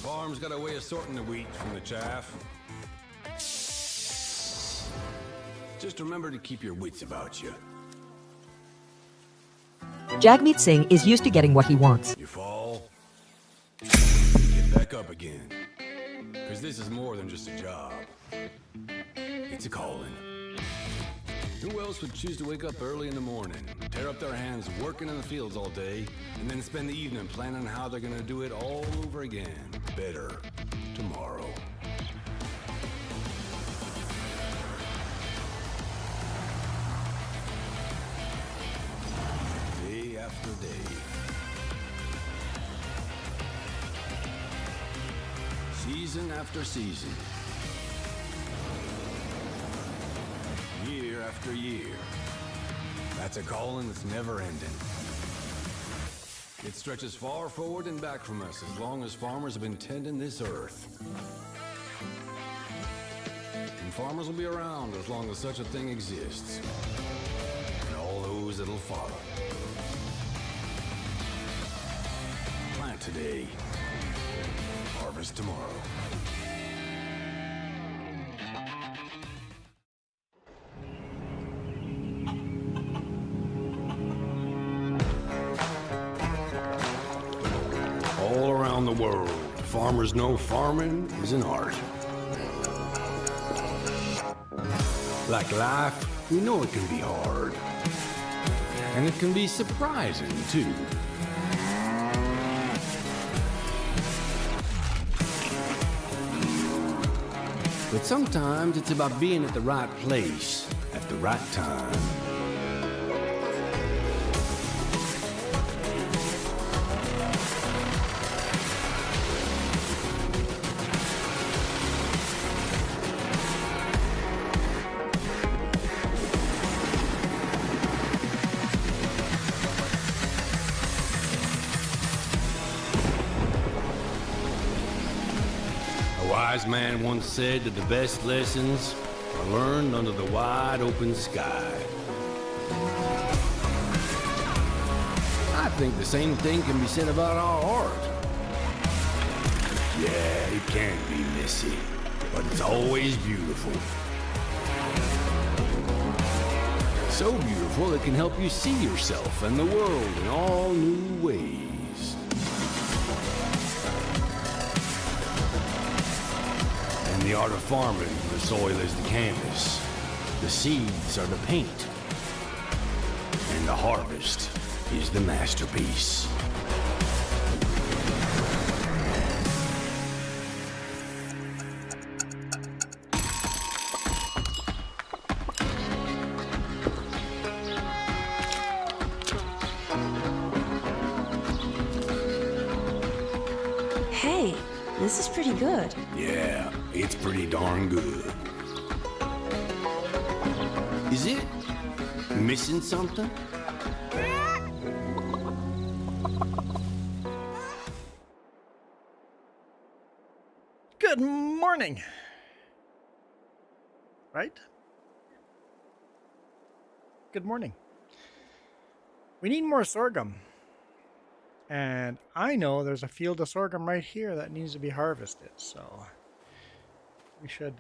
farm's got a way of sorting the wheat from the chaff. Just remember to keep your wits about you. Jagmeet Singh is used to getting what he wants. You fall, get back up again. Because this is more than just a job. It's a calling. Who else would choose to wake up early in the morning, tear up their hands working in the fields all day, and then spend the evening planning how they're gonna do it all over again, better, tomorrow? Day after day. Season after season. Year after year. That's a calling that's never ending. It stretches far forward and back from us as long as farmers have been tending this earth. And farmers will be around as long as such a thing exists. And all those that'll follow. Plant today. Harvest tomorrow. All around the world, farmers know farming is an art. Like life, we know it can be hard. And it can be surprising, too. But sometimes it's about being at the right place at the right time. A wise man once said that the best lessons are learned under the wide open sky. I think the same thing can be said about our art. Yeah, it can be messy, but it's always beautiful. So beautiful it can help you see yourself and the world in all new ways. In the art of farming, the soil is the canvas, the seeds are the paint, and the harvest is the masterpiece. Hey, this is pretty good. Yeah, it's pretty darn good. Is it missing something? Good morning. Right? Good morning. We need more sorghum. And I know there's a field of sorghum right here that needs to be harvested. So we should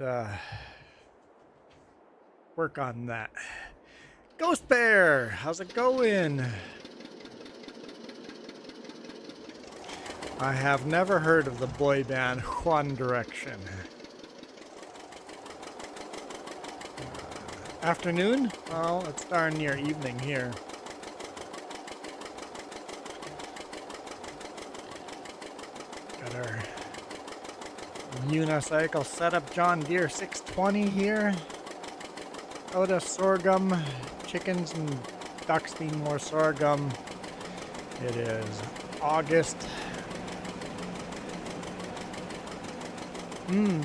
work on that. Ghost Bear, how's it going? I have never heard of the boy band One Direction. Afternoon? Well, it's darn near evening here. Got our unicycle setup, John Deere 620 here. Out of sorghum, chickens and ducks need more sorghum. It is August.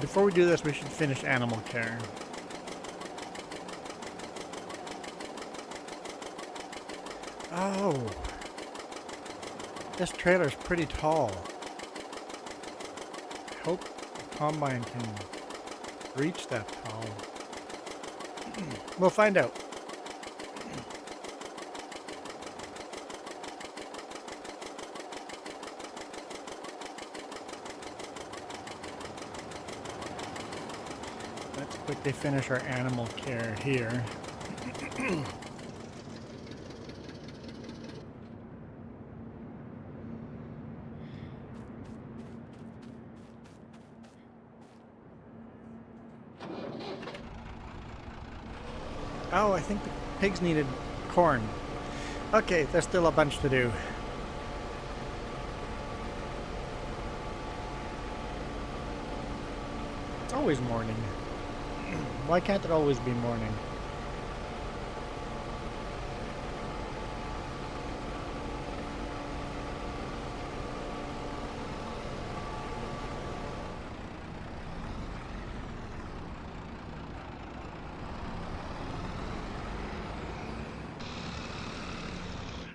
Before we do this, we should finish animal care. Oh, this trailer's pretty tall. I hope the combine can reach that tall. We'll find out. quickly finish our animal care here. Oh, I think the pigs needed corn. Okay, there's still a bunch to do. It's always morning. Why can't it always be morning?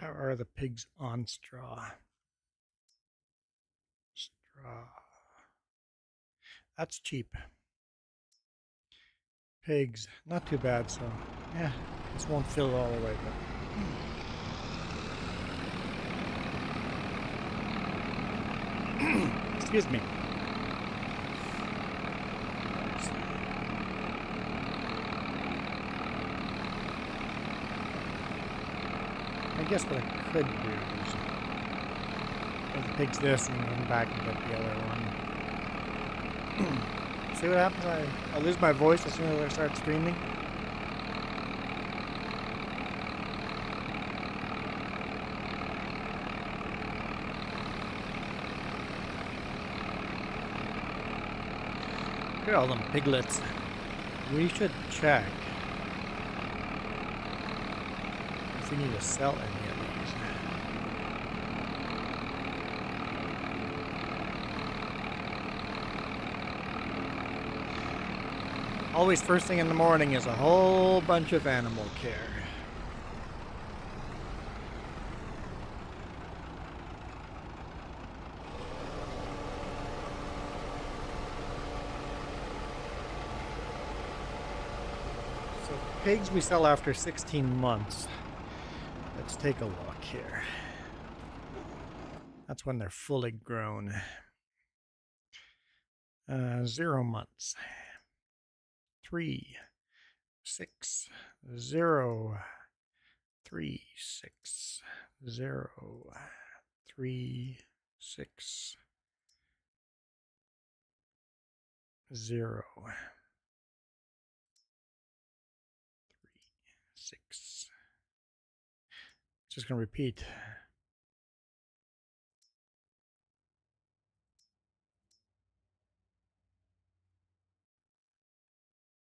How are the pigs on straw? Straw. That's cheap. Pigs, not too bad, so yeah, this won't fill it all the way, but excuse me. I guess what I could do is give the pigs this and come back and get the other one. See what happens? I lose my voice as soon as I start screaming. Look at all them piglets. We should check if we need to sell any of these. Always first thing in the morning is a whole bunch of animal care. So pigs we sell after 16 months. Let's take a look here. That's when they're fully grown. 0 months. 3, 6, 0, 3, 6, 0, 3, 6, 0, 3, 6. Just gonna repeat.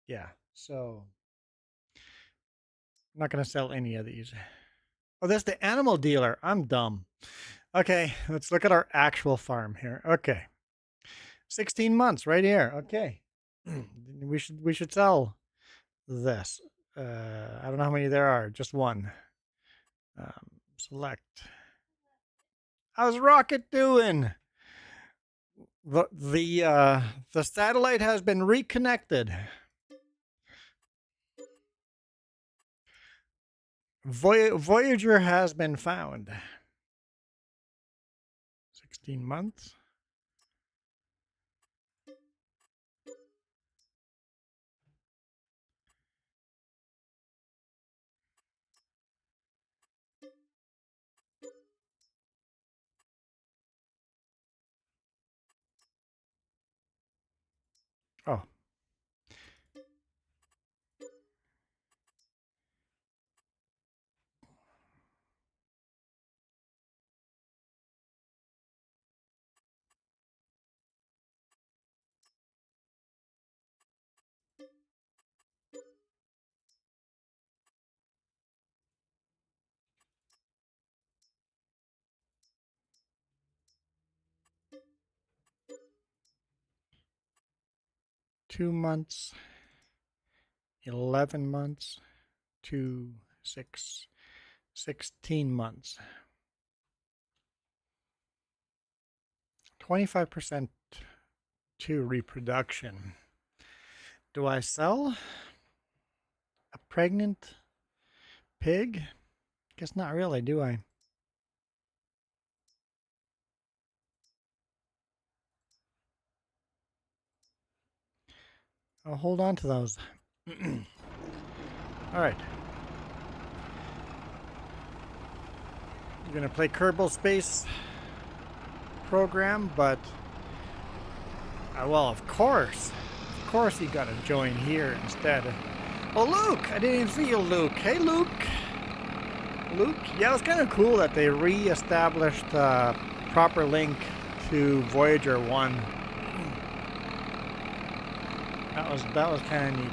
Yeah, so I'm not gonna sell any of these. Oh, that's the animal dealer. I'm dumb. Okay, let's look at our actual farm here. Okay. 16 months right here. Okay. we should sell this. I don't know how many there are, just one. Select. How's Rocket doing? The satellite has been reconnected. Voyager has been found. 16 months. Oh. Two months, 11 months, 2, 6, 16 months. 25% to reproduction. Do I sell a pregnant pig? Guess not really, do I? I'll hold on to those. All right. You're gonna play Kerbal Space Program, but well, of course you gotta join here instead. Oh, Luke! I didn't even see you, Luke. Hey, Luke. Luke, yeah, it was kind of cool that they re-established proper link to Voyager 1. That was kind of neat.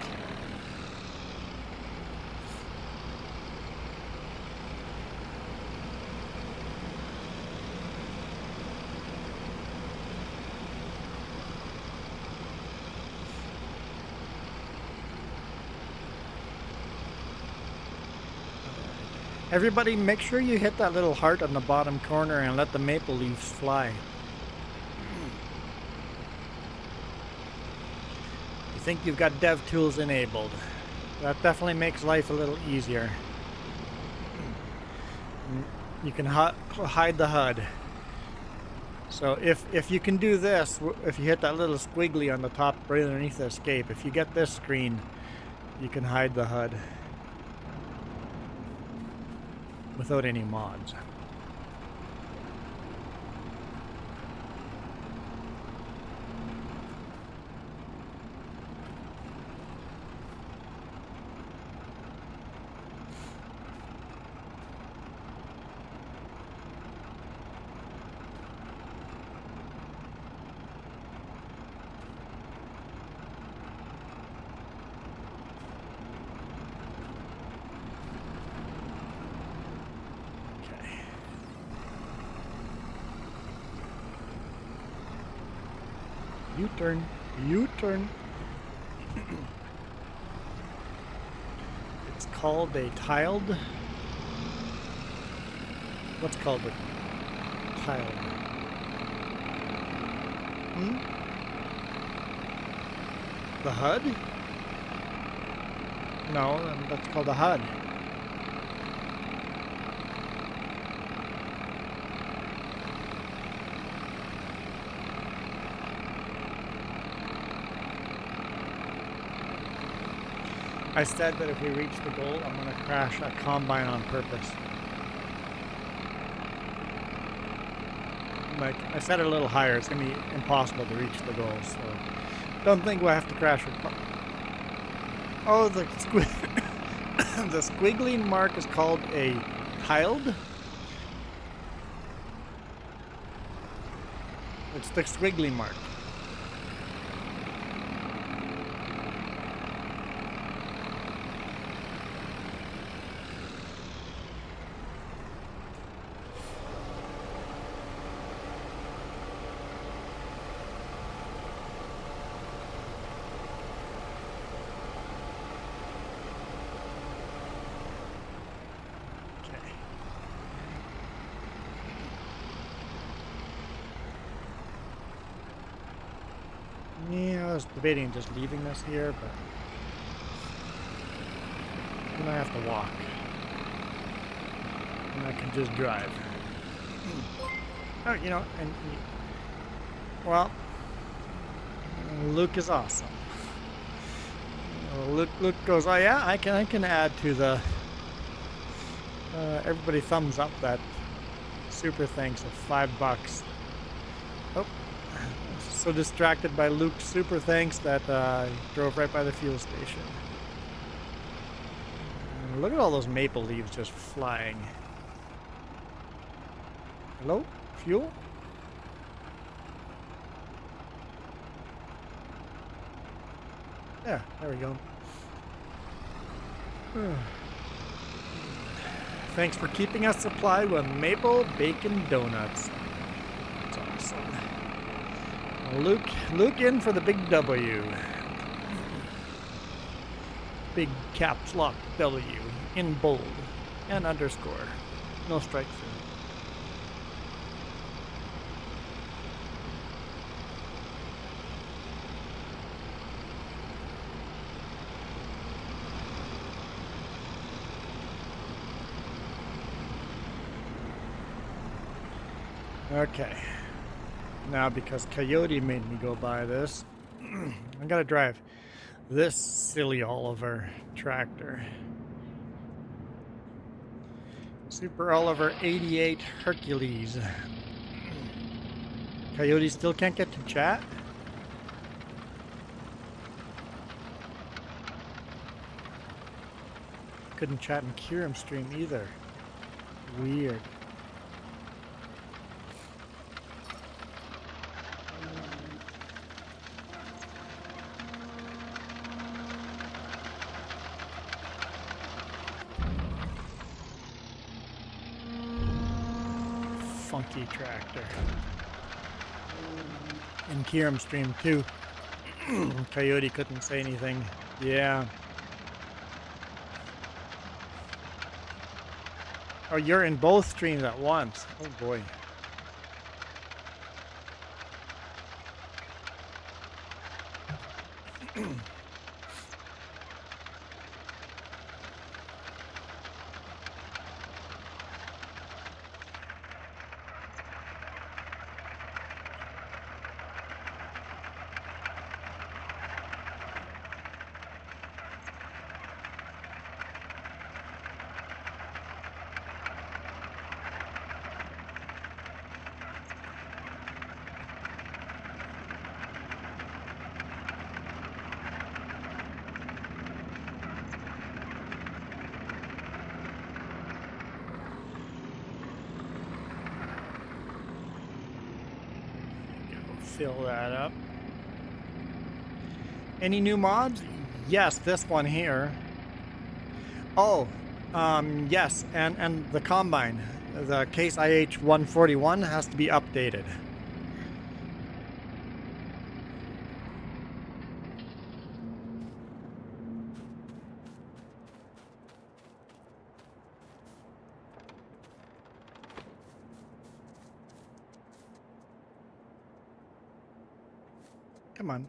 Everybody, make sure you hit that little heart on the bottom corner and let the maple leaves fly. You think you've got dev tools enabled. That definitely makes life a little easier. You can hide the HUD. So if you can do this, if you hit that little squiggly on the top right underneath the escape, if you get this screen, you can hide the HUD. Without any mods. U-turn, U-turn. It's called a tiled. What's called a tiled? The HUD? No, that's called a HUD. I said that if we reach the goal, I'm going to crash a combine on purpose. Like, I set it a little higher. It's going to be impossible to reach the goal, so don't think we'll have to crash it. Oh, the squiggly mark is called a tiled. It's the squiggly mark. Yeah, I was debating just leaving this here, but then I have to walk. And I can just drive. Oh, you know, well, Luke is awesome. Luke goes, oh yeah, I can add to the, everybody thumbs up that super thanks of $5. Oh. So distracted by Luke's super thanks that he drove right by the fuel station. And look at all those maple leaves just flying. Hello? Fuel? Yeah, there we go. Thanks for keeping us supplied with maple bacon donuts. That's awesome. Luke in for the big W. Big caps lock W in bold and underscore. No strike through. Okay. Now, because Coyote made me go buy this, I gotta drive. this silly Oliver tractor. Super Oliver 88 Hercules. Coyote still can't get to chat? Couldn't chat in Kiram stream either. Weird. Funky tractor. In Kiram stream too. Coyote couldn't say anything. Yeah. Oh, you're in both streams at once. Oh boy. Fill that up. Any new mods? Yes, this one here. Oh, yes, and the combine, the Case IH 141 has to be updated. Come on.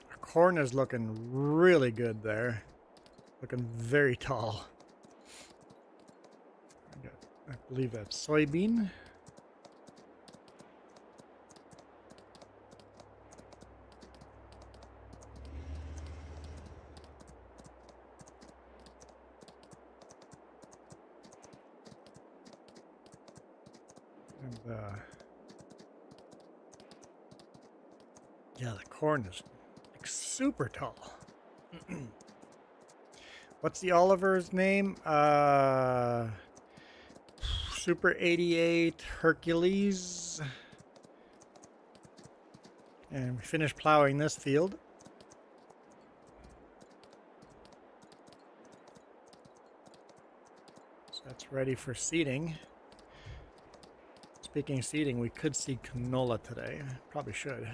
Our corn is looking really good there. Looking very tall. I believe that's soybean. And yeah, the corn is like super tall. What's the Oliver's name? Super 88 Hercules. And we finished plowing this field. So that's ready for seeding. Speaking of seeding, we could seed canola today. Probably should.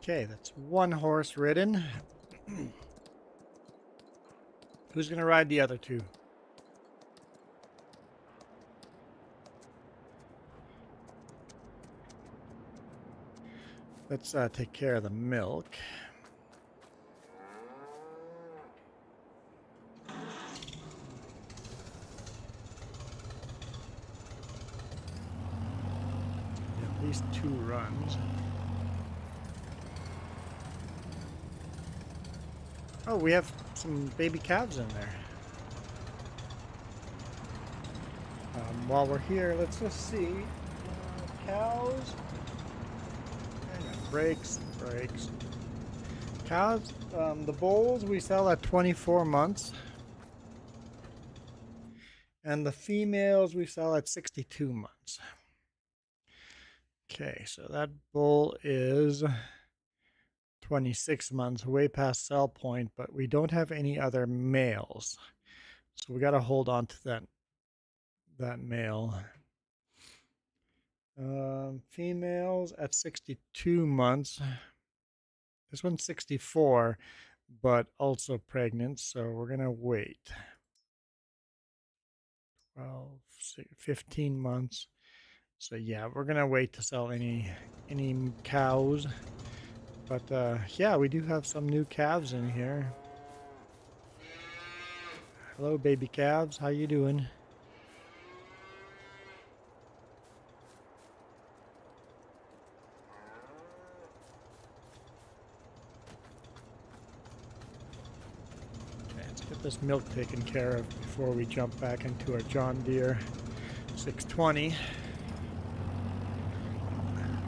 Okay, that's one horse ridden. Who's going to ride the other two? Let's take care of the milk. At least 2 runs. Oh, we have some baby calves in there. While we're here, let's just see. Cows. Hang on, brakes. Cows, the bulls we sell at 24 months. And the females we sell at 62 months. Okay, so that bull is 26 months, way past sell point, but we don't have any other males. So we got to hold on to that male. Females at 62 months. This one's 64, but also pregnant, so we're going to wait. 12, 15 months. So yeah, we're going to wait to sell any cows. But yeah, we do have some new calves in here. Hello, baby calves. How you doing? Okay, let's get this milk taken care of before we jump back into our John Deere 620.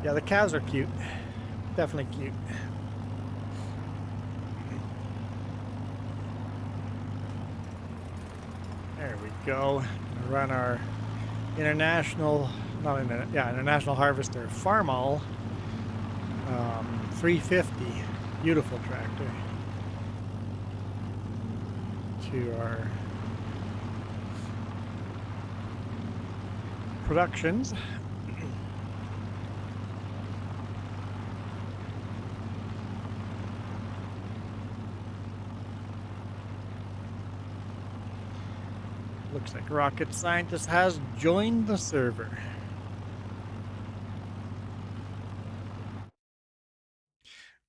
Yeah, the calves are cute. Definitely cute. There we go. Run our international harvester Farmall 350. Beautiful tractor. To our productions. Looks like Rocket Scientist has joined the server.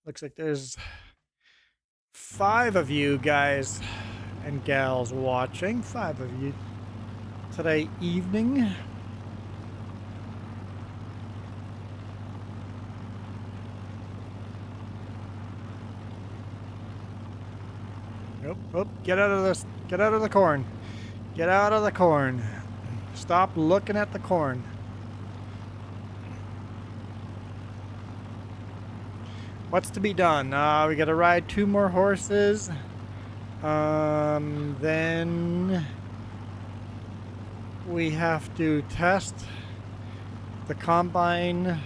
Looks like there's 5 of you guys and gals watching. 5 of you today evening. Oh, get out of this. Get out of the corn. Get out of the corn. Stop looking at the corn. What's to be done? We gotta ride 2 more horses. Then we have to test the combine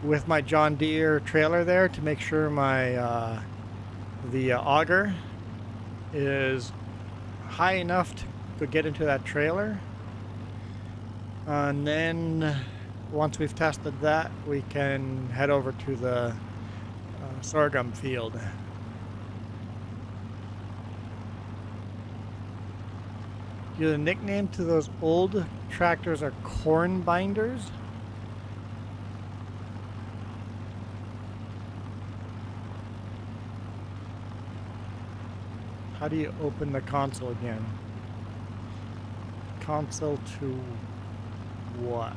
with my John Deere trailer there to make sure my the auger is high enough to get into that trailer. And then once we've tested that, we can head over to the sorghum field. The nickname to those old tractors are corn binders. How do you open the console again? Console to what?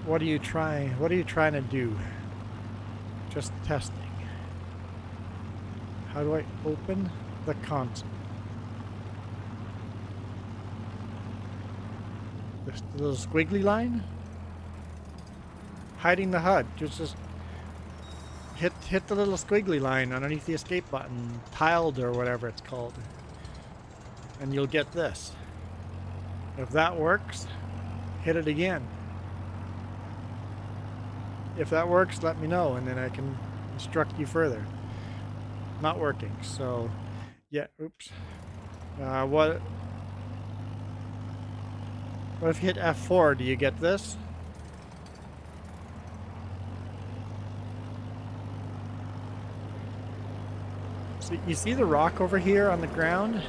What are you trying? What are you trying to do? Just testing. How do I open the console? This little squiggly line? Hiding the HUD. Just hit the little squiggly line underneath the escape button, tiled or whatever it's called, and you'll get this. If that works, hit it again. If that works, let me know, and then I can instruct you further. Not working, so yeah. Oops. What if you hit F4? Do you get this? So you see the rock over here on the ground?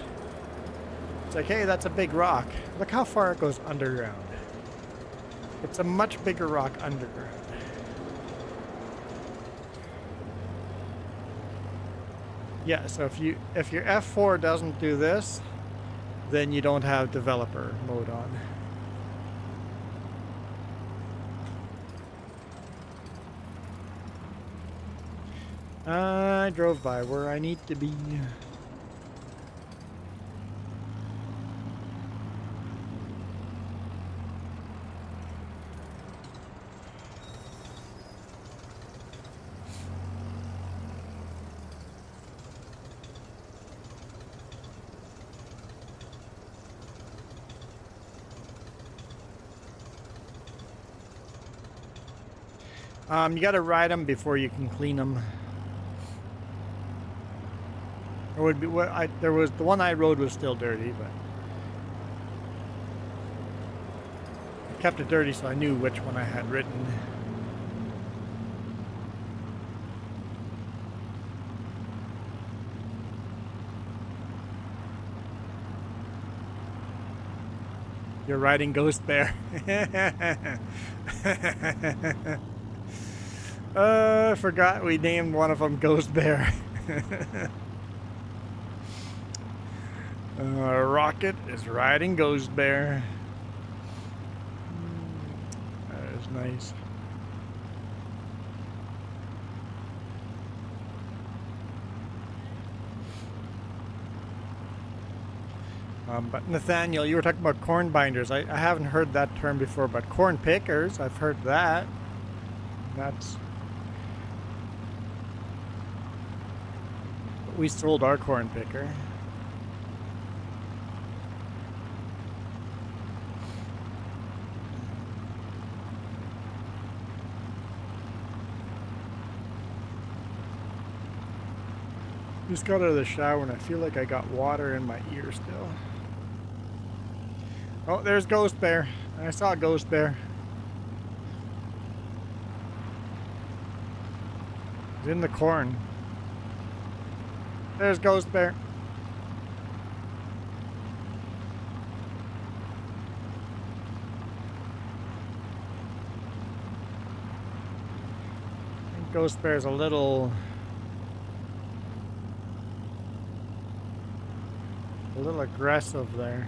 It's like, hey, that's a big rock. Look how far it goes underground. It's a much bigger rock underground. Yeah, so if your F4 doesn't do this, then you don't have developer mode on. I drove by where I need to be. You got to ride them before you can clean them. Or would be there was the one I rode was still dirty, but I kept it dirty so I knew which one I had ridden. You're riding Ghost Bear. I forgot we named one of them Ghost Bear. Rocket is riding Ghost Bear. That is nice. But Nathaniel, you were talking about corn binders. I haven't heard that term before, but corn pickers, I've heard that. That's... We sold our corn picker. Just got out of the shower and I feel like I got water in my ear still. Oh, there's Ghost Bear. I saw Ghost Bear. He's in the corn. There's Ghost Bear. I think Ghost Bear's a little aggressive there.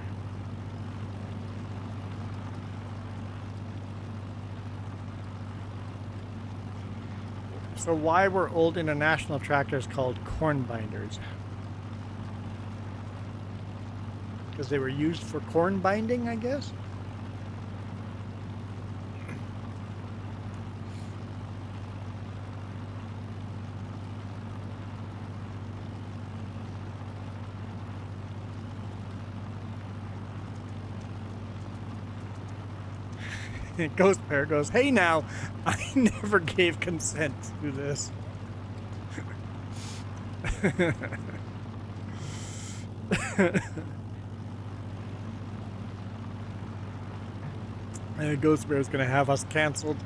So why were old international tractors called corn binders? Because they were used for corn binding, I guess? Ghost Bear goes, "Hey now, I never gave consent to this." Ghost Bear is going to have us canceled.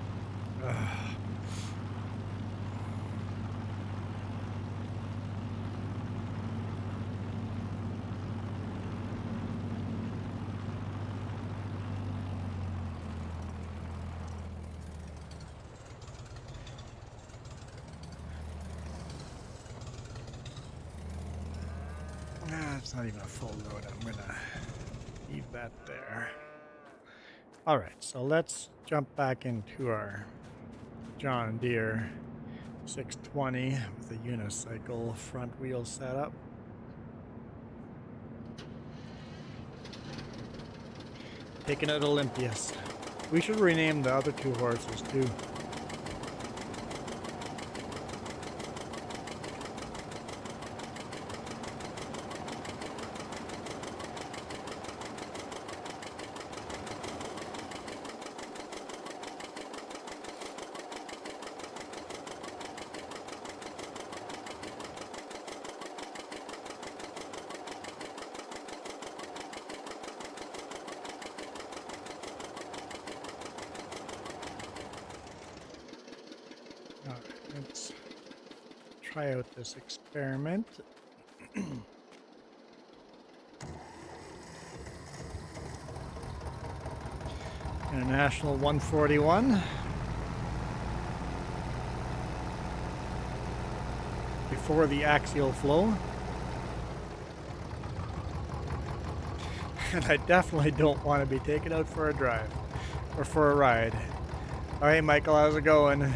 It's not even a full load. I'm going to leave that there. All right, so let's jump back into our John Deere 620 with a unicycle front wheel setup. Taking it Olympias. We should rename the other two horses too. Let's try out this experiment. International 141. Before the axial flow. And I definitely don't want to be taken out for a drive or for a ride. Oh, hey Michael, how's it going?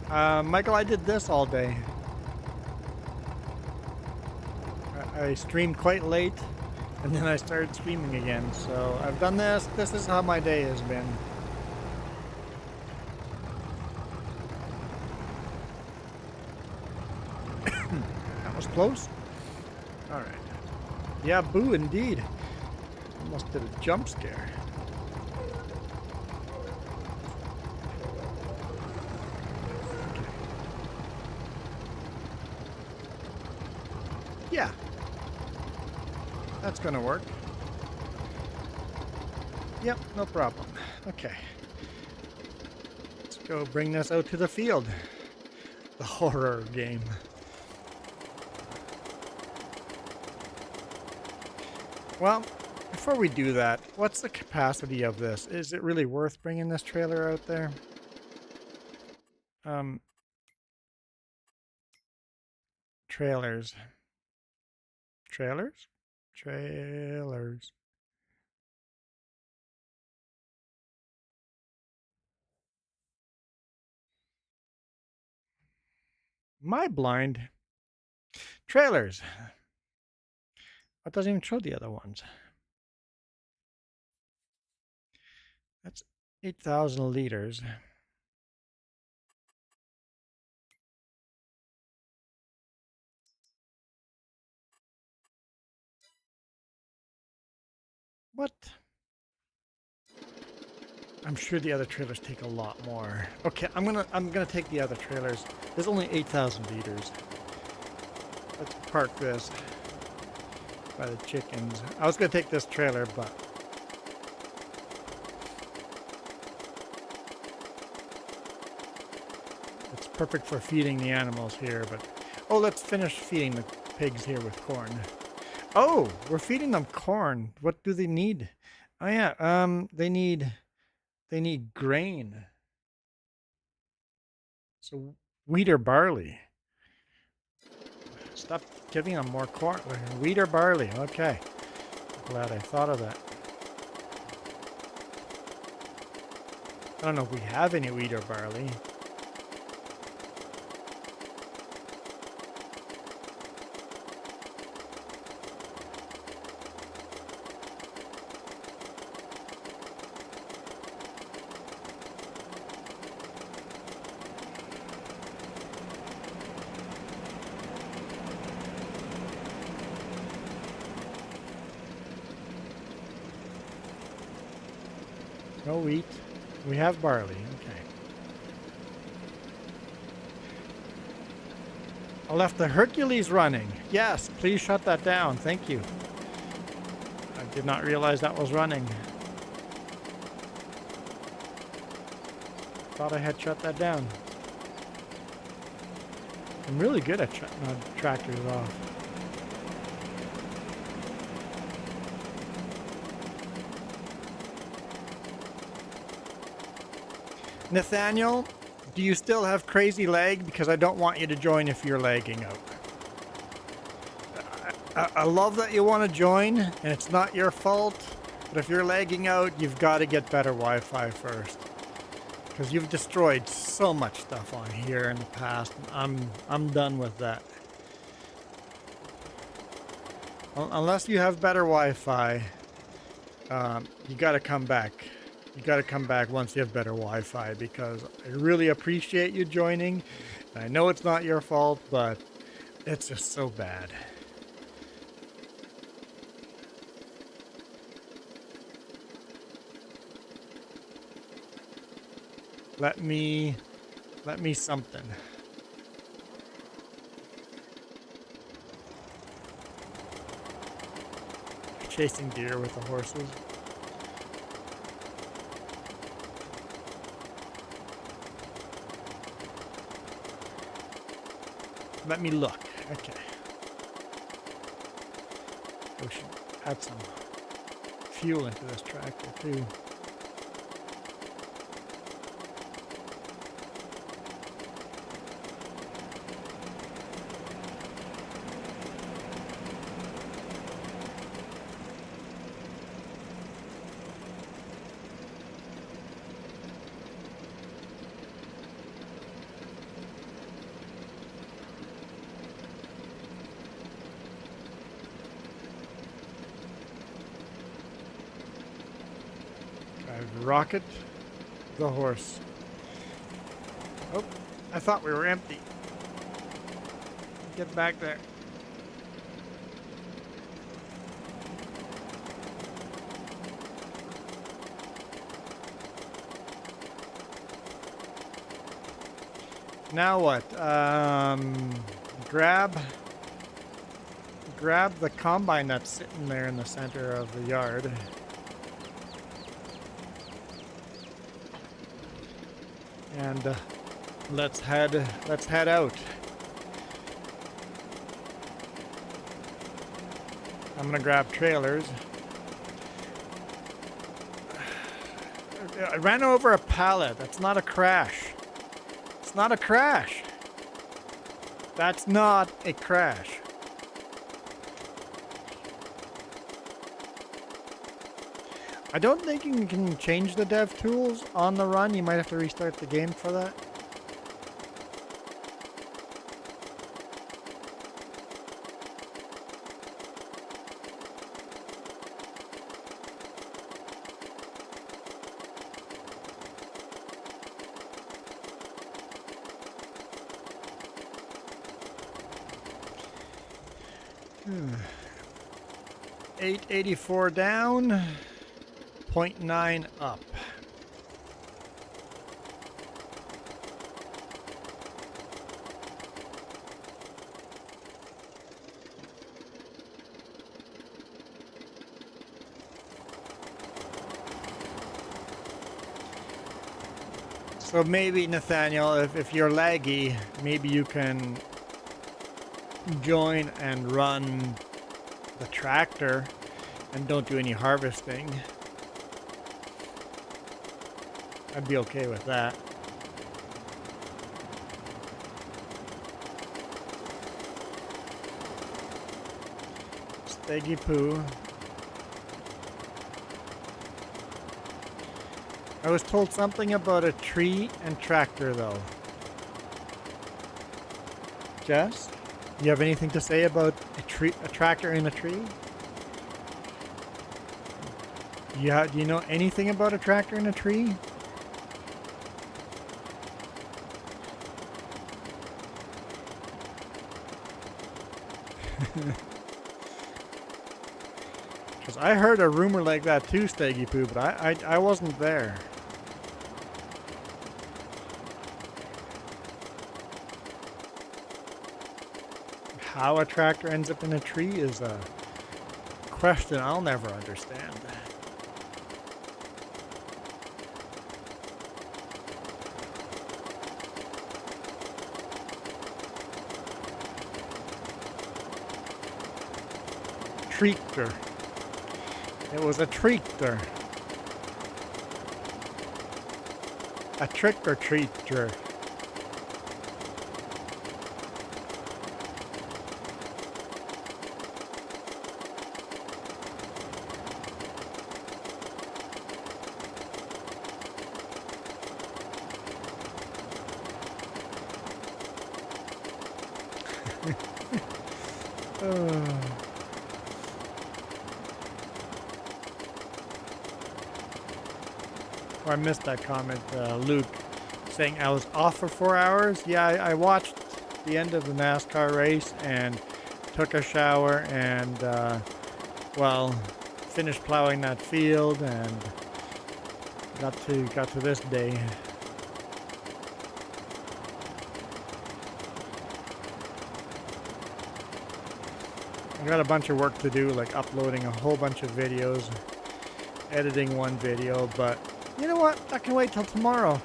Michael, I did this all day. I streamed quite late, and then I started streaming again. So I've done this. This is how my day has been. That was close. All right. Yeah, boo, indeed. Almost did a jump scare. Yeah. That's gonna work. Yep, no problem. Okay. Let's go bring this out to the field. The horror game. Well, before we do that, what's the capacity of this? Is it really worth bringing this trailer out there? Trailers. Trailers? Trailers. Am I blind? Trailers. It doesn't even show the other ones. That's 8,000 liters. What? I'm sure the other trailers take a lot more. Okay, I'm gonna take the other trailers. There's only 8,000 liters. Let's park this by the chickens. I was gonna take this trailer, but it's perfect for feeding the animals here. But oh, let's finish feeding the pigs here with corn. Oh, we're feeding them corn. What do they need? Oh yeah, they need grain. So wheat or barley. Stop giving them more corn. Wheat or barley. Okay. Glad I thought of that. I don't know if we have any wheat or barley. No wheat. We have barley. Okay. I left the Hercules running. Yes, please shut that down. Thank you. I did not realize that was running. Thought I had shut that down. I'm really good at shutting tractors off. Nathaniel, do you still have crazy lag? Because I don't want you to join if you're lagging out. I love that you want to join, and it's not your fault. But if you're lagging out, you've got to get better Wi-Fi first. Because you've destroyed so much stuff on here in the past. I'm done with that. Unless you have better Wi-Fi, you got to come back. You got to come back once you have better Wi-Fi, because I really appreciate you joining. And I know it's not your fault, but it's just so bad. Let me something. Chasing deer with the horses. Let me look. Okay. We should add some fuel into this tractor too. Rocket the horse. Oh, I thought we were empty. Get back there. Now what? Grab grab the combine that's sitting there in the center of the yard. And let's head out. I'm gonna grab trailers. I ran over a pallet. That's not a crash. It's not a crash. That's not a crash. I don't think you can change the dev tools on the run. You might have to restart the game for that. Hmm. 884 down, 0.9 up. So maybe, Nathaniel, if you're laggy, maybe you can join and run the tractor and don't do any harvesting. I'd be okay with that. Steggy poo. I was told something about a tree and tractor though. Jess? You have anything to say about a tractor in a tree? Yeah, do you know anything about a tractor in a tree? Because I heard a rumor like that too, Steggy Poo, but I wasn't there. How a tractor ends up in a tree is a question I'll never understand. Treater. It was a treater. A trick or treater. Oh, I missed that comment, Luke, saying I was off for 4 hours. Yeah, I watched the end of the NASCAR race and took a shower and, well, finished plowing that field and got to this day. I got a bunch of work to do, like uploading a whole bunch of videos, editing one video, but you know what? I can wait till tomorrow.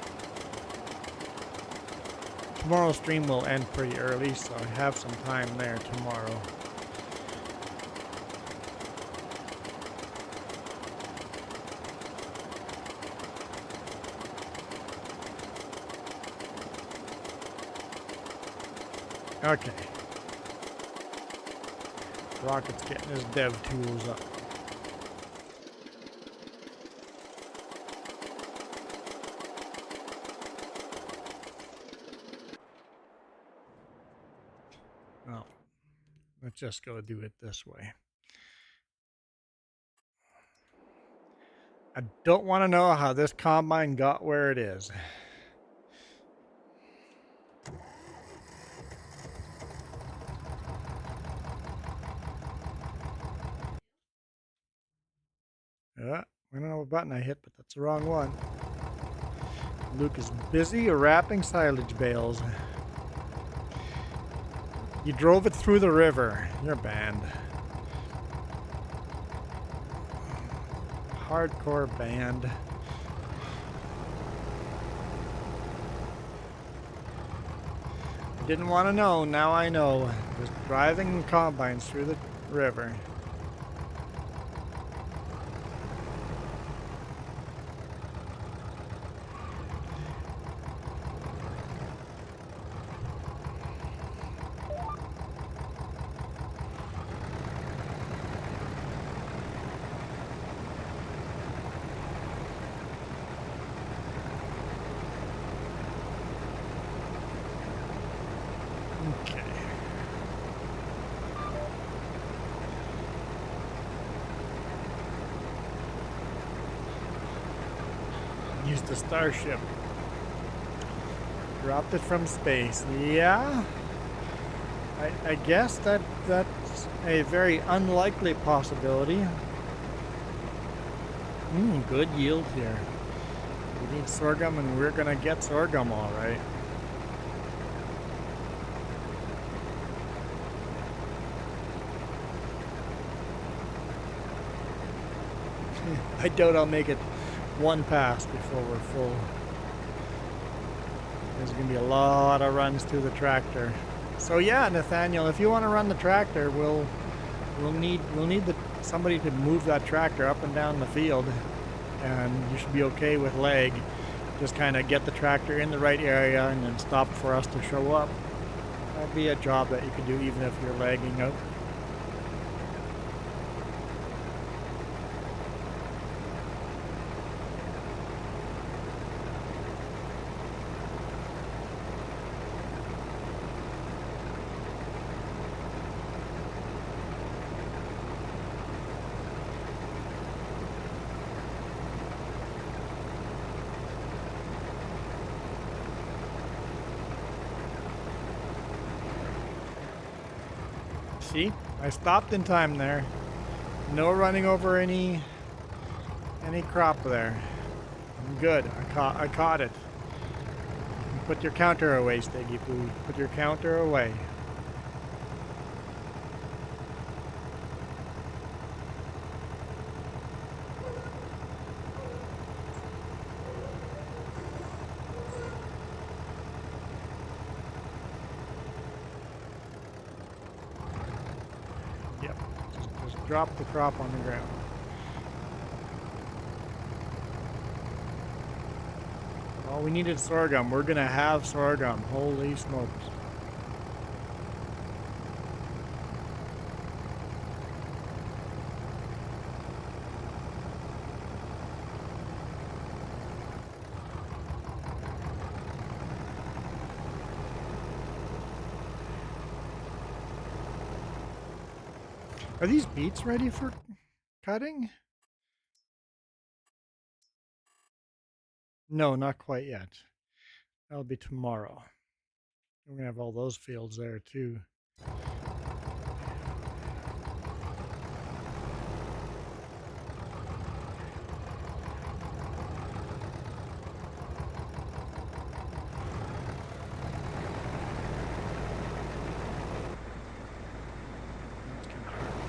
Tomorrow's stream will end pretty early, so I have some time there tomorrow. Okay. Rocket's getting his dev tools up. Well, let's just go do it this way. I don't want to know how this combine got where it is. Yeah, I don't know what button I hit, but that's the wrong one. Luke is busy wrapping silage bales. You drove it through the river. You're banned. Hardcore banned. Didn't want to know. Now I know. Just driving combines through the river. Okay. Used a starship. Dropped it from space. Yeah. I guess that's a very unlikely possibility. Good yield here. We need sorghum, and we're gonna get sorghum all right. I doubt I'll make it one pass before we're full. There's gonna be a lot of runs to the tractor. So yeah, Nathaniel, if you want to run the tractor, we'll need somebody to move that tractor up and down the field, and you should be okay with lag. Just kind of get the tractor in the right area and then stop for us to show up. That'd be a job that you could do even if you're lagging out. See, I stopped in time there. No running over any crop there. I'm good. I caught it. Put your counter away, Steggy Poo. Put your counter away. Just drop the crop on the ground. Oh, we needed sorghum. We're gonna have sorghum. Holy smokes. Are these beets ready for cutting? No, not quite yet. That'll be tomorrow. We're gonna have all those fields there too.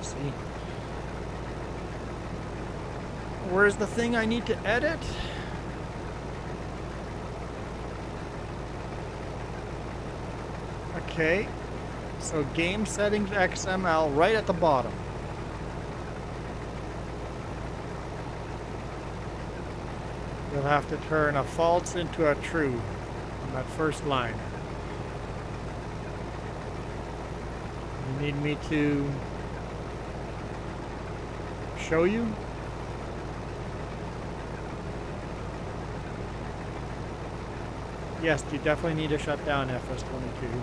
See, where's the thing I need to edit? Okay, so game settings XML right at the bottom. You'll have to turn a false into a true on that first line. You need me to show you? Yes, you definitely need to shut down FS22.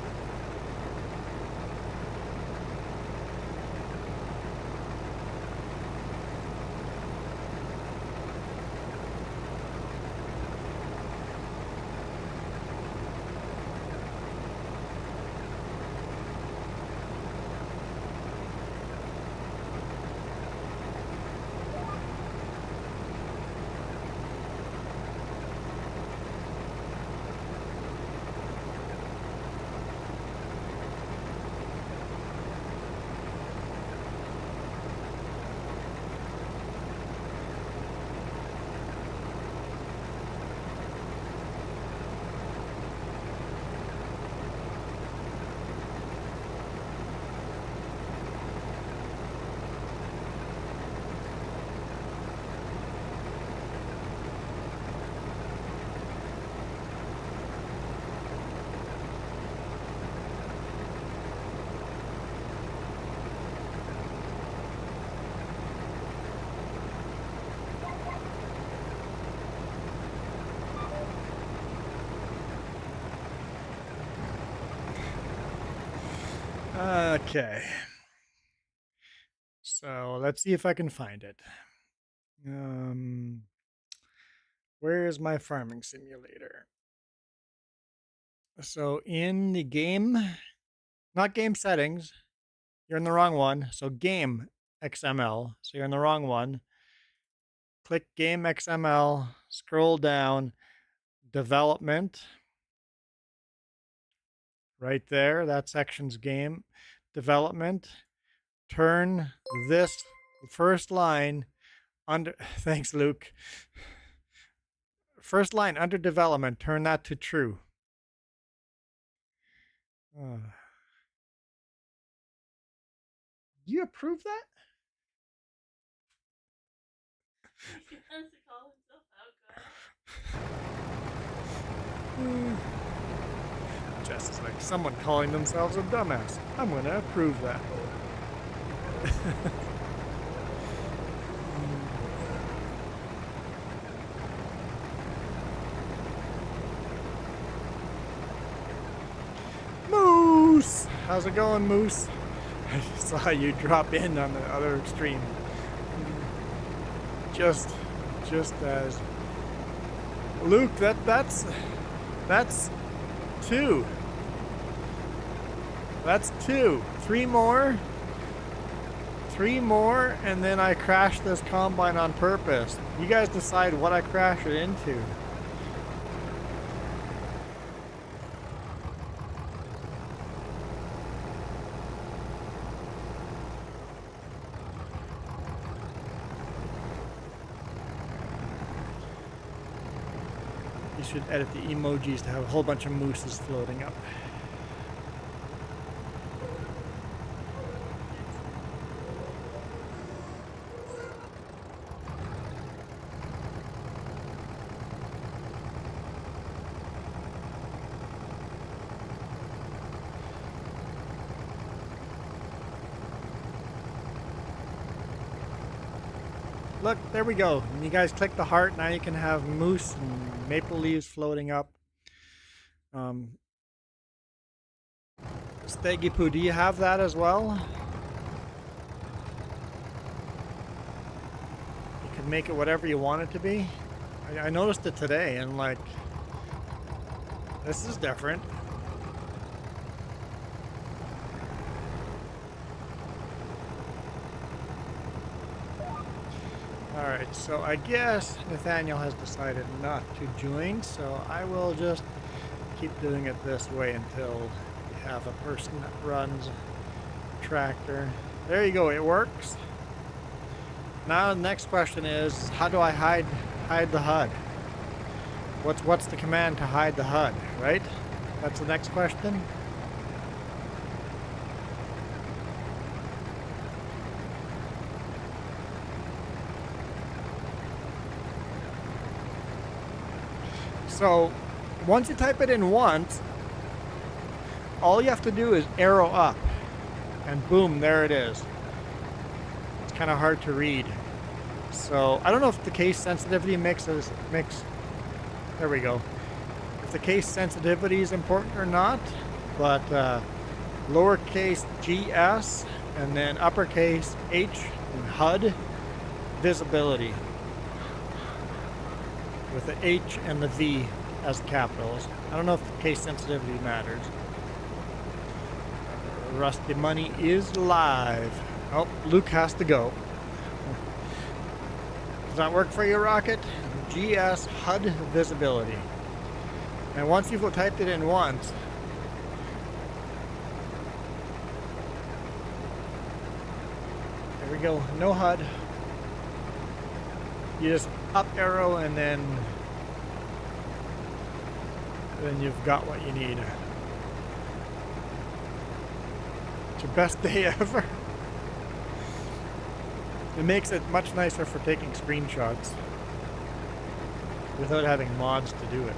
Okay. So let's see if I can find it. Where is my farming simulator? So in the game, not game settings, you're in the wrong one. So game XML. So you're in the wrong one. Click game XML, scroll down, development. Right there, that section's game development. Turn this first line under, thanks Luke. First line under development, turn that to true. Do you approve that? He wants to call himself out, guys. Jess is like someone calling themselves a dumbass. I'm gonna approve that. Moose! How's it going, Moose? I saw you drop in on the other extreme. Just as Luke, that's two. That's two. Three more, and then I crashed this combine on purpose. You guys decide what I crash it into. You should edit the emojis to have a whole bunch of mooses floating up. Look, there we go. When you guys click the heart, now you can have moose and maple leaves floating up. Steggy Poo, do you have that as well? You can make it whatever you want it to be. I noticed it today and like, this is different. Alright, so I guess Nathaniel has decided not to join, so I will just keep doing it this way until we have a person that runs a tractor. There you go, it works. Now the next question is, how do I hide the HUD? What's the command to hide the HUD, right? That's the next question. So once you type it in once, all you have to do is arrow up and boom, there it is. It's kind of hard to read. So I don't know if the case sensitivity mix, there we go. If the case sensitivity is important or not, but lowercase GS and then uppercase H and HUD visibility. With the H and the V as capitals. I don't know if the case sensitivity matters. Rusty Money is live. Oh, Luke has to go. Does that work for you, Rocket? GS HUD visibility. And once you've typed it in once, there we go, no HUD. You just up arrow and then you've got what you need. It's your best day ever. It makes it much nicer for taking screenshots without having mods to do it.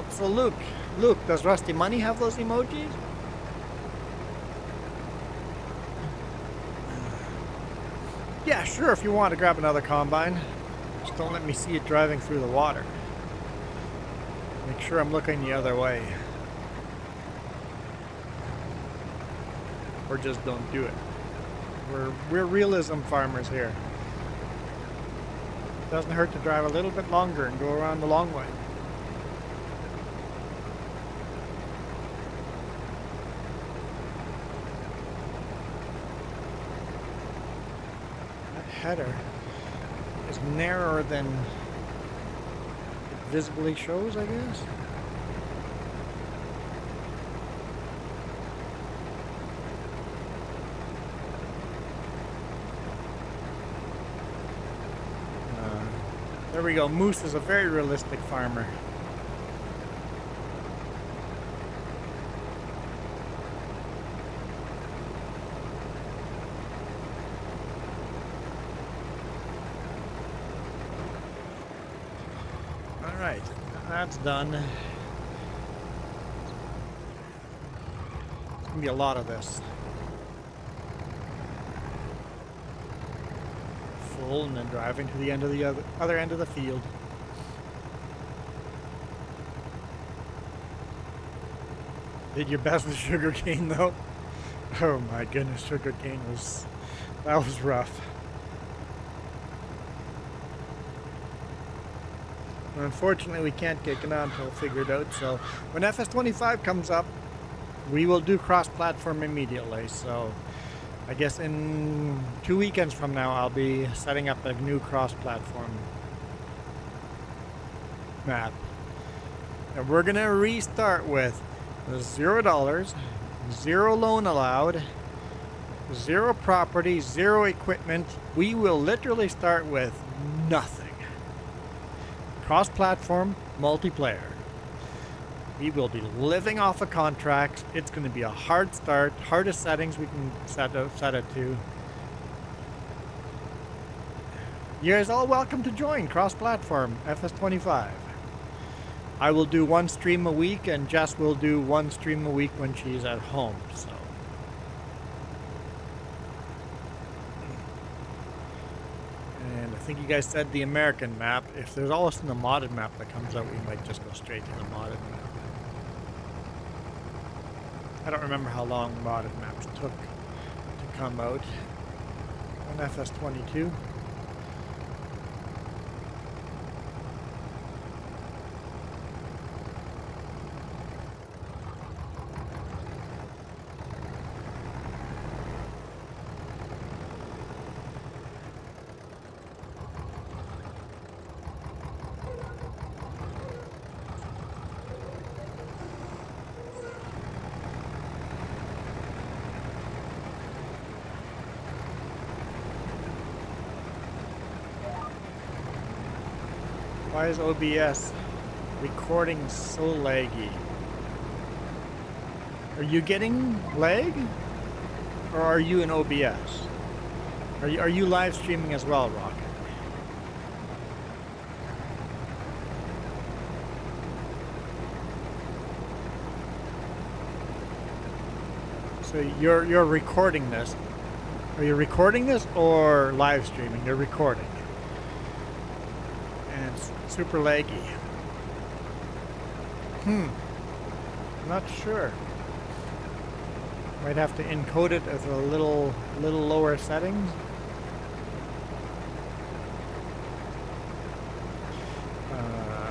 So Luke, does Rusty Money have those emojis? Yeah, sure, if you want to grab another combine. Just don't let me see it driving through the water. Make sure I'm looking the other way. Or just don't do it. We're realism farmers here. Doesn't hurt to drive a little bit longer and go around the long way. That header is narrower than it visibly shows, I guess. There we go. Moose is a very realistic farmer. All right, that's done. There's gonna be a lot of this. Full and then driving to the end of the other end of the field. Did your best with sugarcane though? Oh my goodness, sugarcane was rough. Unfortunately, we can't get Ganonto figured out, so when FS25 comes up, we will do cross-platform immediately. So I guess in 2 weekends from now, I'll be setting up a new cross-platform map. And we're going to restart with $0, 0 loan allowed, 0 property, 0 equipment. We will literally start with nothing. Cross-platform multiplayer. We will be living off of contracts. It's going to be a hard start. Hardest settings we can set it to. You guys all welcome to join cross-platform FS25. I will do 1 stream a week, and Jess will do 1 stream a week when she's at home. So, and I think you guys said the American map. If there's all of a sudden a modded map that comes out, we might just go straight to the modded map. I don't remember how long modded maps took to come out on FS22. Why is OBS recording so laggy? Are you getting lag? Or are you in OBS? Are you live streaming as well, Rocket? So you're recording this. Are you recording this or live streaming? You're recording. And it's super laggy. I'm not sure. Might have to encode it as a little lower settings.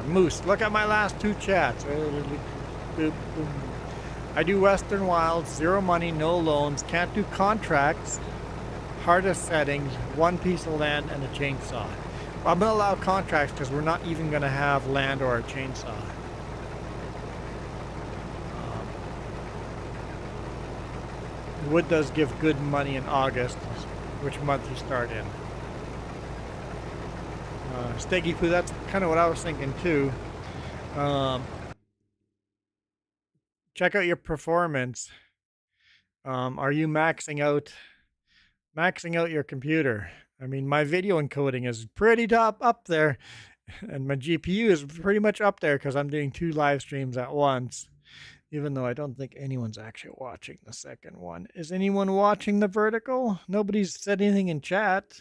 Moose, look at my last 2 chats. I do Western Wilds, 0 money, no loans, can't do contracts, hardest settings, 1 piece of land and a chainsaw. Well, I'm going to allow contracts because we're not even going to have land or a chainsaw. Wood does give good money in August, which month you start in. Steggy Poo, that's kind of what I was thinking too. Check out your performance. Are you maxing out your computer? I mean, my video encoding is pretty up there, and my GPU is pretty much up there because I'm doing 2 live streams at once. Even though I don't think anyone's actually watching the second one. Is anyone watching the vertical? Nobody's said anything in chat.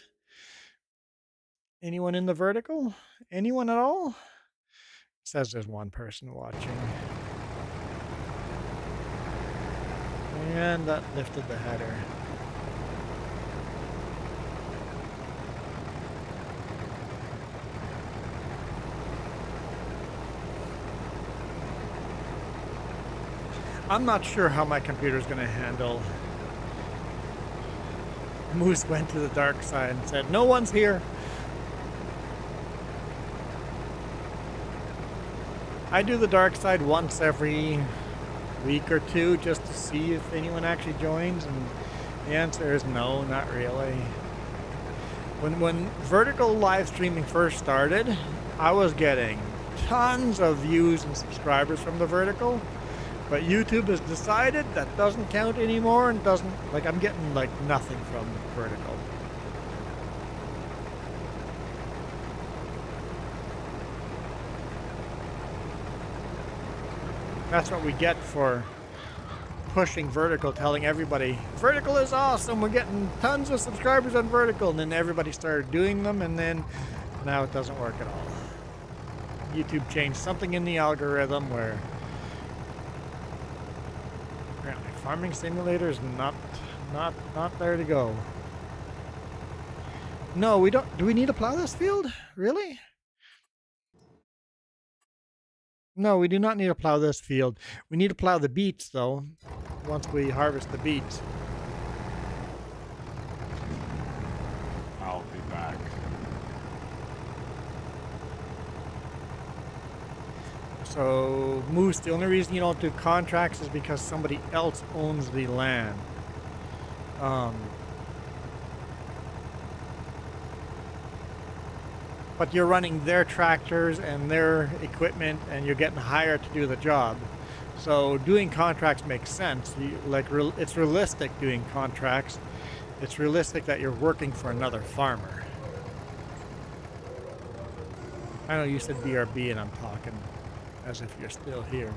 Anyone in the vertical? Anyone at all? Says there's one person watching. And that lifted the header. I'm not sure how my computer's going to handle. Moose went to the dark side and said, "No one's here." I do the dark side once every week or two just to see if anyone actually joins, and the answer is no, not really. When vertical live streaming first started, I was getting tons of views and subscribers from the vertical, but YouTube has decided that doesn't count anymore and doesn't, like, I'm getting like nothing from vertical. That's what we get for pushing vertical, telling everybody, vertical is awesome, we're getting tons of subscribers on vertical, and then everybody started doing them, and then now it doesn't work at all. YouTube changed something in the algorithm where apparently farming simulator is not there to go. No, we don't. Do we need to plow this field? Really? No, we do not need to plow this field. We need to plow the beets, though, once we harvest the beets. I'll be back. So, Moose, the only reason you don't do contracts is because somebody else owns the land. But you're running their tractors and their equipment, and you're getting hired to do the job. So doing contracts makes sense. It's realistic doing contracts. It's realistic that you're working for another farmer. I know you said BRB, and I'm talking as if you're still here.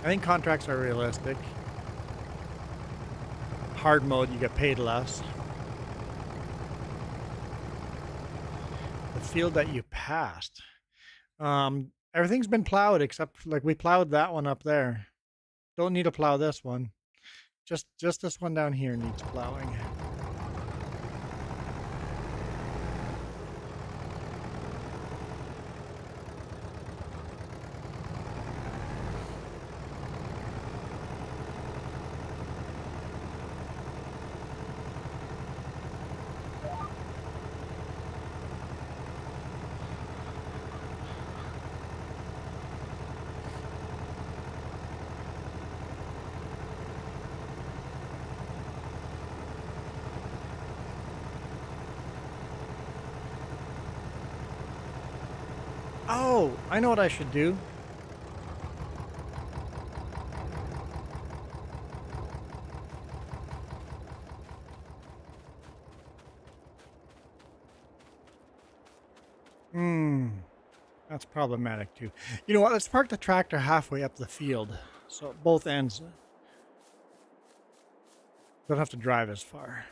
I think contracts are realistic. Hard mode, you get paid less. The field that you passed. Everything's been plowed except, like, we plowed that one up there. Don't need to plow this one. Just this one down here needs plowing. Oh, I know what I should do. That's problematic too. You know what? Let's park the tractor halfway up the field, so both ends don't have to drive as far.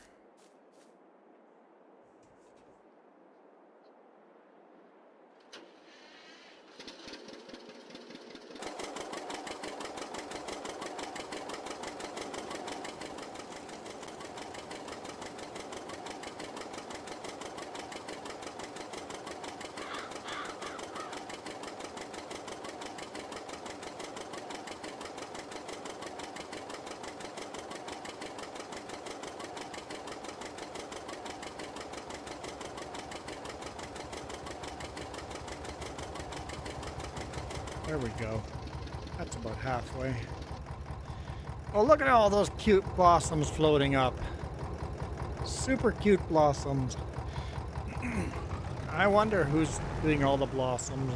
There we go. That's about halfway. Oh, look at all those cute blossoms floating up. Super cute blossoms. I wonder who's doing all the blossoms.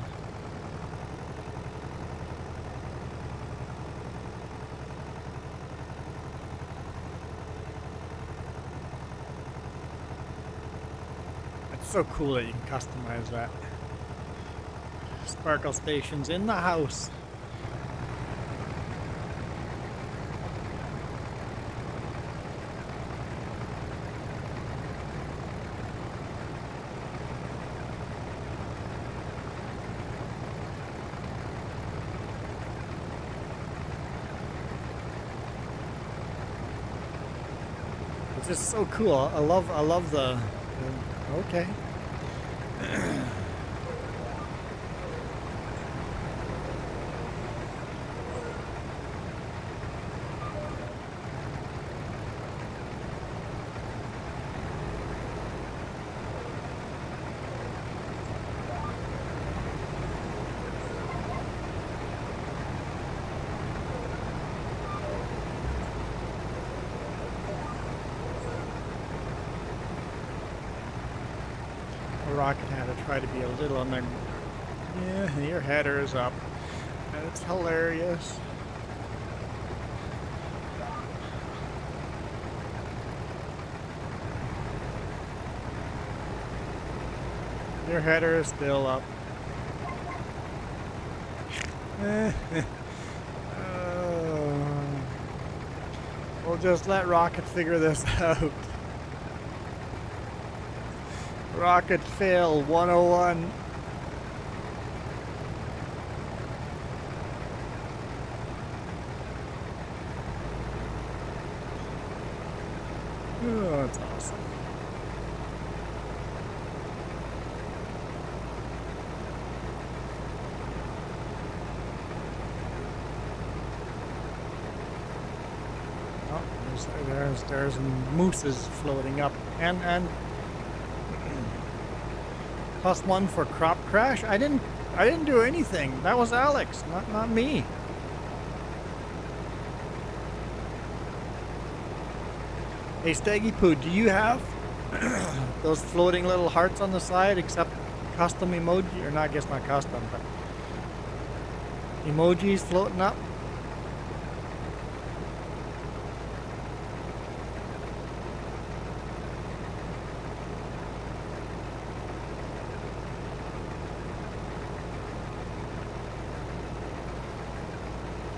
It's so cool that you can customize that. Sparkle stations in the house. It's just so cool. I love the okay. Rocket had to try to be a little on their. Yeah, your header is up. And it's hilarious. Your header is still up. We'll just let Rocket figure this out. Rocket fail 101. Oh, that's awesome. Oh, there's mooses floating up and +1 for crop crash. I didn't do anything. That was Alex, not me. Hey Staggy Poo, do you have those floating little hearts on the side except custom emoji, or not, I guess not custom, but emojis floating up?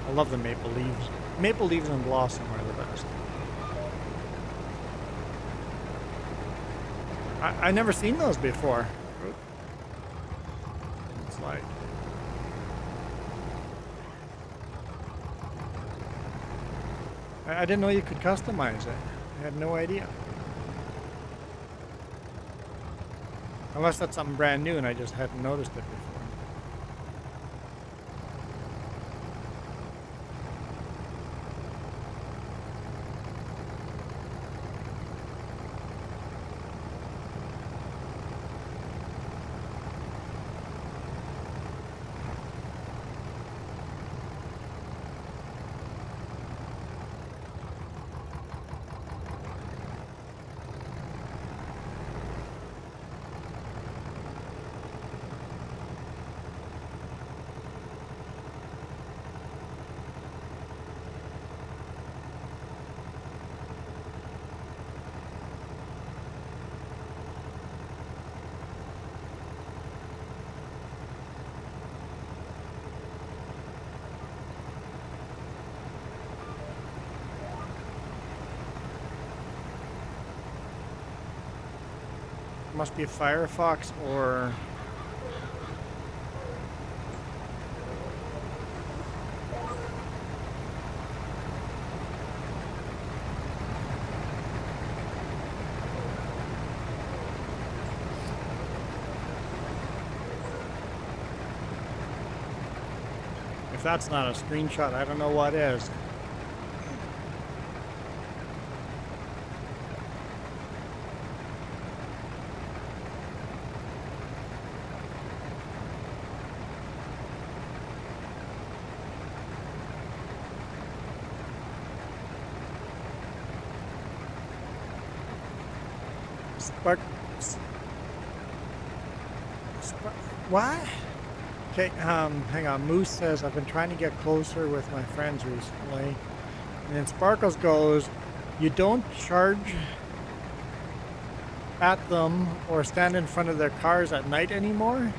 I love the maple leaves. Maple leaves and blossom are the best. I never seen those before. It's like I didn't know you could customize it. I had no idea. Unless that's something brand new and I just hadn't noticed it before. Must be a Firefox or if that's not a screenshot, I don't know what is. What? Okay, hang on. Moose says, I've been trying to get closer with my friends recently. And then Sparkles goes, you don't charge at them or stand in front of their cars at night anymore?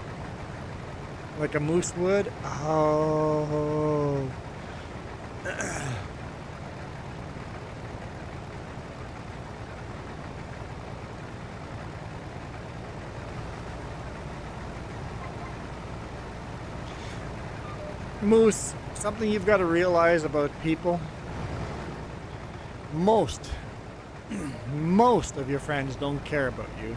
Like a moose would? Oh. Moose, something you've got to realize about people. Most most of your friends don't care about you.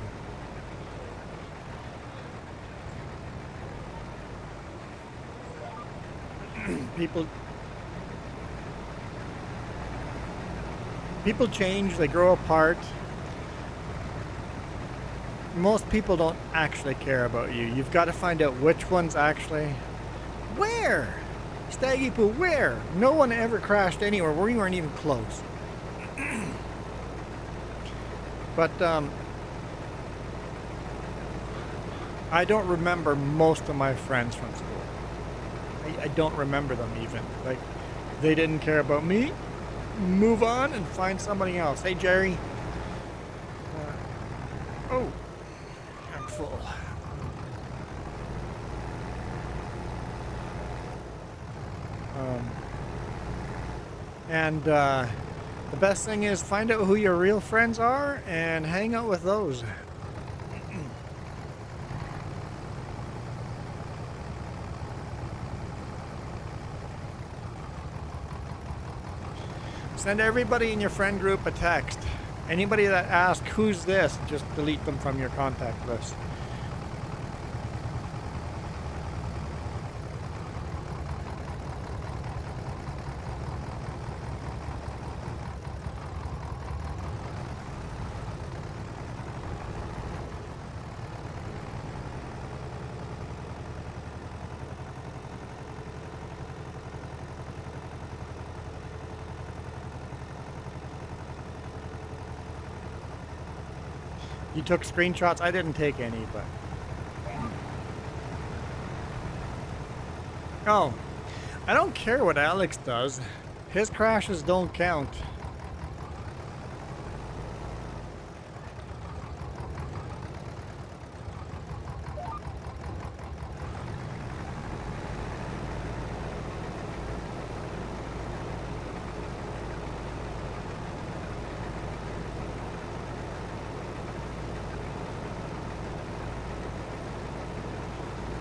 People change, they grow apart. Most people don't actually care about you. You've got to find out which ones actually. Where? Staggy Poo, where? No one ever crashed anywhere. We weren't even close. But I don't remember most of my friends from school. I don't remember them even. Like, they didn't care about me. Move on and find somebody else. Hey, Jerry. Oh, I'm full. The best thing is find out who your real friends are and hang out with those. Send everybody in your friend group a text. Anybody that asks, who's this, just delete them from your contact list. You took screenshots? I didn't take any, but... Oh, I don't care what Alex does. His crashes don't count.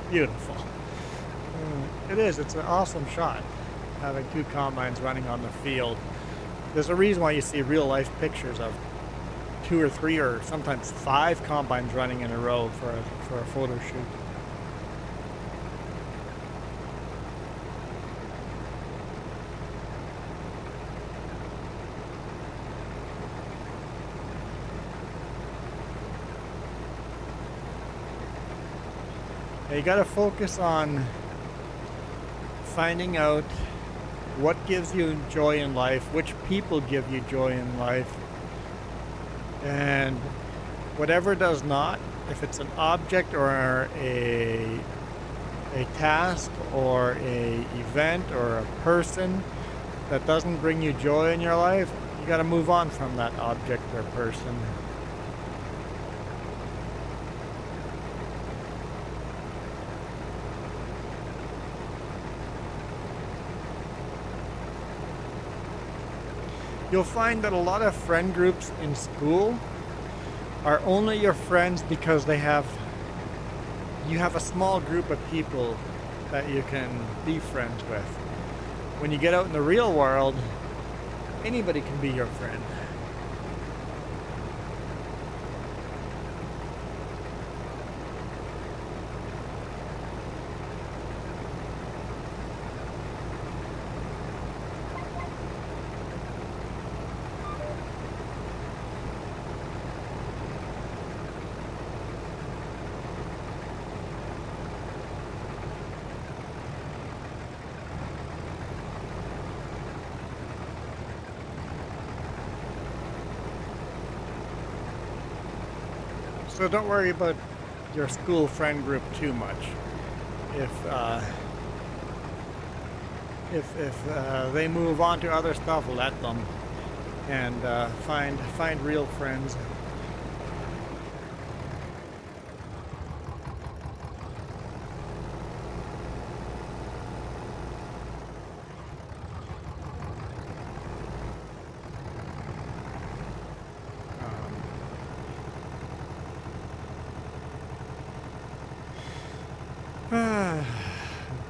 Beautiful. It is. It's an awesome shot, having two combines running on the field. There's a reason why you see real life pictures of 2 or 3 or sometimes 5 combines running in a row for a photo shoot. You got to focus on finding out what gives you joy in life, which people give you joy in life, and whatever does not, if it's an object or a task or a event or a person that doesn't bring you joy in your life, you got to move on from that object or person. You'll find that a lot of friend groups in school are only your friends because you have a small group of people that you can be friends with. When you get out in the real world, anybody can be your friend. So don't worry about your school friend group too much. If they move on to other stuff, let them, and find real friends.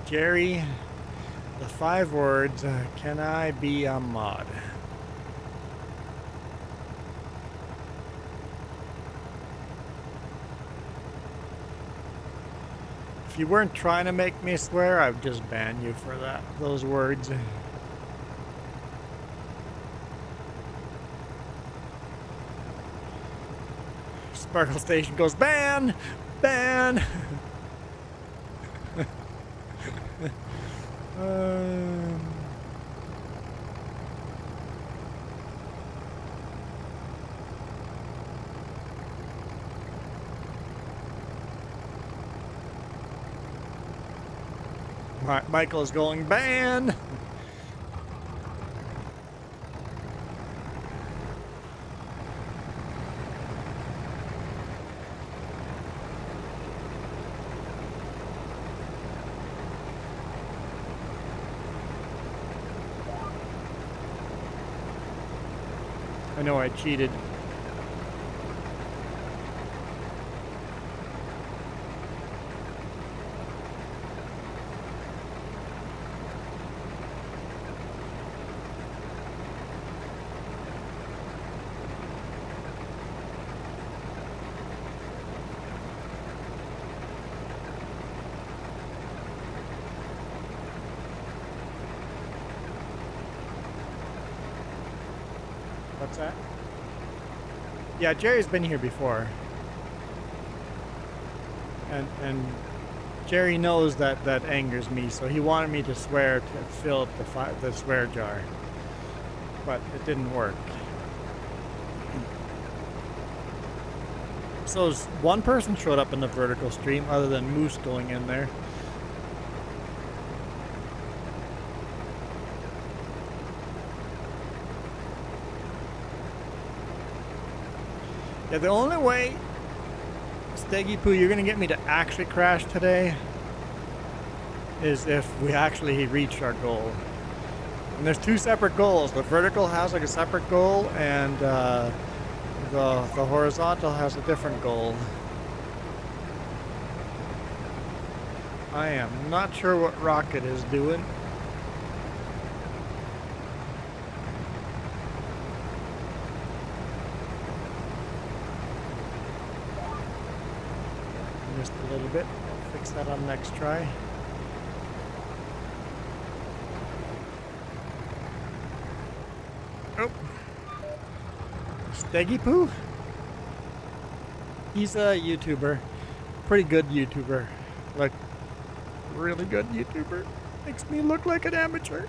Jerry, the 5 words, can I be a mod? If you weren't trying to make me swear, I'd just ban you for those words. Sparkle Station goes, ban! Ban! um, Michael's going, ban! I know I cheated. What's that? Yeah, Jerry's been here before. And Jerry knows that angers me, so he wanted me to swear to fill up the swear jar. But it didn't work. So one person showed up in the vertical stream other than Moose going in there. Yeah, the only way, Steggy Poo, you're going to get me to actually crash today is if we actually reach our goal. And there's two separate goals. The vertical has like a separate goal, and the horizontal has a different goal. I am not sure what Rocket is doing. Missed a little bit. I'll fix that on next try. Oh. Steggy Poo? He's a YouTuber. Pretty good YouTuber. Like, really good YouTuber. Makes me look like an amateur.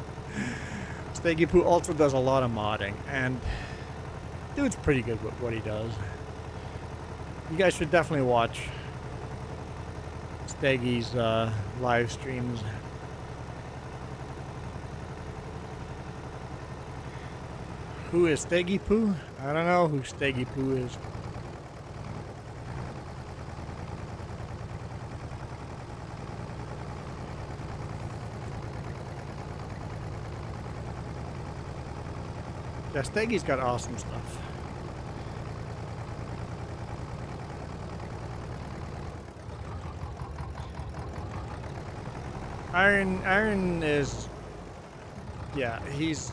Steggy Poo also does a lot of modding, and dude's pretty good with what he does. You guys should definitely watch Steggy's live streams. Who is Steggy Poo? I don't know who Steggy Poo is. Yeah, Steggy's got awesome stuff. Iron is, yeah, he's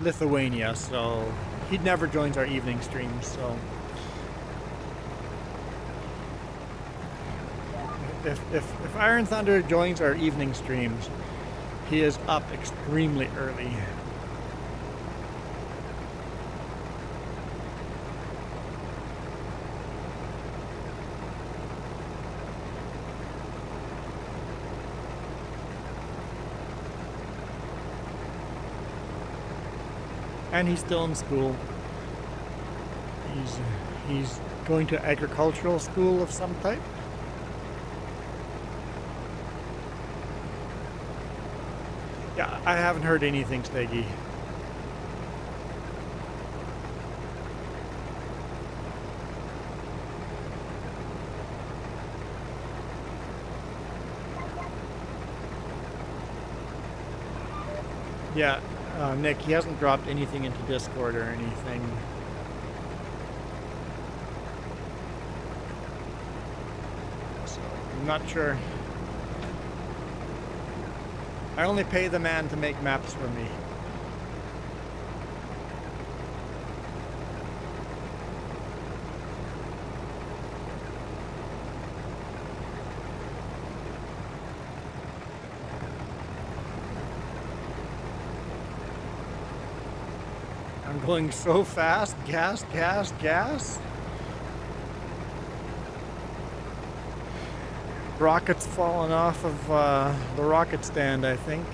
Lithuania, so he never joins our evening streams, so if Iron Thunder joins our evening streams, he is up extremely early. And he's still in school. He's going to agricultural school of some type. Yeah, I haven't heard anything, Steggy. Yeah. Nick, he hasn't dropped anything into Discord or anything. So, I'm not sure. I only pay the man to make maps for me. I'm going so fast. Gas, gas, gas. Rocket's falling off of the rocket stand, I think.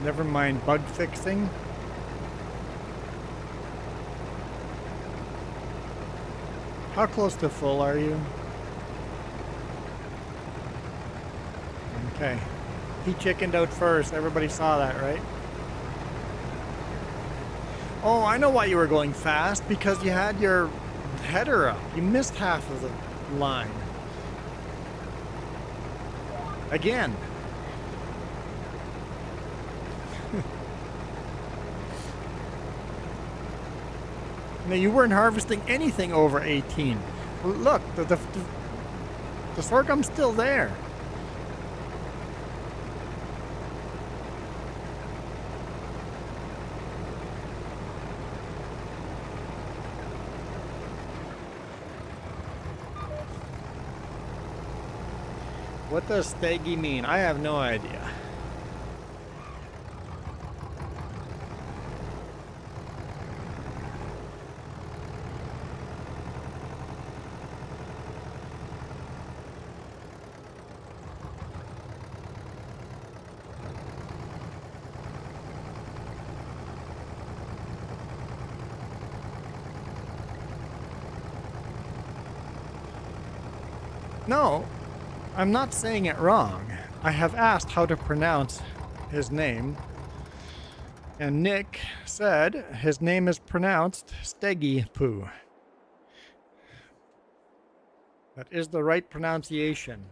Never mind bug fixing. How close to full are you? Okay. He chickened out first. Everybody saw that, right? Oh, I know why you were going fast. Because you had your header up. You missed half of the line. Again. Now, you weren't harvesting anything over 18. Look, the sorghum's still there. What does staggy mean? I have no idea. No, I'm not saying it wrong. I have asked how to pronounce his name, and Nick said his name is pronounced Steggy Poo. That is the right pronunciation.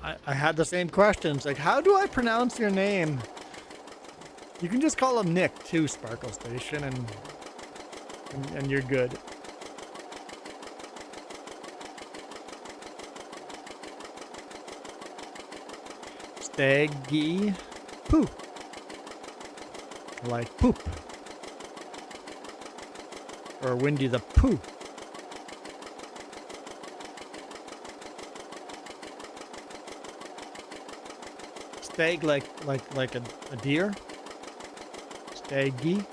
I had the same questions, like, how do I pronounce your name? You can just call him Nick too, Sparkle Station, and you're good. Steggy Poo. Like poop. Or Windy the Pooh. Stag like a deer. Staggy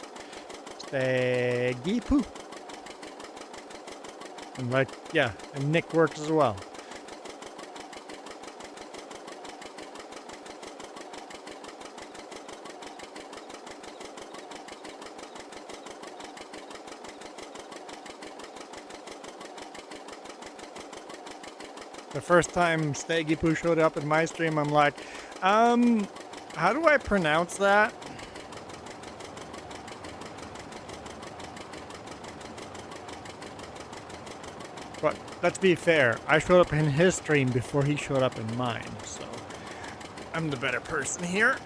Poo. And like, yeah, and Nick works as well. The first time Staggy Poo showed up in my stream, I'm like, how do I pronounce that? But let's be fair, I showed up in his stream before he showed up in mine, so I'm the better person here.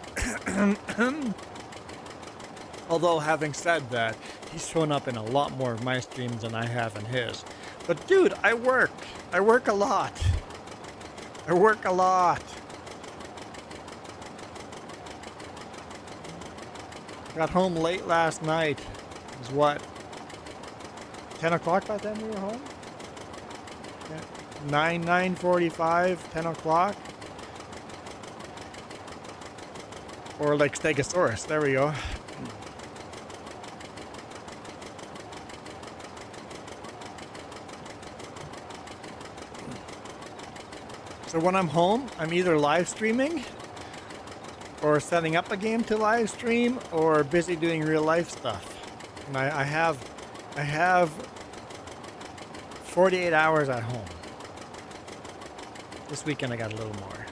Although, having said that, he's shown up in a lot more of my streams than I have in his. But dude, I work a lot. I work a lot. Got home late last night. It was what? 10 o'clock by the time we were home? Yeah. 9:45, 10 o'clock. Or like Stegosaurus. There we go. So when I'm home, I'm either live streaming or setting up a game to live stream or busy doing real life stuff. And I have 48 hours at home. This weekend I got a little more.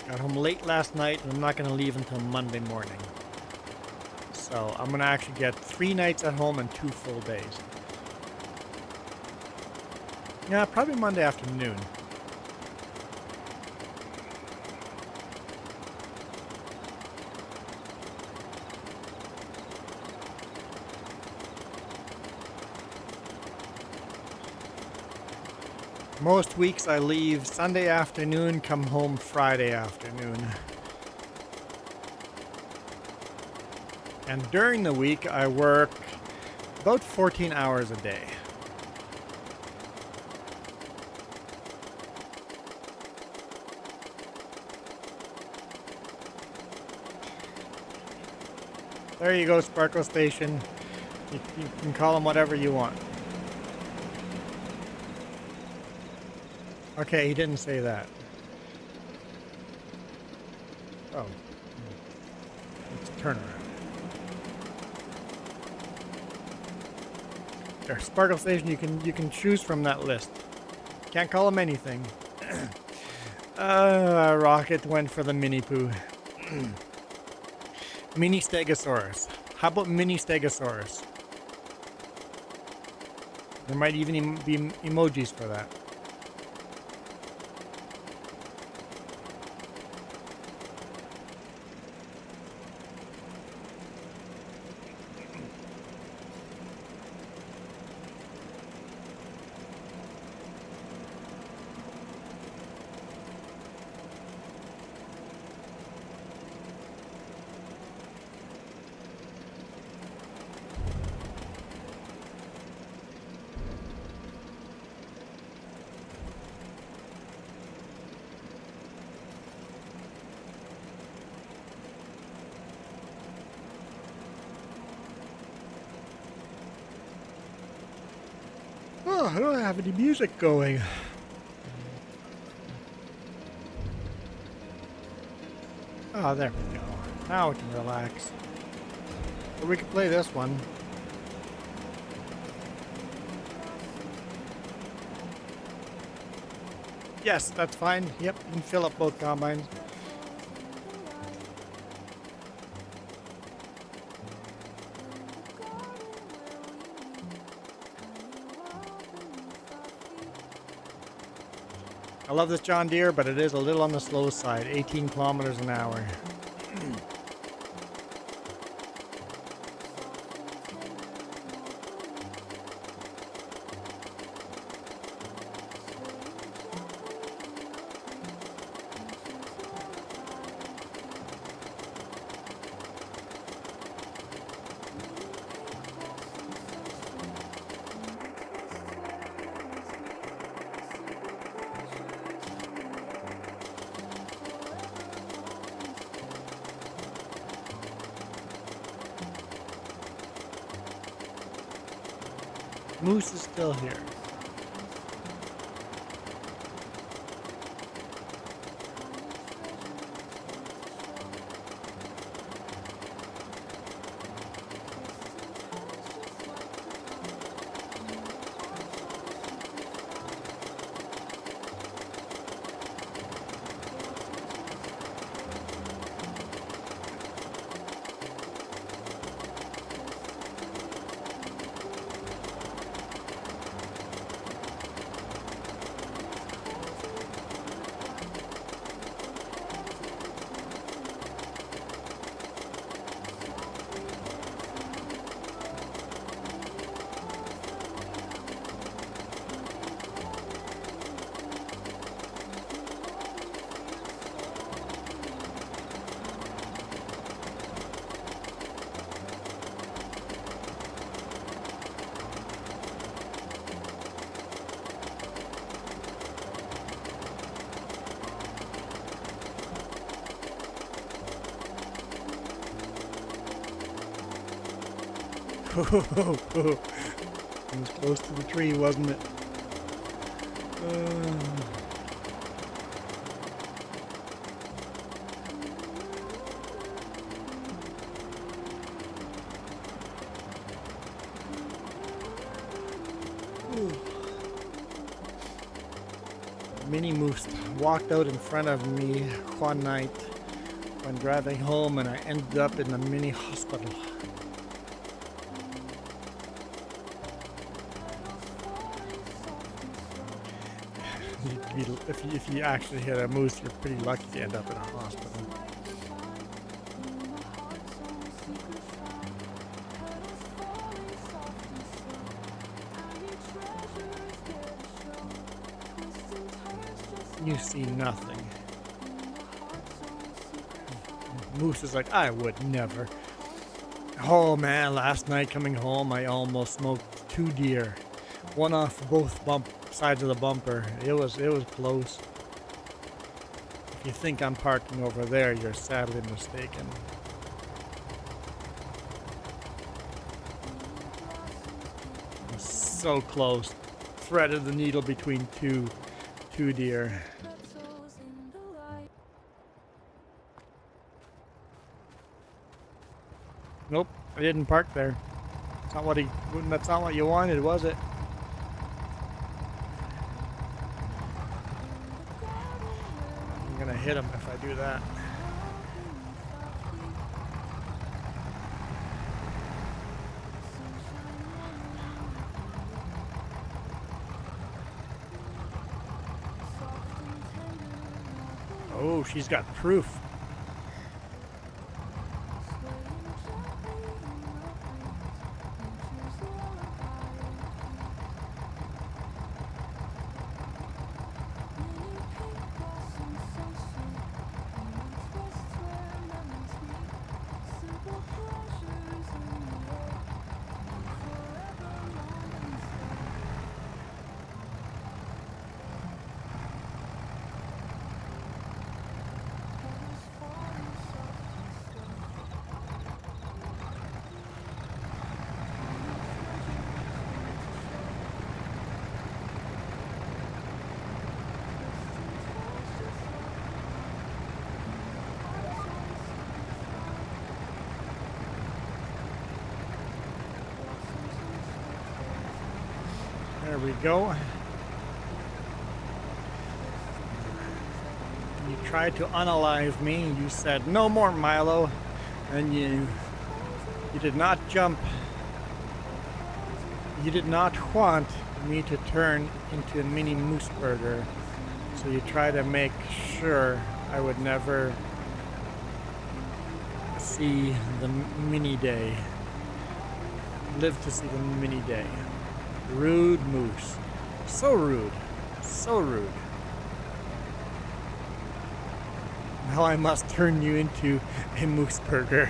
Got home late last night and I'm not going to leave until Monday morning. So I'm going to actually get 3 nights at home and 2 full days. Yeah, probably Monday afternoon. Most weeks I leave Sunday afternoon, come home Friday afternoon. And during the week I work about 14 hours a day. There you go, Sparkle Station. You can call them whatever you want. Okay, he didn't say that. Oh. Let's turn around. There, Sparkle Station, you can choose from that list. Can't call them anything. Rocket went for the Mini Poo. Mini Stegosaurus. How about Mini Stegosaurus? There might even be emojis for that. Oh, I don't have any music going. Oh, there we go. Now we can relax. Or we can play this one. Yes, that's fine. Yep, you can fill up both combines. I love this John Deere, but it is a little on the slow side, 18 kilometers an hour. Moose is still here. It was close to the tree, wasn't it? Mini Moose walked out in front of me one night when driving home, and I ended up in the mini hospital. If you actually hit a moose, you're pretty lucky to end up in a hospital. You see nothing. Moose is like, I would never. Oh man, last night coming home, I almost smoked 2 deer. One off both sides of the bumper. It was close. If you think I'm parking over there, you're sadly mistaken. So close. Threaded the needle between two deer. Nope, I didn't park there. That's not what you wanted, was it? I'm gonna hit him if I do that. Oh, she's got proof. There we go. You tried to unalive me. You said, no more, Milo. And you did not jump. You did not want me to turn into a mini moose burger. So you try to make sure I would never see the mini day. Live to see the mini day. Rude moose. So rude. So rude. Now I must turn you into a moose burger.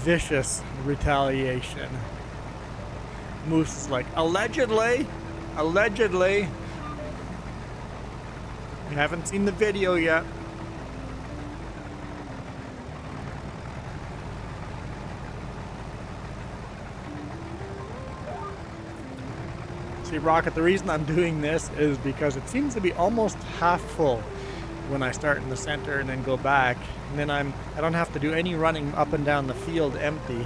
Vicious retaliation. Moose is like, allegedly. Allegedly. You haven't seen the video yet. See, Rocket, the reason I'm doing this is because it seems to be almost half full when I start in the center and then go back. And then I don't have to do any running up and down the field empty.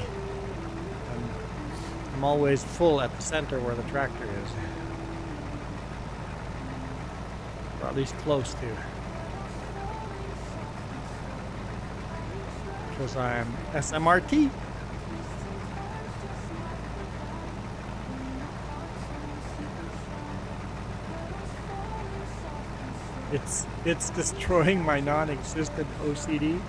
I'm always full at the center where the tractor is. Or at least close to. Because I'm SMRT. It's destroying my non-existent OCD.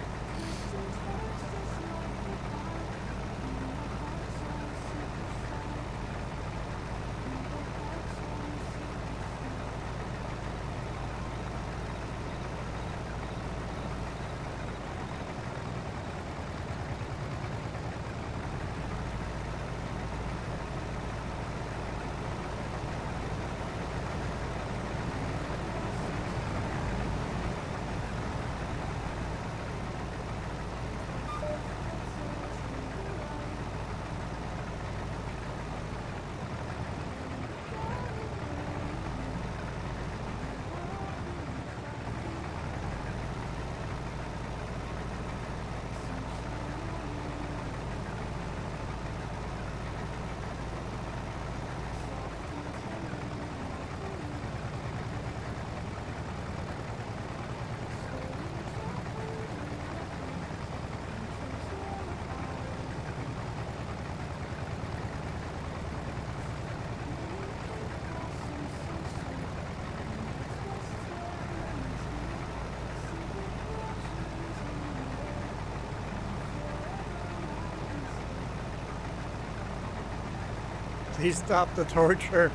Please stop the torture.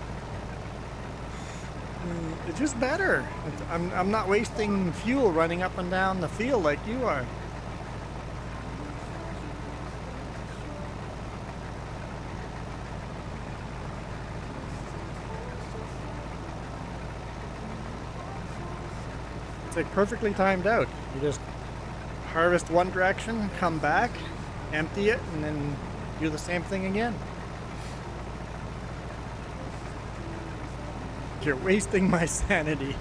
It's just better. I'm not wasting fuel running up and down the field like you are. It's like perfectly timed out. You just harvest one direction, come back, empty it, and then do the same thing again. You're wasting my sanity.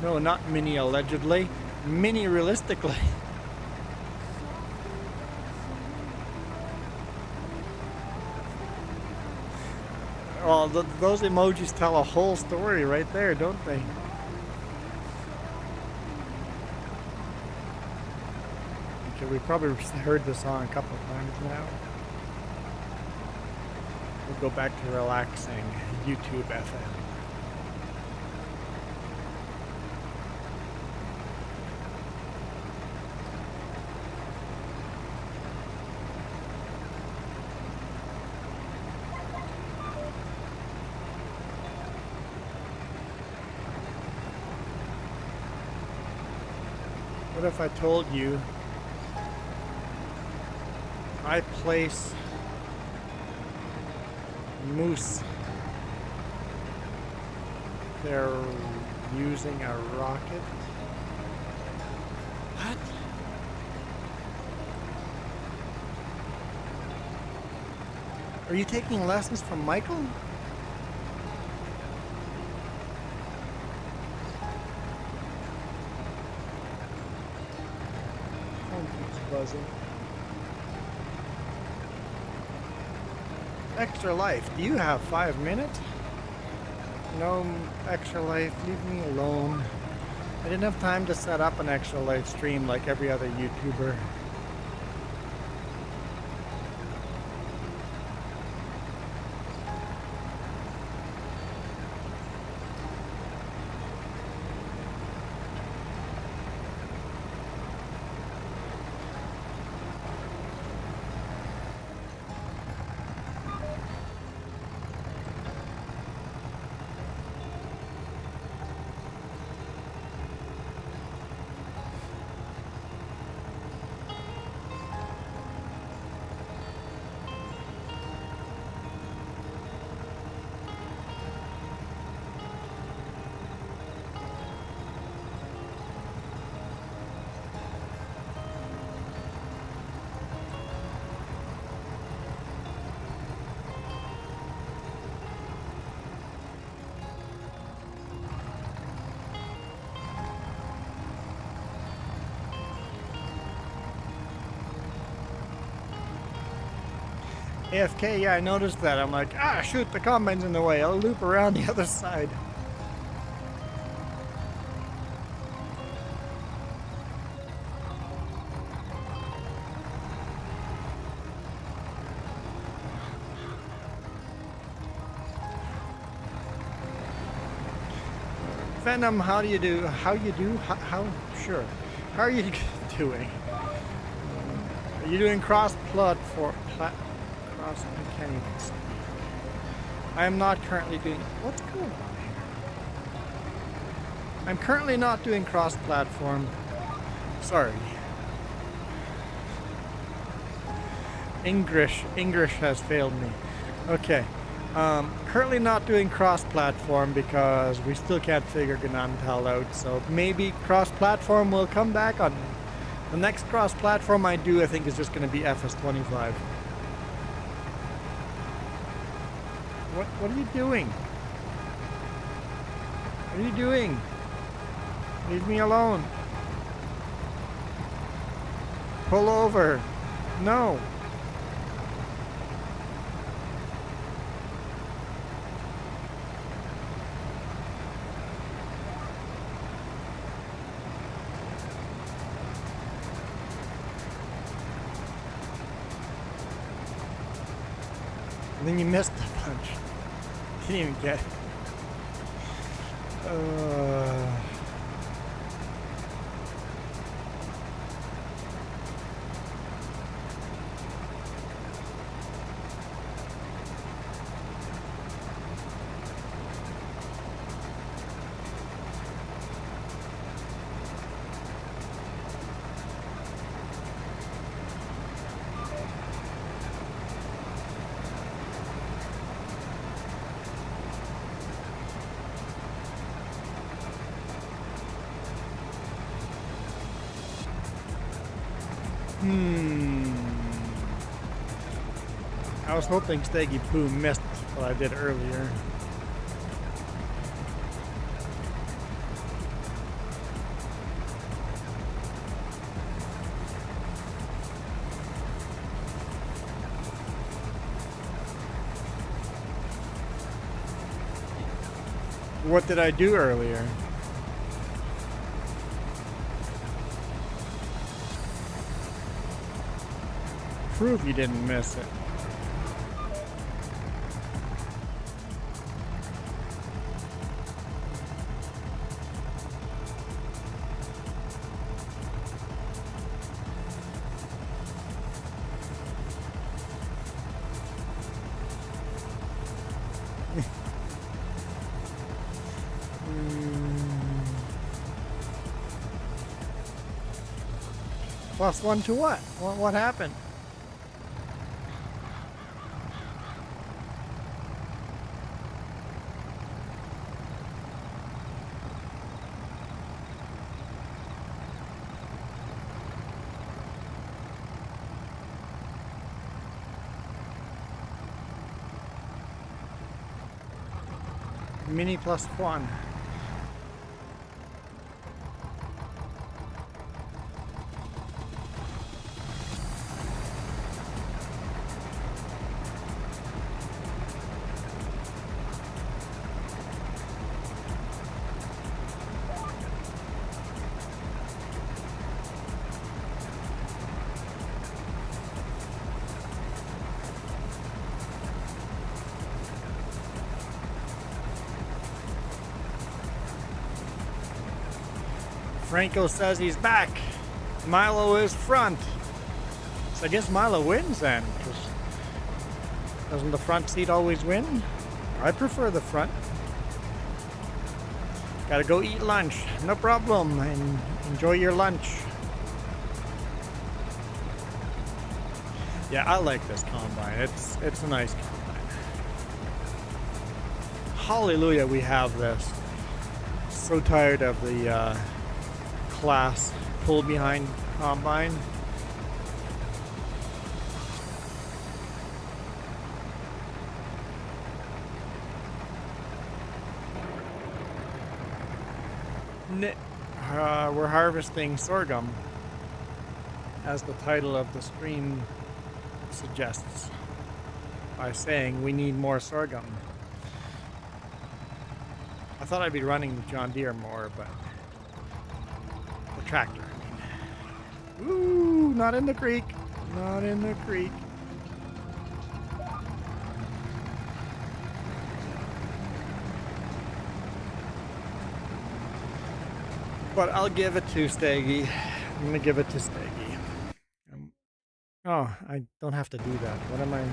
No, not mini allegedly. Mini realistically. Well, those emojis tell a whole story right there, don't they? Okay, we probably heard the song a couple of times now. We'll go back to relaxing YouTube FM. What if I told you I place moose? They're using a rocket? What? Are you taking lessons from Michael? Buzzing. Extra life. Do you have 5 minutes? No extra life. Leave me alone. I didn't have time to set up an extra life stream like every other YouTuber. AFK, yeah, I noticed that. I'm like, shoot, the combine's in the way. I'll loop around the other side. Venom, how do you do? How you do? How sure. How are you doing? Are you doing cross platform? I can't even see. I am not currently doing. What's going on here? I'm currently not doing cross-platform. Sorry. English has failed me. Okay. Currently not doing cross-platform because we still can't figure Gnantal out. So maybe cross-platform will come back on. The next cross-platform I do, I think, is just going to be FS25. What are you doing? What are you doing? Leave me alone. Pull over. No. And then you missed the punch. Didn't even get it. I was hoping Steggy Poo missed what I did earlier. What did I do earlier? Prove you didn't miss it. +1 to what? What happened? Mini +1. Franco says he's back. Milo is front. So I guess Milo wins then, because doesn't the front seat always win? I prefer the front. Gotta go eat lunch. No problem. And enjoy your lunch. Yeah, I like this combine. It's a nice combine. Hallelujah, we have this. So tired of the class pull behind combine. We're harvesting sorghum, as the title of the stream suggests, by saying we need more sorghum. I thought I'd be running the John Deere more, but the tractor, I mean. Ooh, not in the creek. Not in the creek. But I'll give it to Steggy. I'm gonna give it to Steggy. Oh, I don't have to do that. What am I?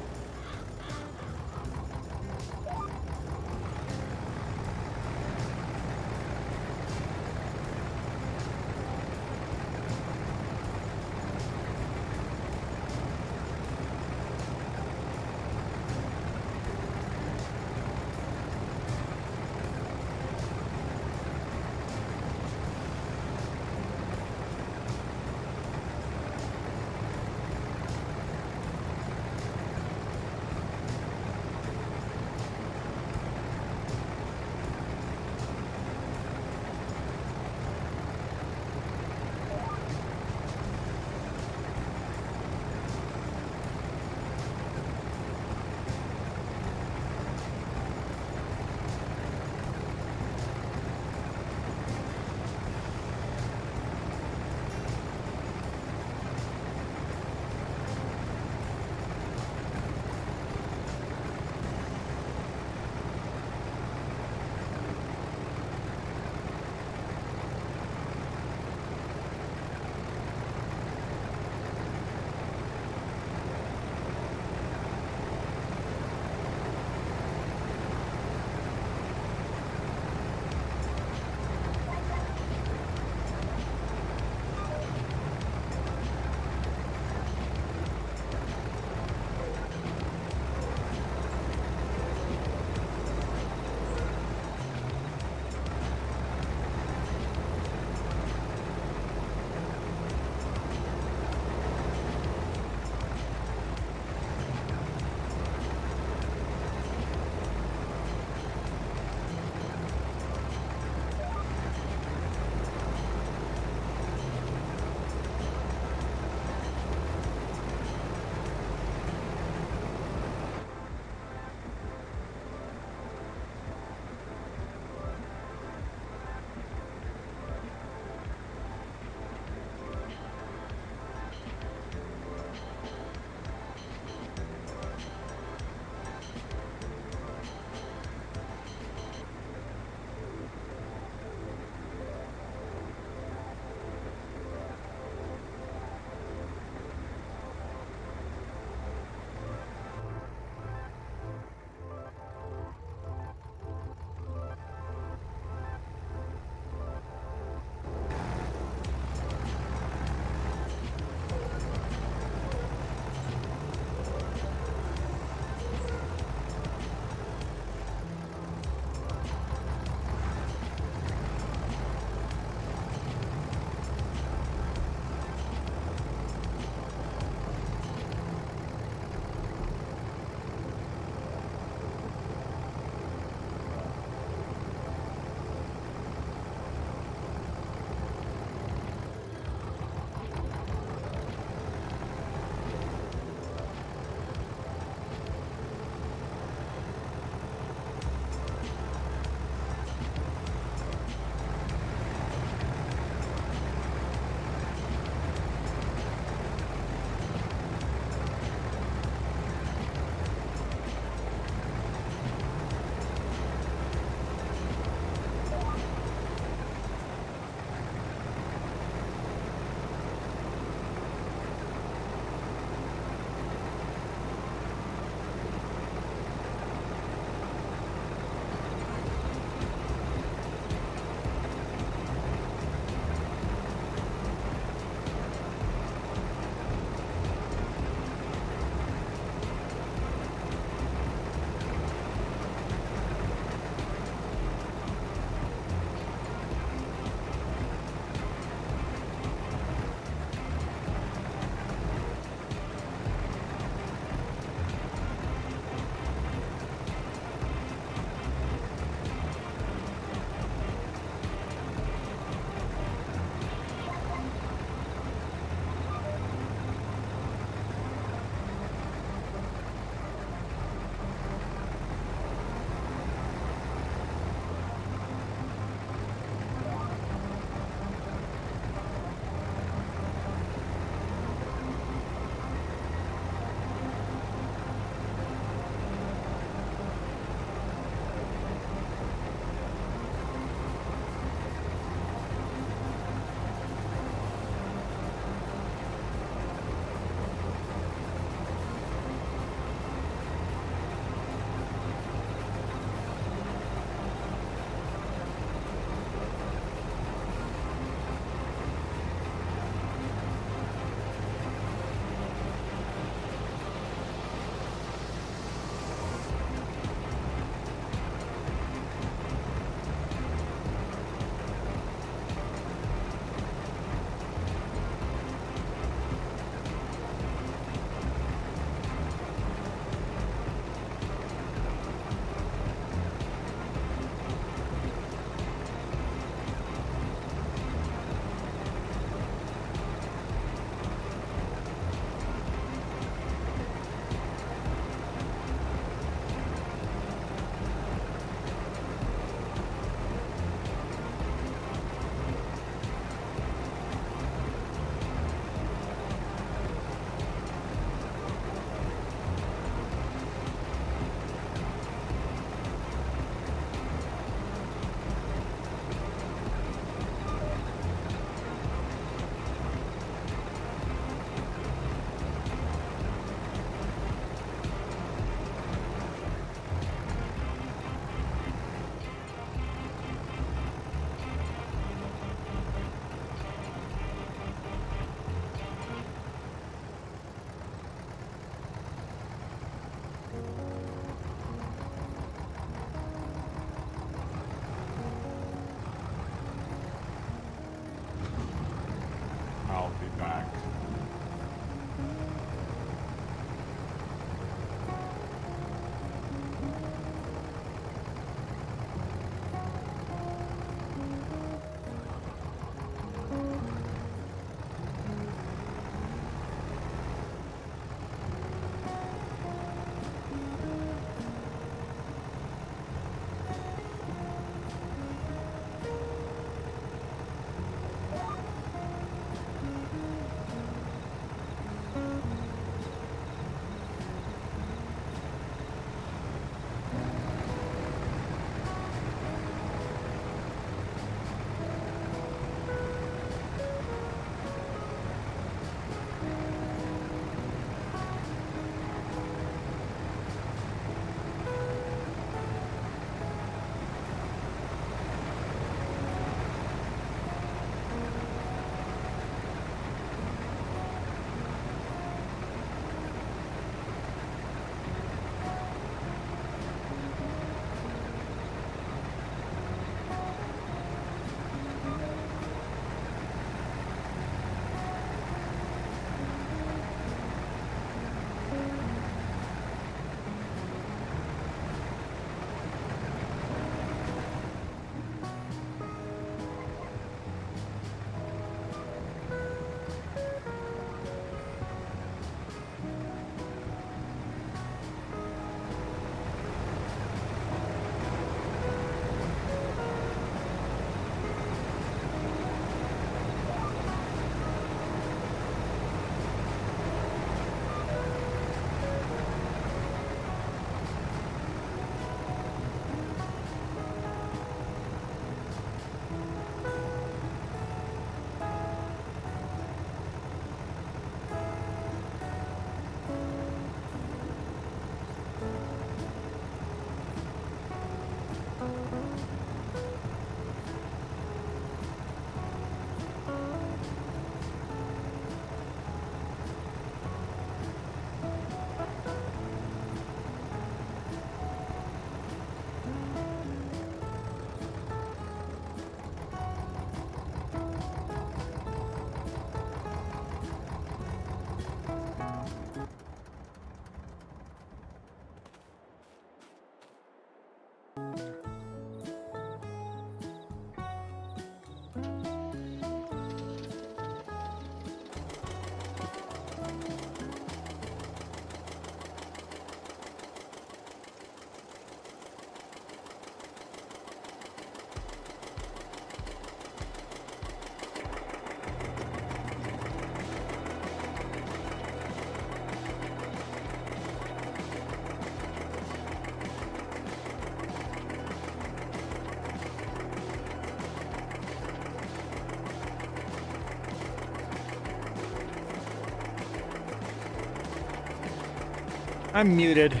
I'm muted.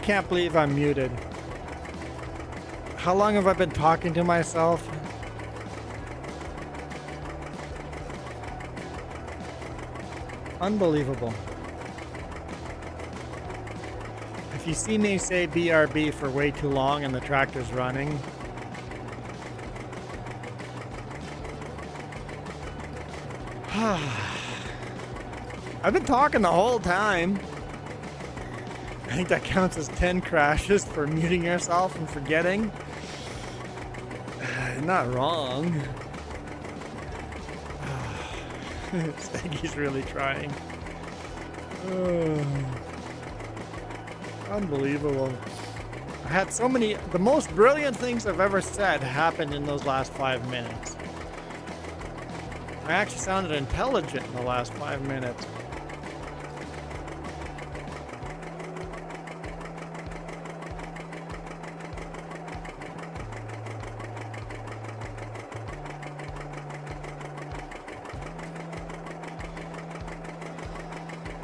Can't believe I'm muted. How long have I been talking to myself? Unbelievable. If you see me say BRB for way too long and the tractor's running, I've been talking the whole time. I think that counts as 10 crashes for muting yourself and forgetting. Not wrong. Steggy's really trying. Unbelievable. I had so many, the most brilliant things I've ever said happened in those last 5 minutes. I actually sounded intelligent in the last 5 minutes.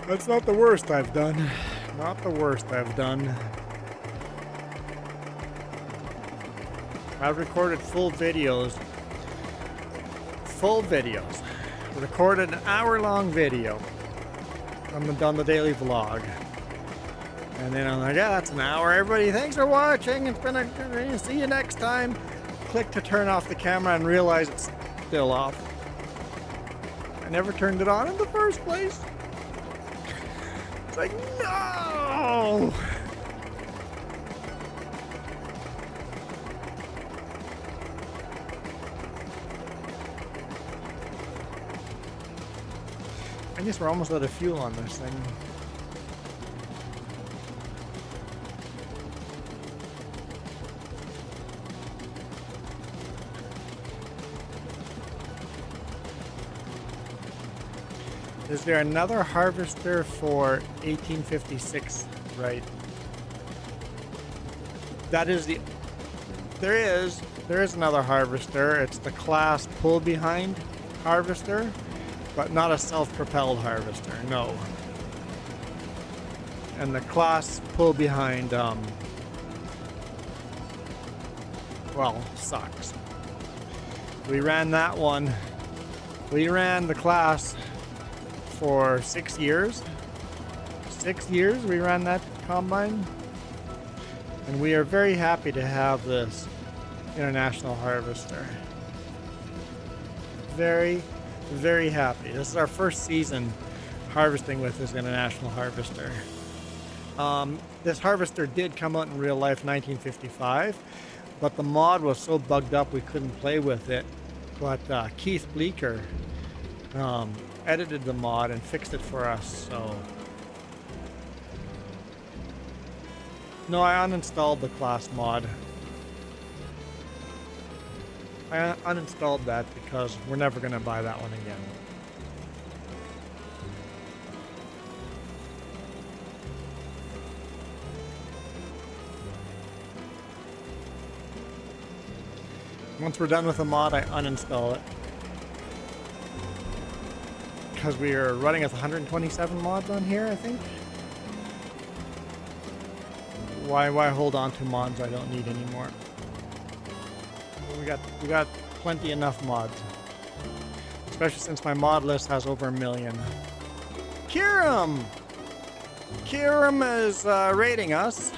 That's not the worst I've done. Not the worst I've done. I've recorded full videos. Full videos. Recorded an hour-long video. I'm done the daily vlog. And then I'm like, yeah, that's an hour. Everybody, thanks for watching. It's been a see you next time. Click to turn off the camera and realize it's still off. I never turned it on in the first place. It's like, no! I guess we're almost out of fuel on this thing. Is there another harvester for 1856, right? That is the... There is another harvester. It's the class pull behind harvester, but not a self-propelled harvester, no. And the class pull behind, well, sucks. We ran that one. We ran the class for 6 years. 6 years we ran that combine. And we are very happy to have this international harvester. Very, very happy. This is our first season harvesting with this international harvester. This harvester did come out in real life 1955, but the mod was so bugged up we couldn't play with it. But Keith Bleeker edited the mod and fixed it for us, so... No, I uninstalled the class mod. I uninstalled that because we're never going to buy that one again. Once we're done with the mod, I uninstall it. Because we are running with 127 mods on here, I think. Why hold on to mods I don't need anymore? We got plenty enough mods. Especially since my mod list has over 1 million. Kiram! Kiram is rating us.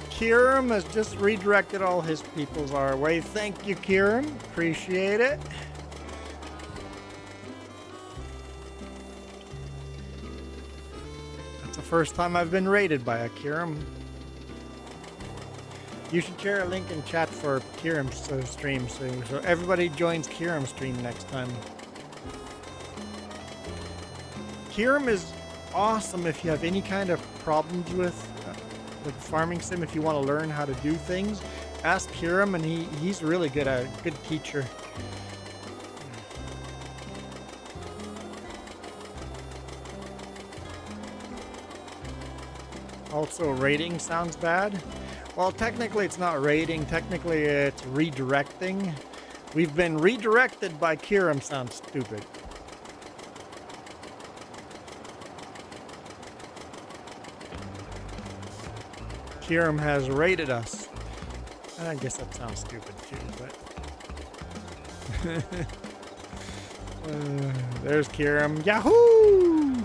Kiram has just redirected all his peoples our way. Thank you, Kiram. Appreciate it. That's the first time I've been rated by a Kiram. You should share a link in chat for Kiram's stream so everybody joins Kiram's stream next time. Kiram is awesome if you have any kind of problems with farming sim. If you want to learn how to do things, ask Kiram, and he's really good at good teacher. Also, rating sounds bad. Well, technically it's not rating, technically it's redirecting. We've been redirected by Kiram sounds stupid. Kiram has raided us. I guess that sounds stupid too, but there's Kiram. Yahoo!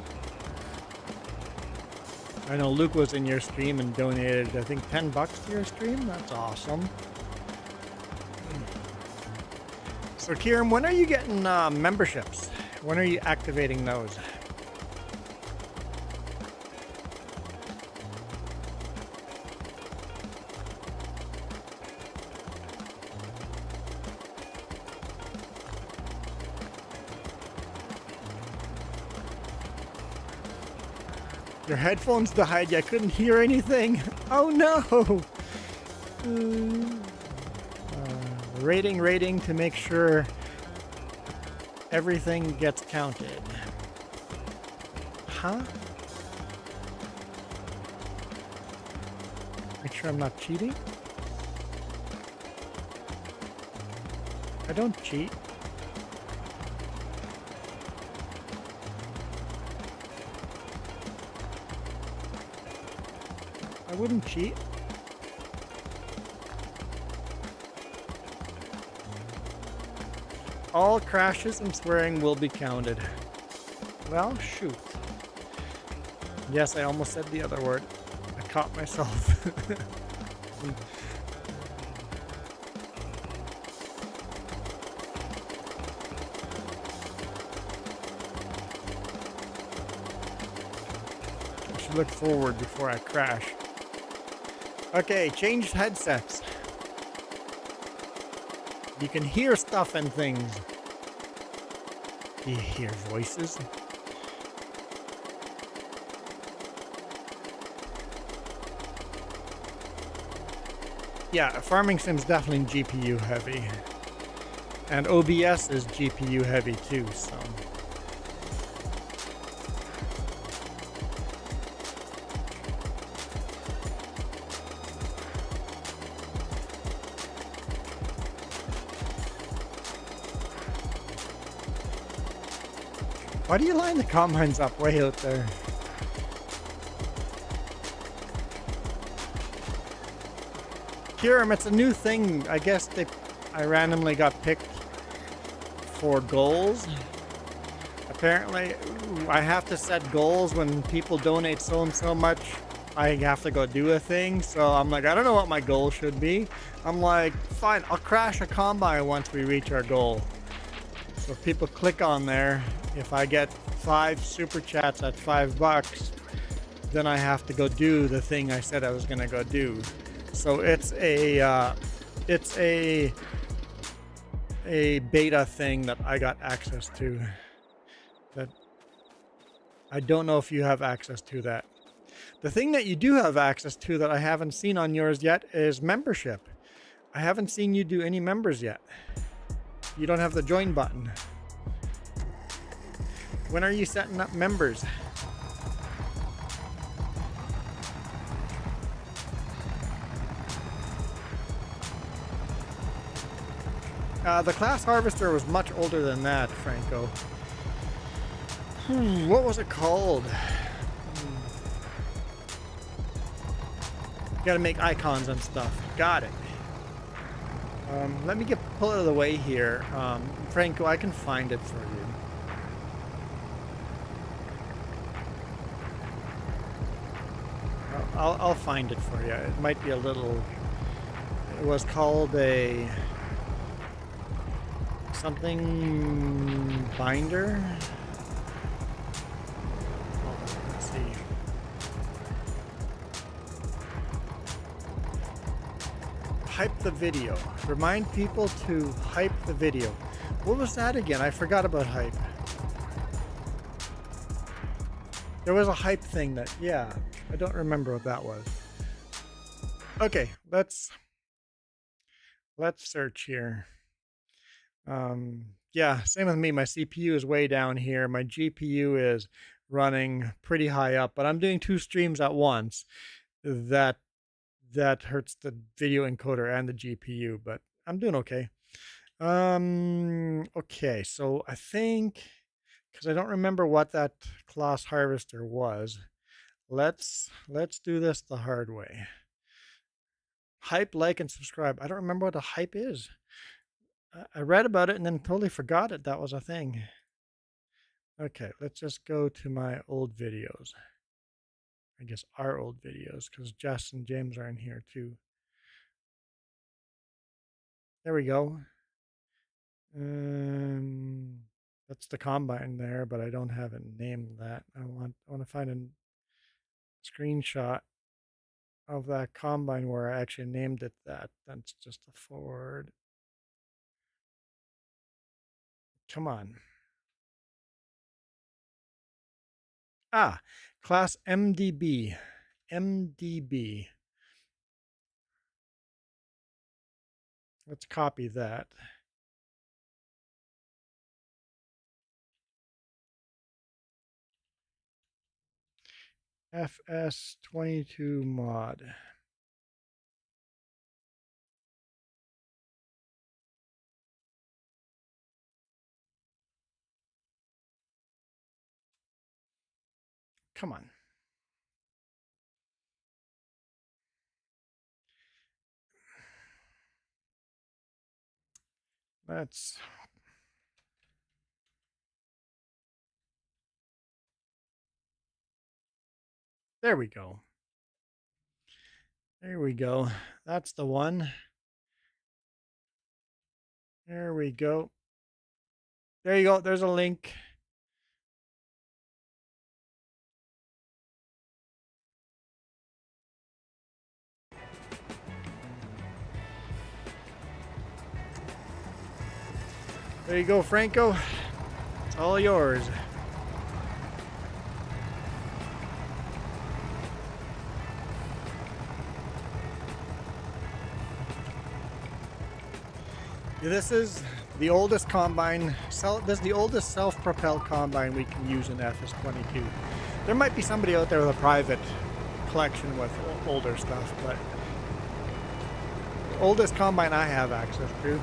I know Luke was in your stream and donated, I think, $10 to your stream. That's awesome. So, Kiram, when are you getting memberships? When are you activating those? Your headphones died. I couldn't hear anything. Oh no! Rating to make sure everything gets counted. Huh? Make sure I'm not cheating? I don't cheat. I wouldn't cheat. All crashes and swearing will be counted. Well, shoot. Yes, I almost said the other word. I caught myself. I should look forward before I crash. Okay, changed headsets. You can hear stuff and things. Do you hear voices? Yeah, Farming Sim's definitely GPU heavy. And OBS is GPU heavy too, so. Why do you line the combines up way out there? Kiram, it's a new thing. I guess I randomly got picked for goals. Apparently, I have to set goals when people donate so and so much. I have to go do a thing. So I'm like, I don't know what my goal should be. I'm like, fine, I'll crash a combine once we reach our goal. So if people click on there, if I get 5 super chats at $5, then I have to go do the thing I said I was gonna go do. So it's a beta thing that I got access to. That I don't know if you have access to that. The thing that you do have access to that I haven't seen on yours yet is membership. I haven't seen you do any members yet. You don't have the join button. When are you setting up members? The class harvester was much older than that, Franco. What was it called? Gotta make icons and stuff. Got it. Let me pull it out of the way here. Franco, I can find it for you. I'll find it for you. It might be a little... It was called a... something binder? Hold on, let's see. Hype the video. Remind people to hype the video. What was that again? I forgot about hype. There was a hype thing that, yeah, I don't remember what that was. Okay, let's search here. Yeah, same with me. My CPU is way down here. My GPU is running pretty high up, but I'm doing 2 streams at once. That hurts the video encoder and the GPU, but I'm doing okay. Okay, so I think, because I don't remember what that class harvester was, let's do this the hard way. Hype, like, and subscribe. I don't remember what a hype is. I read about it and then totally forgot it. That was a thing. Okay, let's just go to my old videos. I guess our old videos, because Jess and James are in here too. There we go. That's the combine there, but I don't have it named that. I want to find a screenshot of that combine where I actually named it that. That's just a Ford. Come on. Ah, class MDB. MDB. Let's copy that. FS22 mod. Come on. Let's there we go. There we go. That's the one. There we go. There you go. There's a link. There you go, Franco. It's all yours. This is the oldest combine. This is the oldest self-propelled combine we can use in FS22. There might be somebody out there with a private collection with older stuff, but the oldest combine I have access to.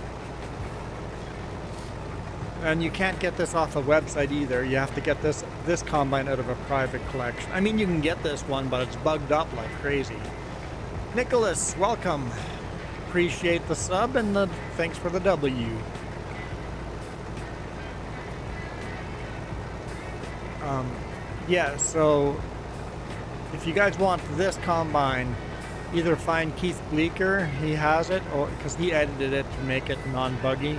And you can't get this off a website either. You have to get this combine out of a private collection. I mean, you can get this one, but it's bugged up like crazy. Nicholas, welcome. Appreciate the sub and the thanks for the W. Yeah, so if you guys want this combine, either find Keith Bleeker, he has it, or because he edited it to make it non-buggy,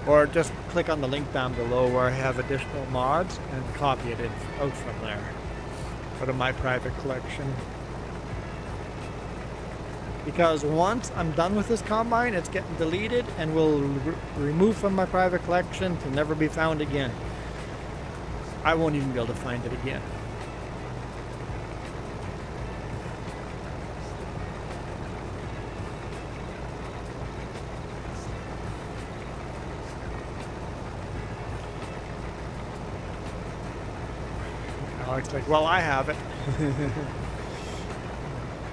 or just click on the link down below where I have additional mods and copy it out from there. Out of my private collection. Because once I'm done with this combine, it's getting deleted and will remove from my private collection to never be found again. I won't even be able to find it again. Alex like, well, I have it.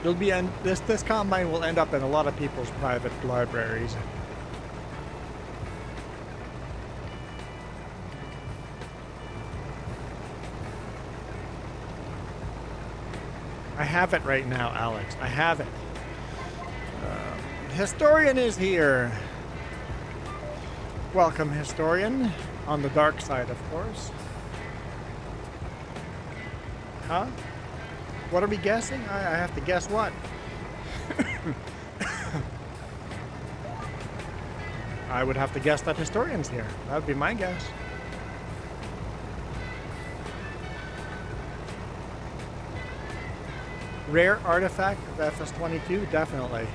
It'll be this combine will end up in a lot of people's private libraries. I have it right now, Alex. I have it. Historian is here. Welcome, Historian. On the dark side, of course. Huh? What are we guessing? I have to guess what? I would have to guess that Historian's here. That would be my guess. Rare artifact of FS22? Definitely.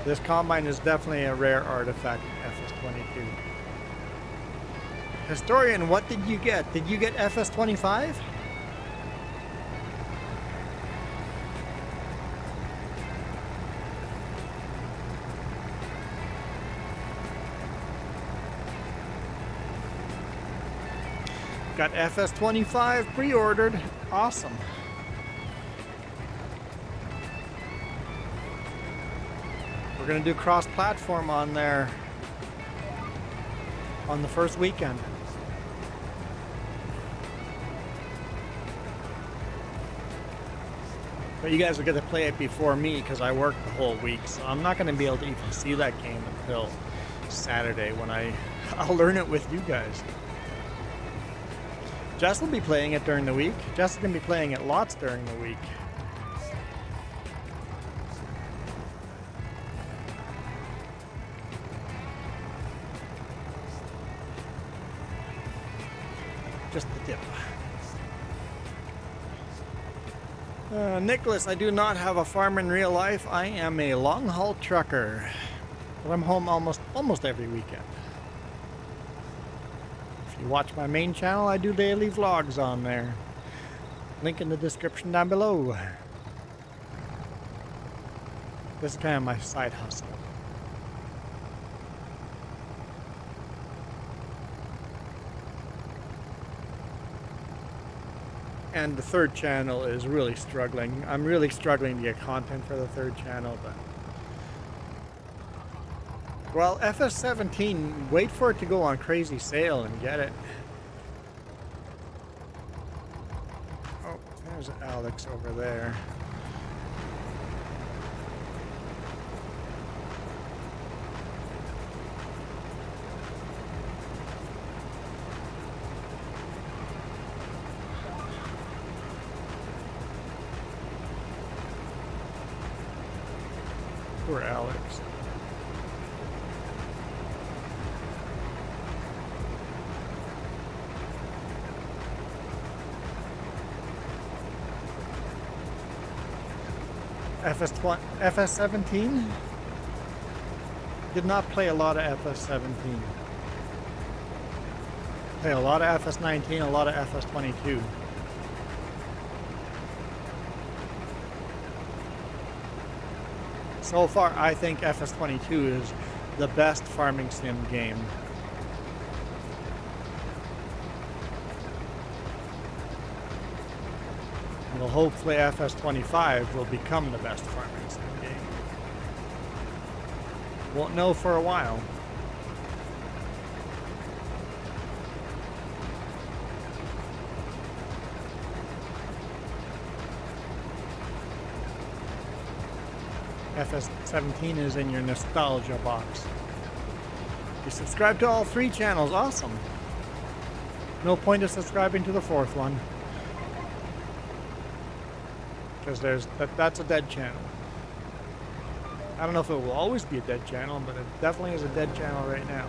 This combine is definitely a rare artifact of FS22. Historian, what did you get? Did you get FS25? Got FS25 pre-ordered. Awesome. We're going to do cross-platform on there on the first weekend. But you guys are going to play it before me because I work the whole week, so I'm not going to be able to even see that game until Saturday when I'll learn it with you guys. Jess will be playing it during the week. Jess is going to be playing it lots during the week. Just the tip. Nicholas, I do not have a farm in real life. I am a long-haul trucker. But I'm home almost every weekend. If you watch my main channel, I do daily vlogs on there. Link in the description down below. This is kind of my side hustle. And the third channel is really struggling. I'm really struggling to get content for the third channel, but... Well, FS17, wait for it to go on crazy sale and get it. Oh, there's Alex over there. Poor Alex. FS17? Did not play a lot of FS17. Play a lot of FS19, a lot of FS22. So far, I think FS22 is the best farming sim game. Well, hopefully FS25 will become the best farming sim game. Won't know for a while. FS17 is in your nostalgia box. You subscribe to all 3 channels, awesome. No point of subscribing to the 4th one. Because that's a dead channel. I don't know if it will always be a dead channel, but it definitely is a dead channel right now.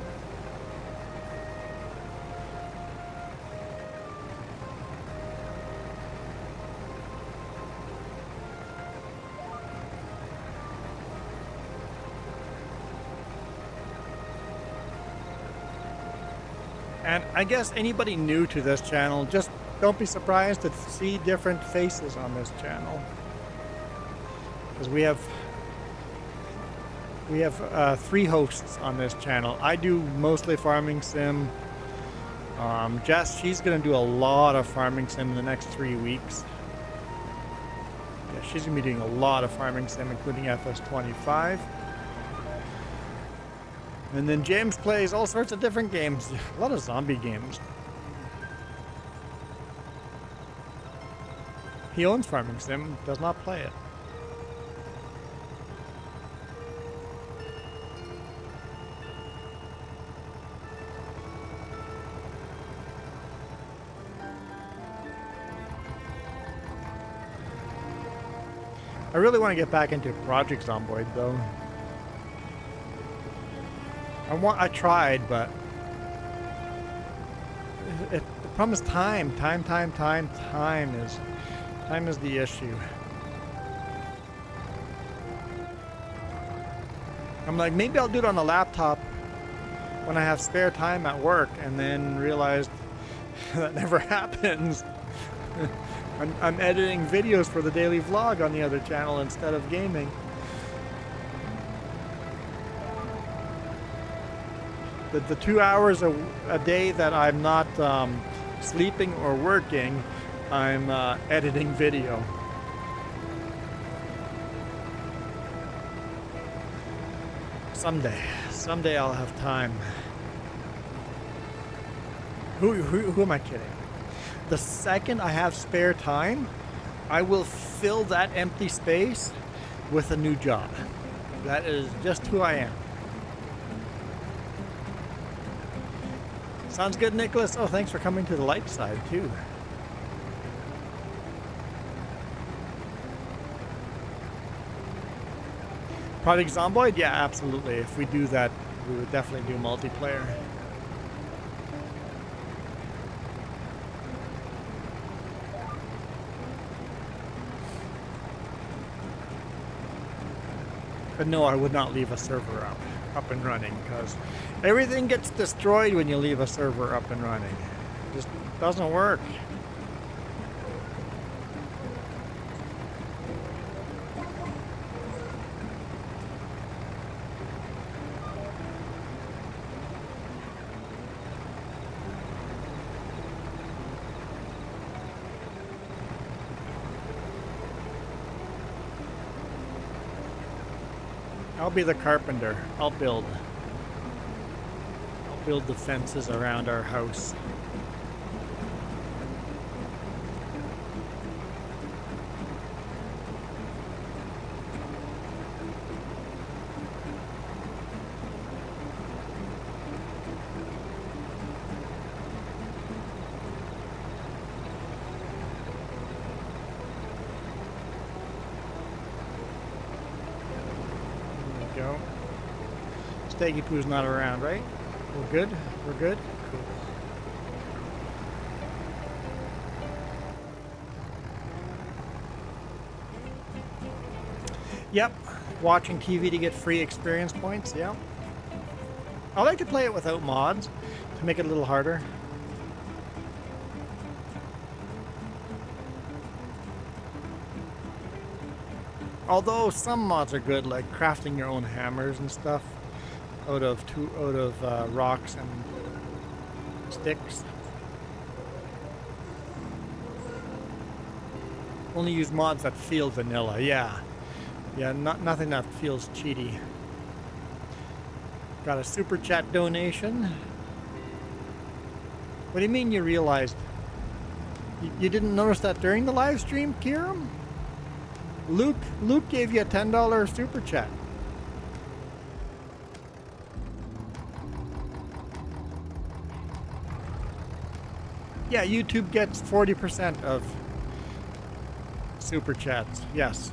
And I guess anybody new to this channel, just don't be surprised to see different faces on this channel. Because we have 3 hosts on this channel. I do mostly farming sim. Jess, she's going to do a lot of farming sim in the next 3 weeks. Yeah, she's going to be doing a lot of farming sim, including FS25. And then James plays all sorts of different games. A lot of zombie games. He owns Farming Sim, does not play it. I really want to get back into Project Zomboid though. I tried, but the problem is time. Time is the issue. I'm like, maybe I'll do it on the laptop when I have spare time at work, and then realized that never happens. I'm editing videos for the daily vlog on the other channel instead of gaming. The 2 hours a day that I'm not sleeping or working, I'm editing video. Someday I'll have time. Who am I kidding? The second I have spare time, I will fill that empty space with a new job. That is just who I am. Sounds good, Nicholas. Oh, thanks for coming to the light side, too. Project Zomboid? Yeah, absolutely. If we do that, we would definitely do multiplayer. But no, I would not leave a server up and running, because everything gets destroyed when you leave a server up and running. It just doesn't work. I'll be the carpenter. I'll build the fences around our house. Go. Staggy Poo's not around, right? We're good? We're good? Cool. Yep. Watching TV to get free experience points, yep. I like to play it without mods to make it a little harder. Although some mods are good, like crafting your own hammers and stuff out of rocks and sticks. Only use mods that feel vanilla. Yeah, nothing that feels cheaty. Got a super chat donation. What do you mean you realized? You didn't notice that during the live stream, Kiram? Luke gave you a $10 super chat. Yeah, YouTube gets 40% of super chats. Yes.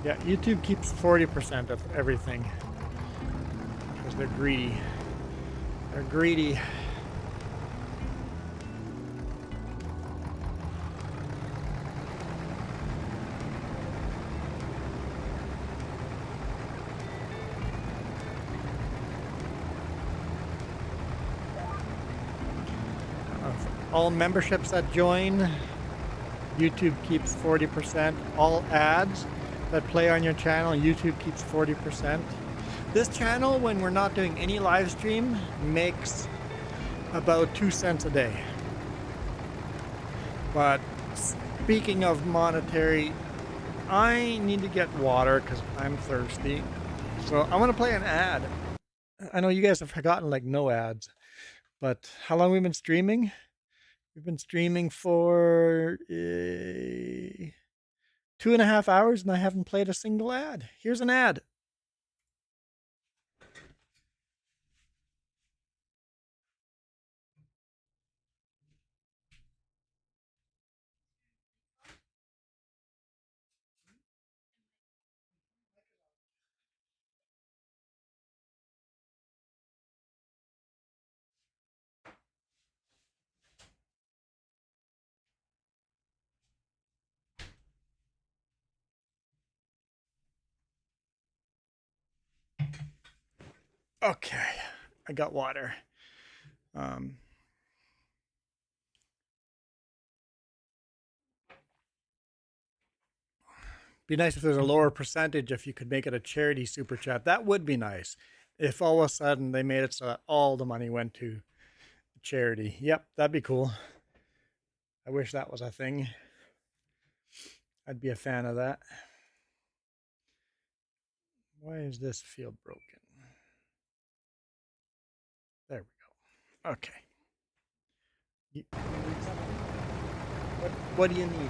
Yeah, YouTube keeps 40% of everything. They're greedy. They're greedy. Of all memberships that join, YouTube keeps 40%. All ads that play on your channel, YouTube keeps 40%. This channel, when we're not doing any live stream, makes about 2 cents a day. But speaking of monetary, I need to get water because I'm thirsty. So I want to play an ad. I know you guys have forgotten like no ads, but how long have we been streaming? We've been streaming for 2.5 hours and I haven't played a single ad. Here's an ad. Okay, I got water. Be nice if there's a lower percentage if you could make it a charity super chat. That would be nice. If all of a sudden they made it so that all the money went to charity. Yep, that'd be cool. I wish that was a thing. I'd be a fan of that. Why is this field broken? There we go. Okay. What do you need?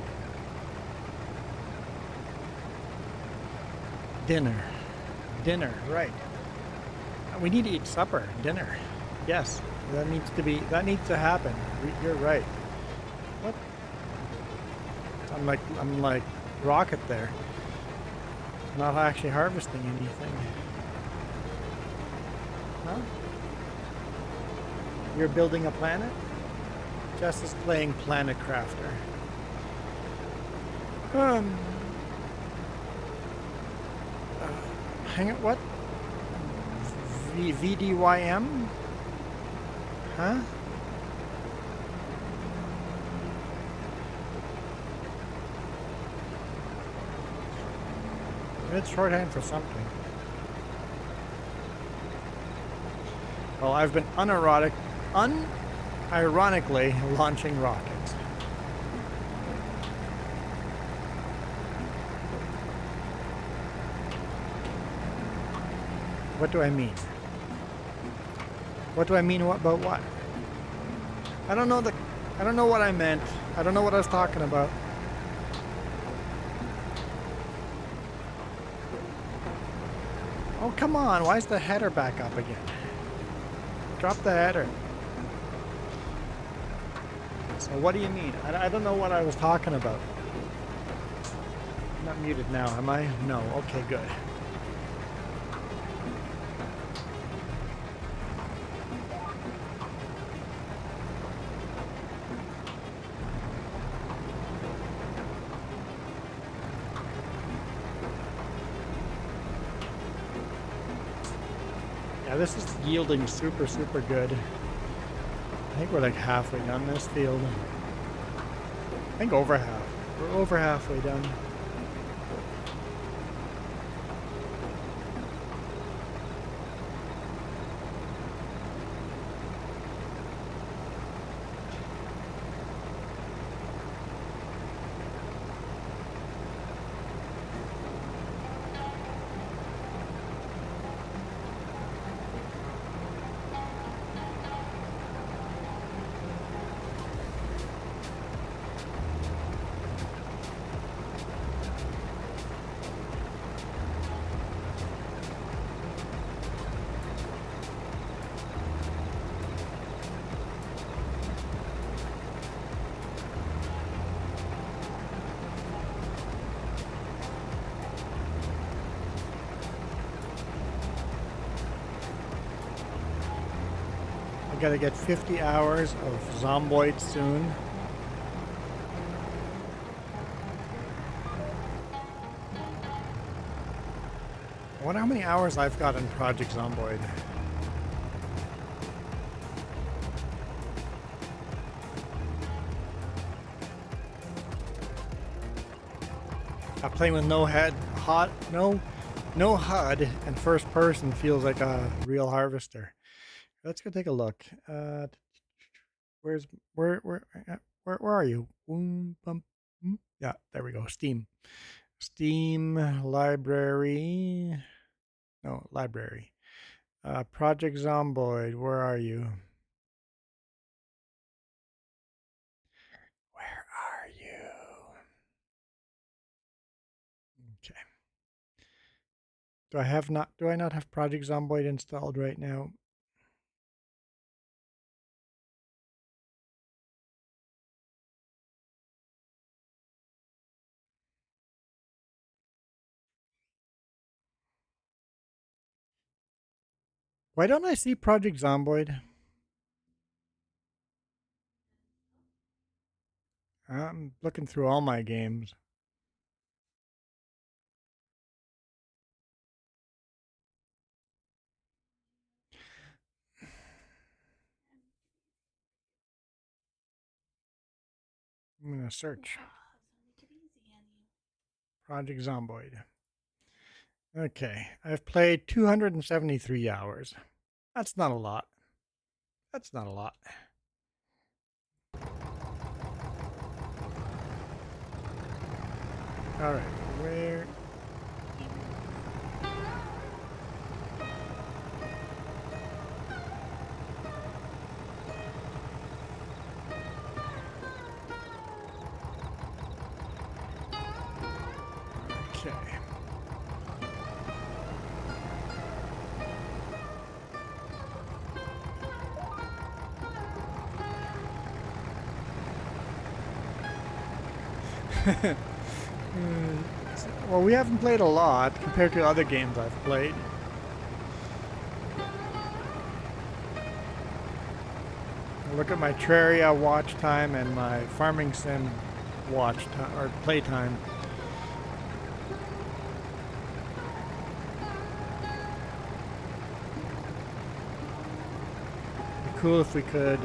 Dinner. Dinner, right. We need to eat supper, dinner. Yes, that needs to happen. You're right. What? I'm like rocket there. Not actually harvesting anything. Huh? You're building a planet? Jess is playing Planet Crafter. Hang it, what? VDYM? Huh? It's shorthand for something. Well, I've been unironically launching rockets. What do I mean? What do I mean about what? I don't know what I meant. I don't know what I was talking about. Oh, come on. Why is the header back up again? Drop the header. So what do you mean? I don't know what I was talking about. I'm not muted now, am I? No. Okay, good. Yeah, this is yielding super good. I think we're like halfway done this field. I think over half. We're over halfway done. I gotta get 50 hours of Zomboid soon. I wonder how many hours I've got in Project Zomboid. Playing with no HUD and first person feels like a real harvester. Let's go take a look. Where are you? Yeah, there we go. Steam library. No, library. Project Zomboid, where are you? Where are you? Okay. Do I not have Project Zomboid installed right now? Why don't I see Project Zomboid? I'm looking through all my games. I'm going to search. Project Zomboid. Okay, I've played 273 hours. That's not a lot. That's not a lot. All right, where? Well, we haven't played a lot compared to other games I've played. Look at my Terraria watch time and my Farming Sim watch time or play time. It'd be cool if we could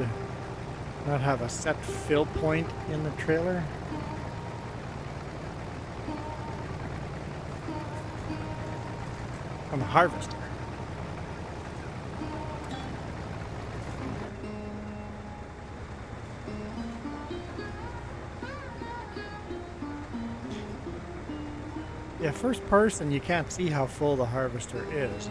not have a set fill point in the trailer. On the harvester. Yeah, first person, you can't see how full the harvester is.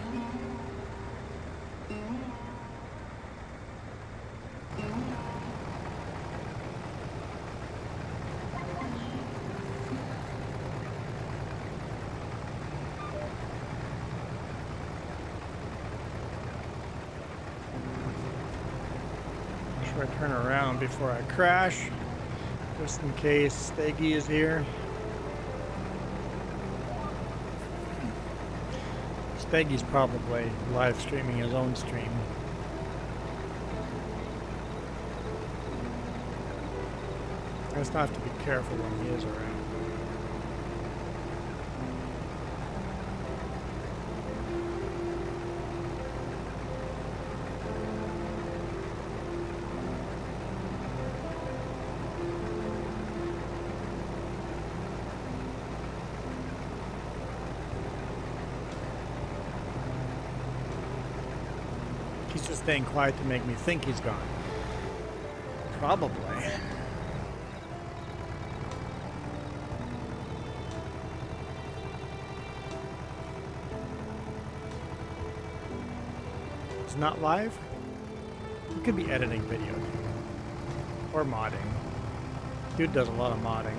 Make sure I turn around before I crash, just in case Steggy is here. Steggy's probably live streaming his own stream. I just have to be careful when he is around. He's just staying quiet to make me think he's gone. Probably. It's not live? He could be editing video too. Or modding. Dude does a lot of modding.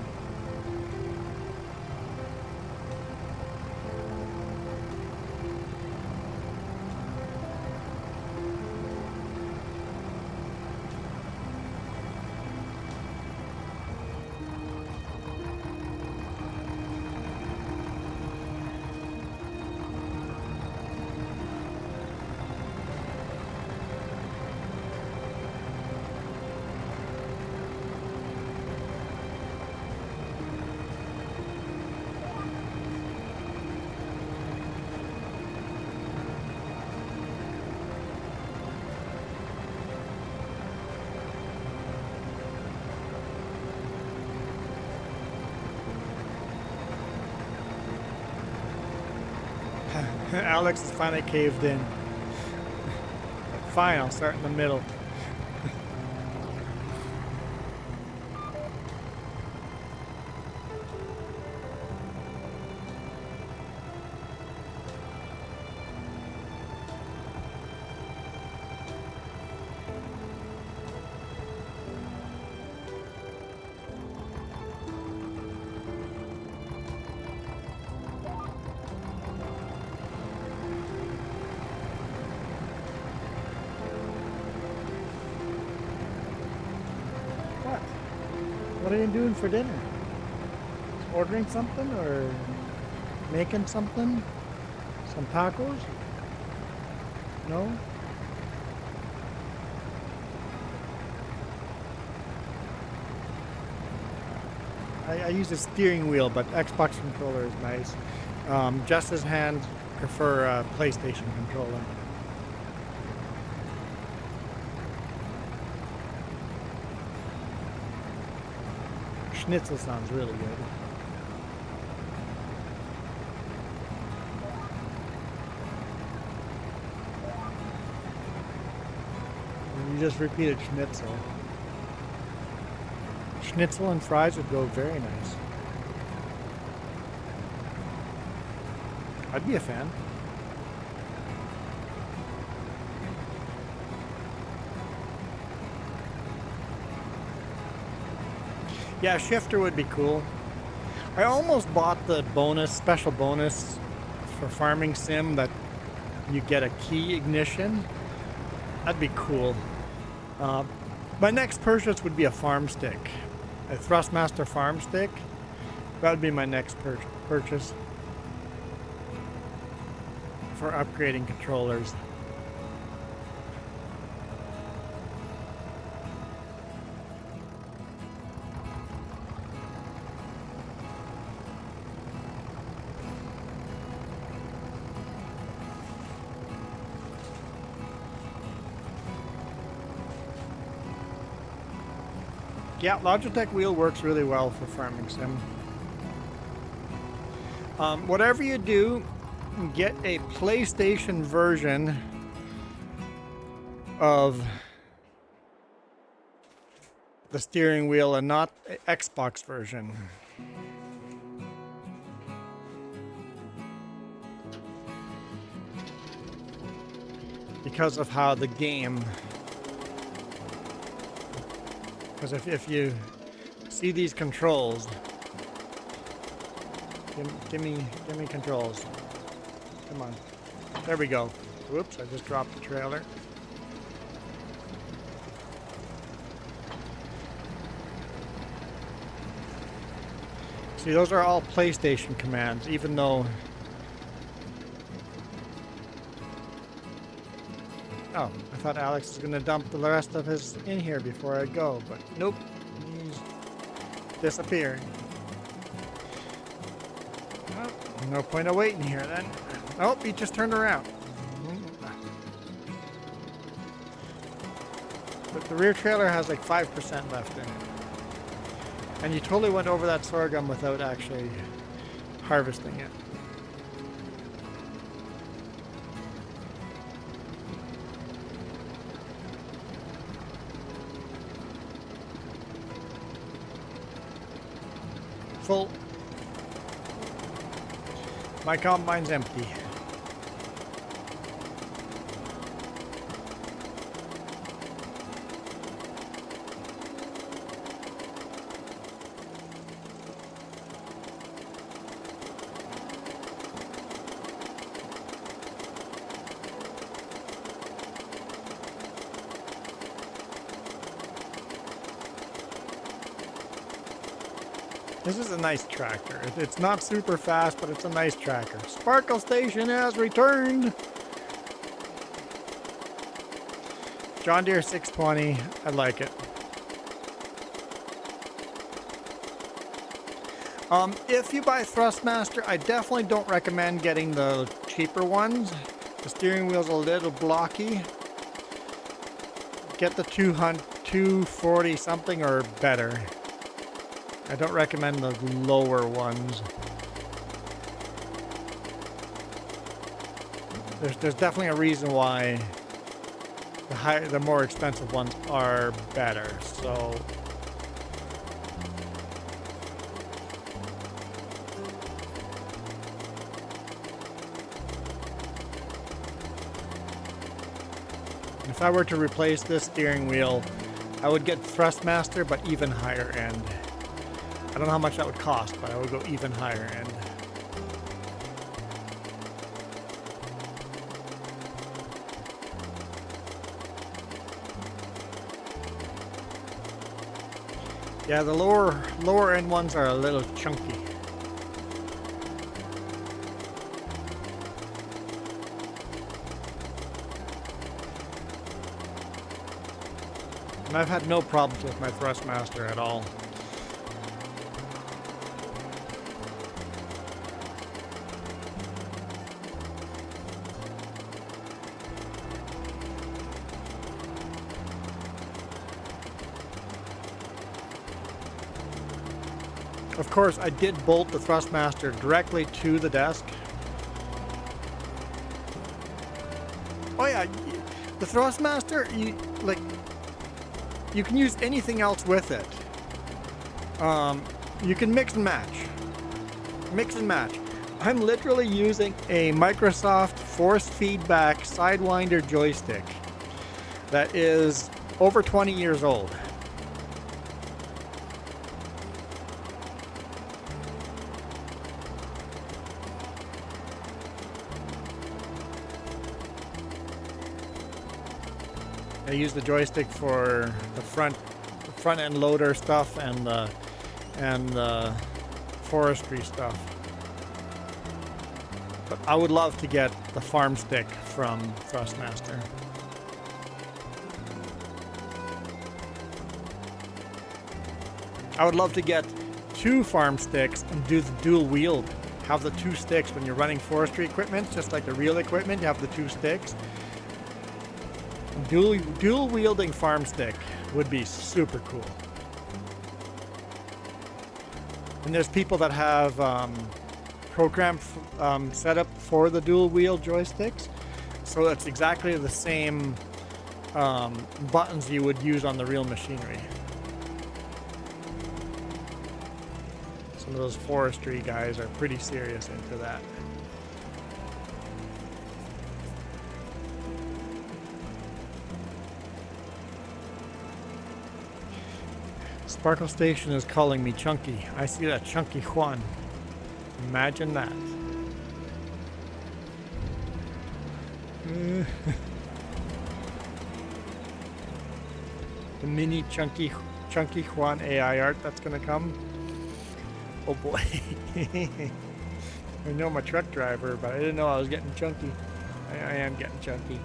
Alex is finally caved in. Fine, I'll start in the middle. What are you doing for dinner? Ordering something or making something? Some tacos? No? I use a steering wheel, but Xbox controller is nice. Just as hands prefer a PlayStation controller. Schnitzel sounds really good. You just repeated schnitzel. Schnitzel and fries would go very nice. I'd be a fan. Yeah, shifter would be cool. I almost bought the special bonus for Farming Sim that you get a key ignition. That'd be cool. My next purchase would be a farm stick. A Thrustmaster farm stick. That'd be my next purchase for upgrading controllers. Yeah, Logitech Wheel works really well for Farming Sim. Whatever you do, get a PlayStation version of the steering wheel and not the Xbox version. Because of how the game... Because if you see these controls, give me controls. Come on, there we go. Whoops! I just dropped the trailer. See, those are all PlayStation commands, even though. Oh, I thought Alex was going to dump the rest of his in here before I go, but nope. He's disappearing. Oh, no point of waiting here then. Oh, he just turned around. But the rear trailer has like 5% left in it. And you totally went over that sorghum without actually harvesting it. Full. My combine's empty. This is a nice tractor. It's not super fast, but it's a nice tractor. Sparkle Station has returned. John Deere 620. I like it. If you buy Thrustmaster, I definitely don't recommend getting the cheaper ones. The steering wheel's a little blocky. Get the 240 something or better. I don't recommend the lower ones. There's definitely a reason why the more expensive ones are better. So if I were to replace this steering wheel, I would get Thrustmaster, but even higher end. I don't know how much that would cost, but I would go even higher end. Yeah, the lower end ones are a little chunky. And I've had no problems with my Thrustmaster at all. Of course, I did bolt the Thrustmaster directly to the desk. Oh yeah, the Thrustmaster, you can use anything else with it. You can mix and match. Mix and match. I'm literally using a Microsoft force feedback Sidewinder joystick that is over 20 years old. I use the joystick for the front end loader stuff and the forestry stuff. But I would love to get the farm stick from Thrustmaster. I would love to get 2 farm sticks and do the dual wield. Have the 2 sticks when you're running forestry equipment, just like the real equipment, you have the 2 sticks. Dual wielding farm stick would be super cool. And there's people that have program set up for the dual wield joysticks, so it's exactly the same buttons you would use on the real machinery. Some of those forestry guys are pretty serious into that. Sparkle Station is calling me Chunky. I see that Chunky Juan. Imagine that. The mini Chunky Juan AI art that's gonna come. Oh boy. I know I'm a truck driver, but I didn't know I was getting chunky. I am getting chunky.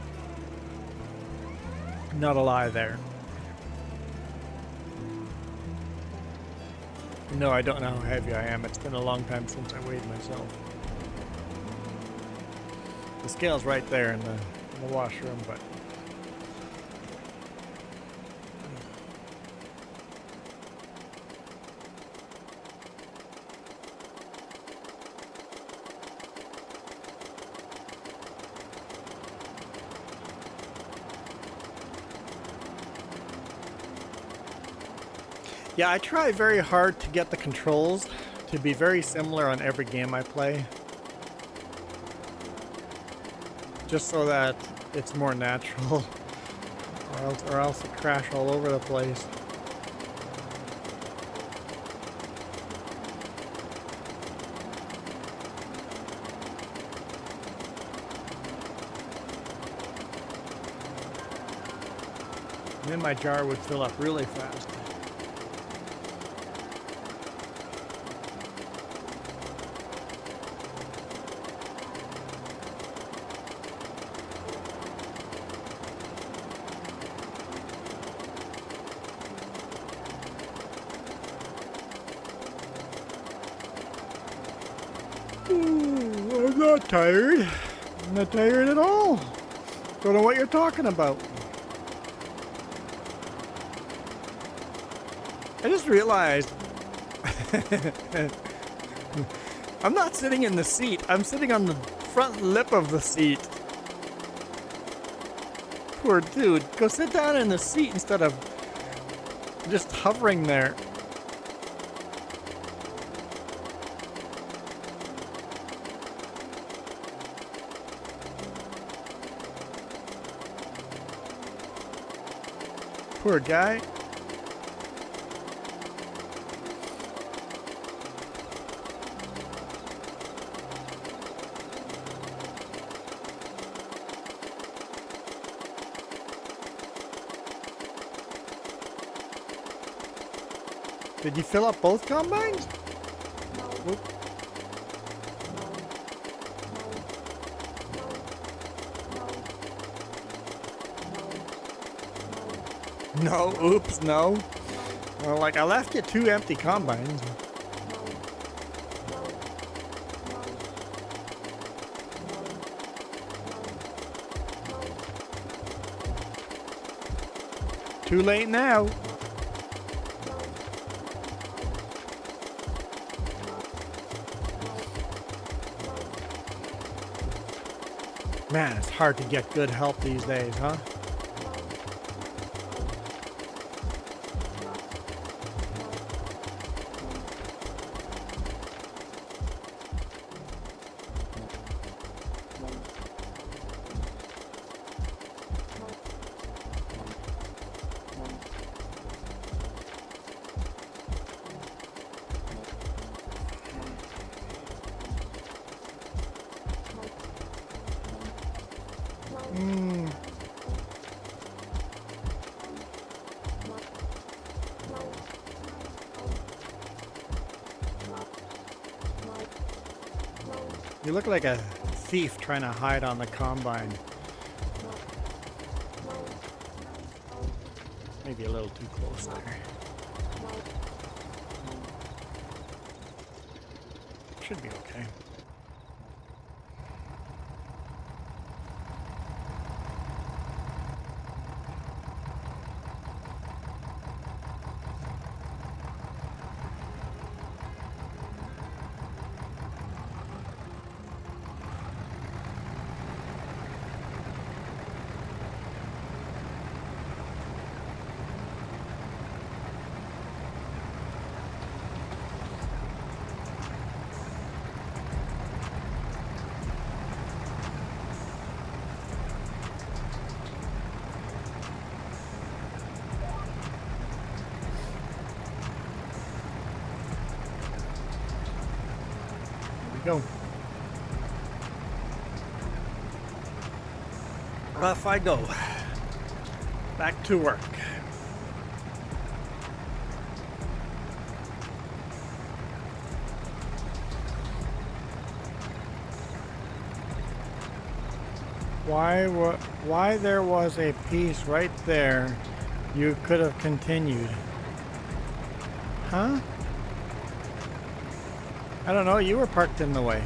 Not a lie there. No, I don't know how heavy I am. It's been a long time since I weighed myself. The scale's right there in the washroom, but yeah, I try very hard to get the controls to be very similar on every game I play. Just so that it's more natural. Or else it crash all over the place. And then my jar would fill up really fast. I'm not tired. I'm not tired at all. Don't know what you're talking about. I just realized I'm not sitting in the seat. I'm sitting on the front lip of the seat. Poor dude. Go sit down in the seat instead of just hovering there. Poor guy. Did you fill up both combines? Whoop. No, oops, no. Well, like I left you 2 empty combines. Too late now. Man, it's hard to get good help these days, huh? You look like a thief trying to hide on the combine. Maybe a little too close there. Should be okay. Go. Off I go. Back to work. Why there was a piece right there you could have continued? Huh? I don't know, you were parked in the way.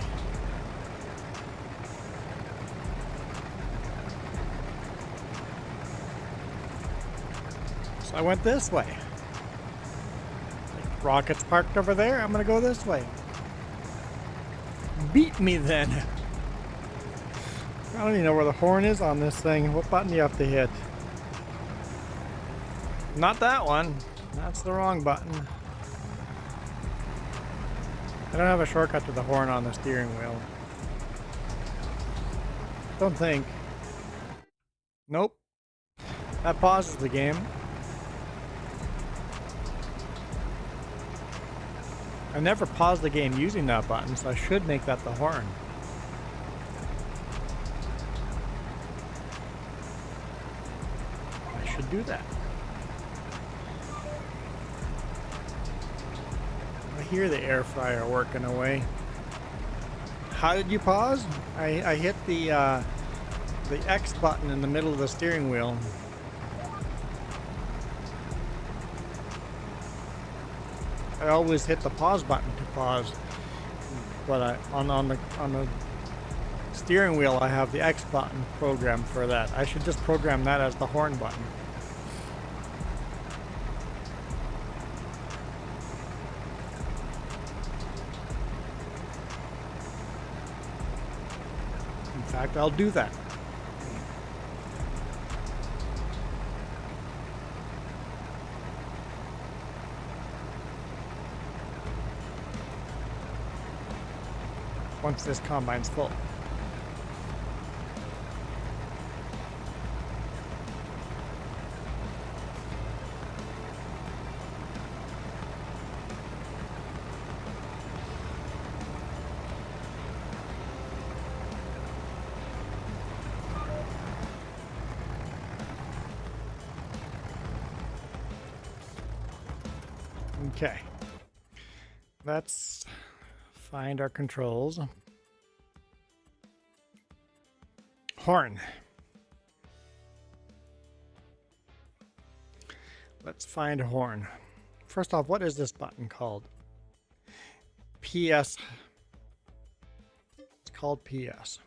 So I went this way. Rocket's parked over there, I'm gonna go this way. Beat me then. I don't even know where the horn is on this thing. What button do you have to hit? Not that one. That's the wrong button. I don't have a shortcut to the horn on the steering wheel. Don't think. Nope. That pauses the game. I never paused the game using that button, so I should make that the horn. I should do that. I hear the air fryer working away. How did you pause? I hit the X button in the middle of the steering wheel. I always hit the pause button to pause, but on the steering wheel I have the X button programmed for that. I should just program that as the horn button. In fact, I'll do that. Once this combine's full. Okay. Let's find our controls. Horn. Let's find horn. First off, what is this button called? PS. It's called PS.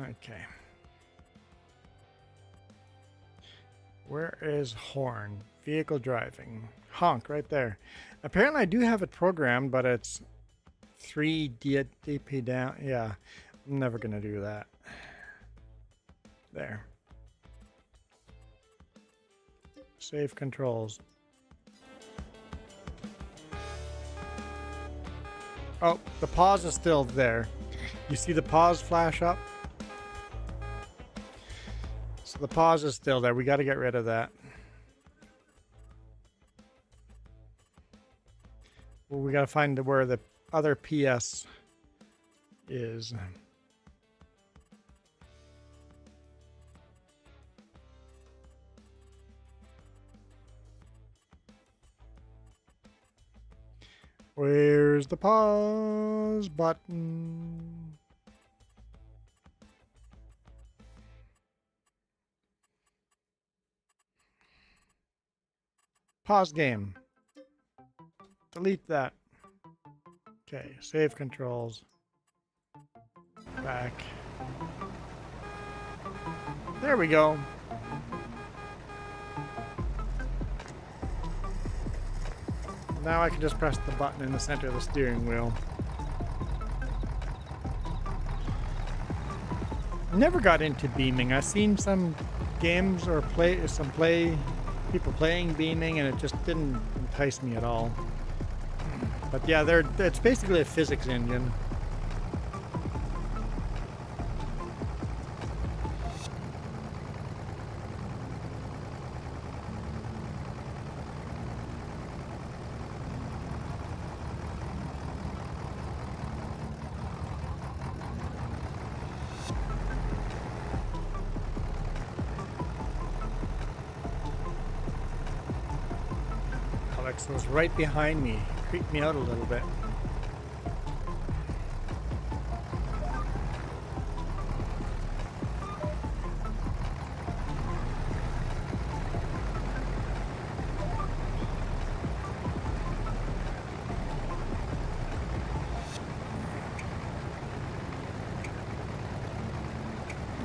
Okay. Where is horn? Vehicle driving. Honk right there. Apparently I do have it programmed, but it's 3 DP down. Yeah, I'm never going to do that. There. Save controls. Oh, the pause is still there. You see the pause flash up? So the pause is still there. We got to get rid of that. Well, we got to find where the other PS is. Where's the pause button? Pause game. Delete that. Okay, save controls. Back. There we go. Now I can just press the button in the center of the steering wheel. Never got into beaming. I've seen some games or people playing beaming, and it just didn't entice me at all. But yeah, it's basically a physics engine. Alex was right behind me. Creeped me out a little bit.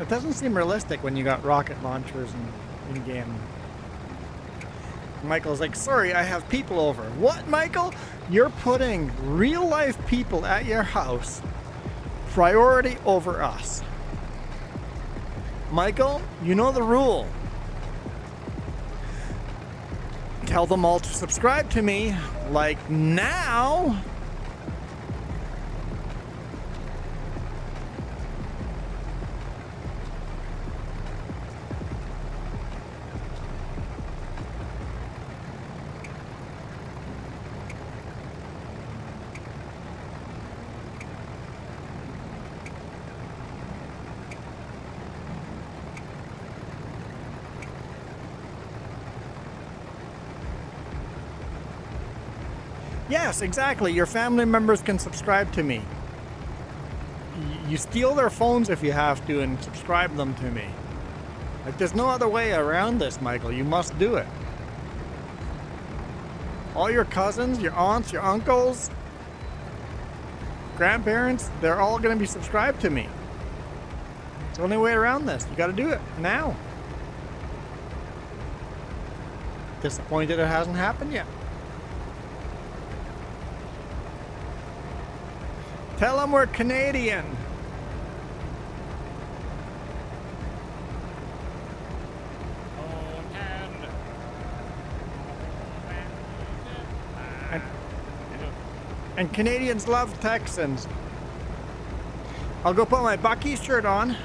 It doesn't seem realistic when you got rocket launchers in game. Michael's like, sorry, I have people over. What, Michael? You're putting real life people at your house priority over us. Michael, you know the rule. Tell them all to subscribe to me, like now. Yes, exactly. Your family members can subscribe to me. You steal their phones if you have to and subscribe them to me. Like, there's no other way around this, Michael. You must do it. All your cousins, your aunts, your uncles, grandparents, they're all going to be subscribed to me. It's the only way around this. You got to do it now. Disappointed it hasn't happened yet. Tell them we're Canadian. And Canadians love Texans. I'll go put my Buc-ee's shirt on.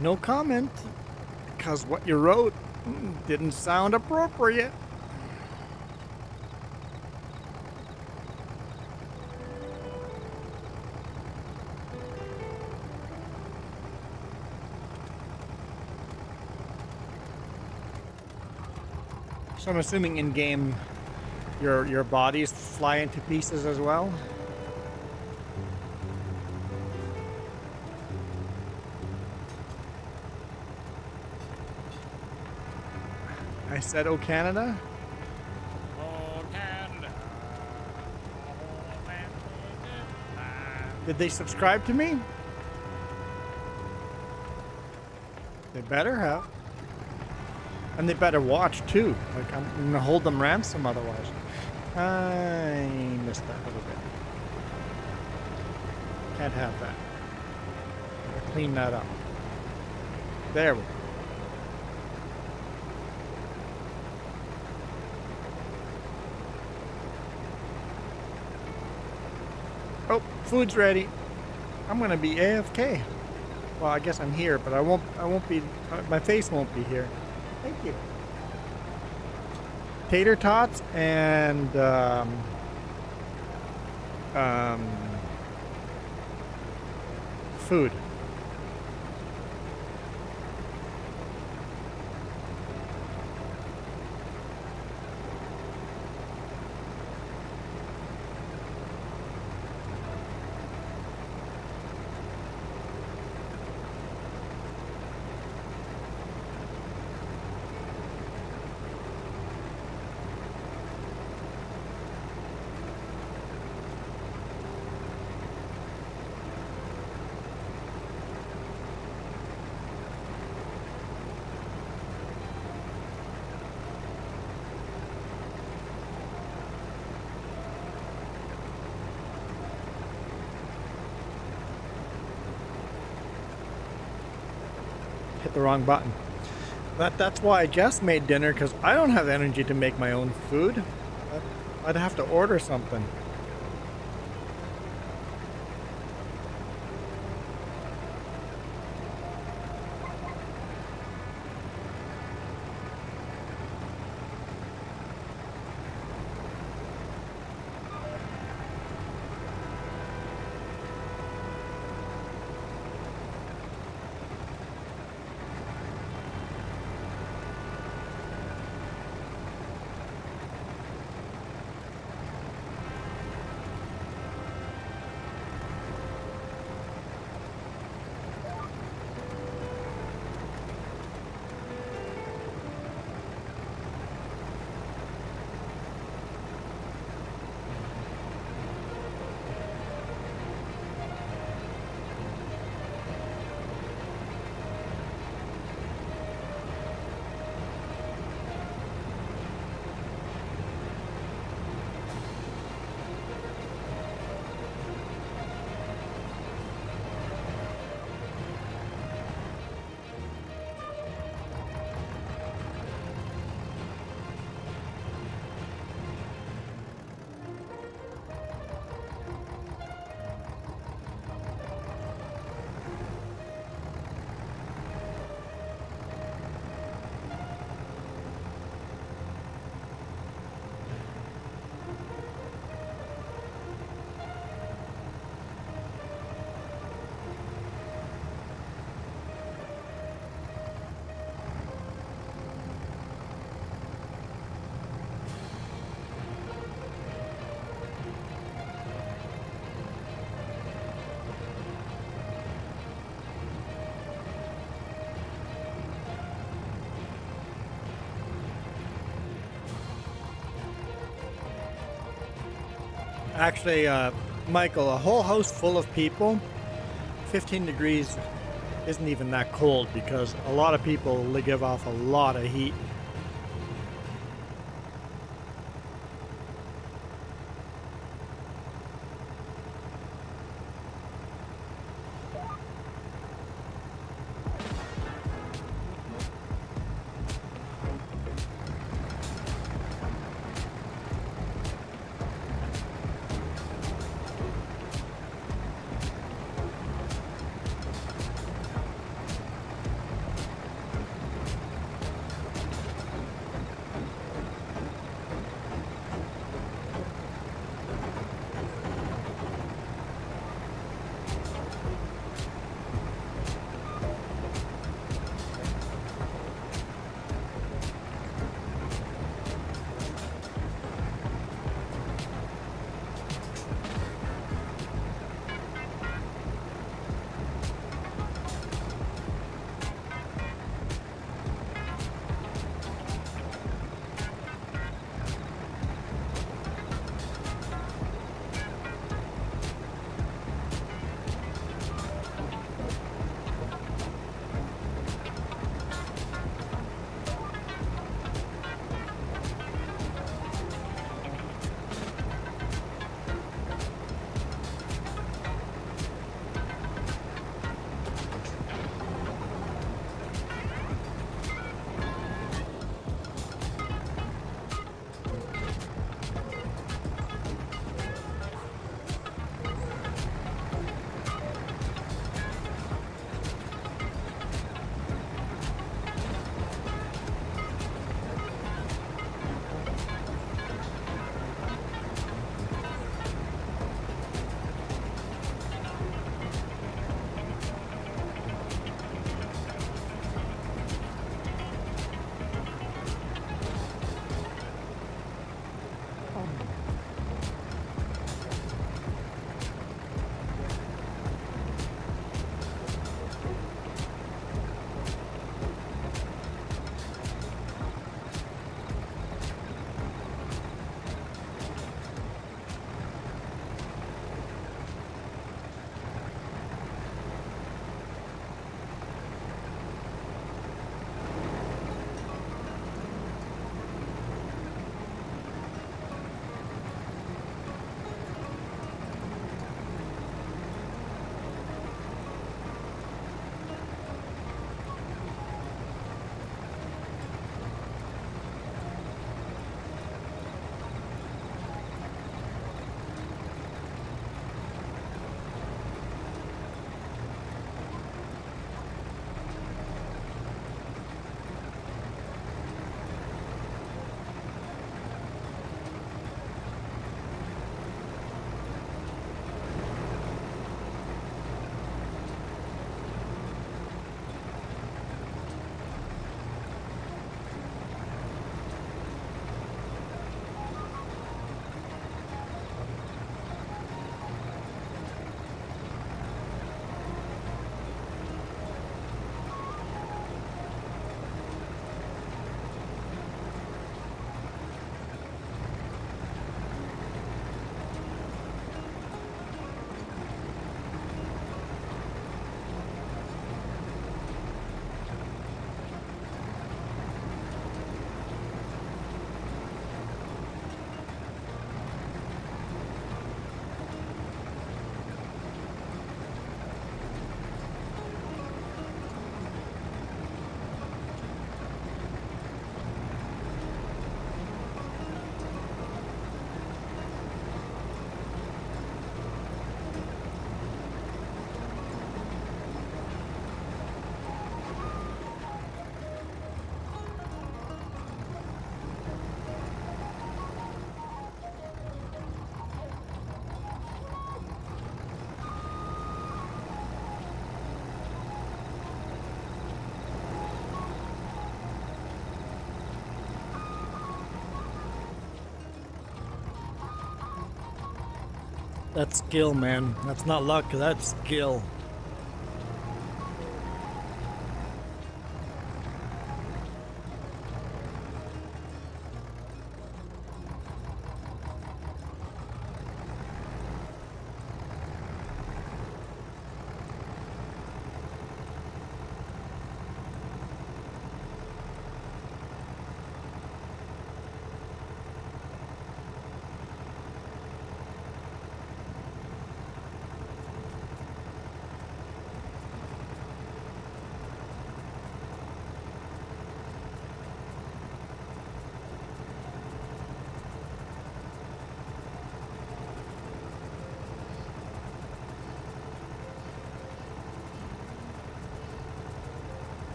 No comment, because what you wrote didn't sound appropriate. So I'm assuming in game your bodies fly into pieces as well. I said, "Oh Canada." Oh, Canada. Did they subscribe to me? They better have. And they better watch too. Like, I'm gonna hold them ransom otherwise. I missed that little bit. Can't have that. Clean that up. There we go. Oh, food's ready. I'm gonna be AFK. Well, I guess I'm here, but I won't be, my face won't be here. Thank you. Tater tots and food. Hit the wrong button. That's why I just made dinner, because I don't have energy to make my own food. I'd have to order something. Actually, Michael, a whole house full of people, 15 degrees isn't even that cold, because a lot of people give off a lot of heat. That's skill, man. That's not luck, that's skill.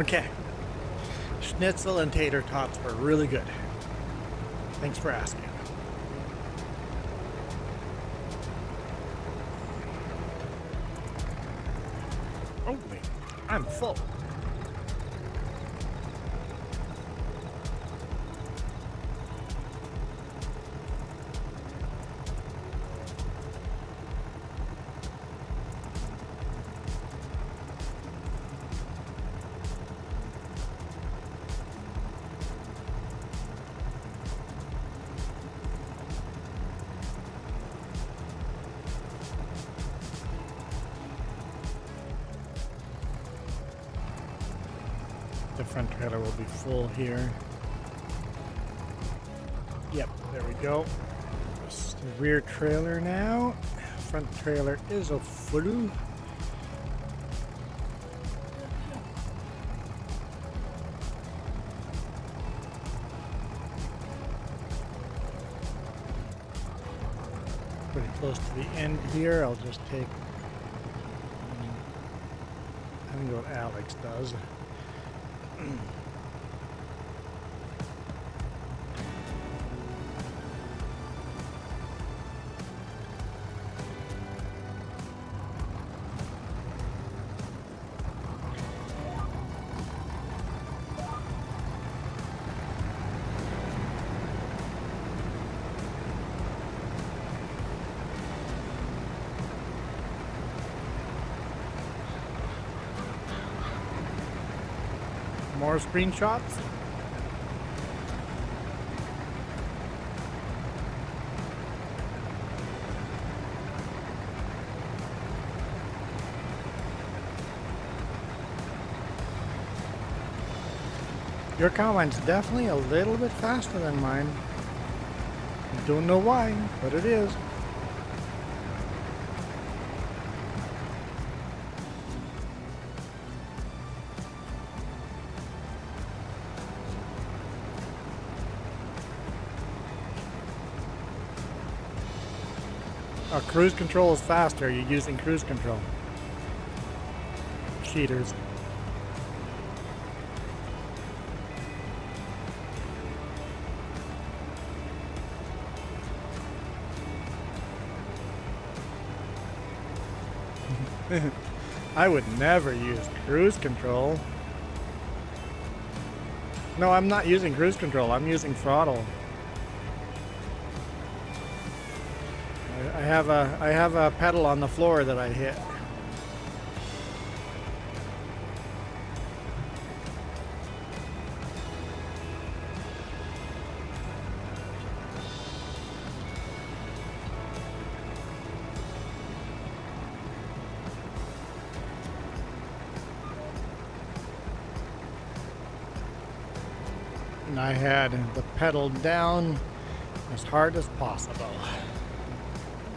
Okay. Schnitzel and tater tots were really good. Thanks for asking. Holy I'm full. The front trailer will be full here. Yep, there we go. This is the rear trailer now. Front trailer is a full. Pretty close to the end here. I'll just take. I think what Alex does. More screenshots. Your combine's definitely a little bit faster than mine. I don't know why, but it is. Oh, cruise control is faster. You're using cruise control. Cheaters. I would never use cruise control. No, I'm not using cruise control. I'm using throttle. I have a pedal on the floor that I hit. And I had the pedal down as hard as possible.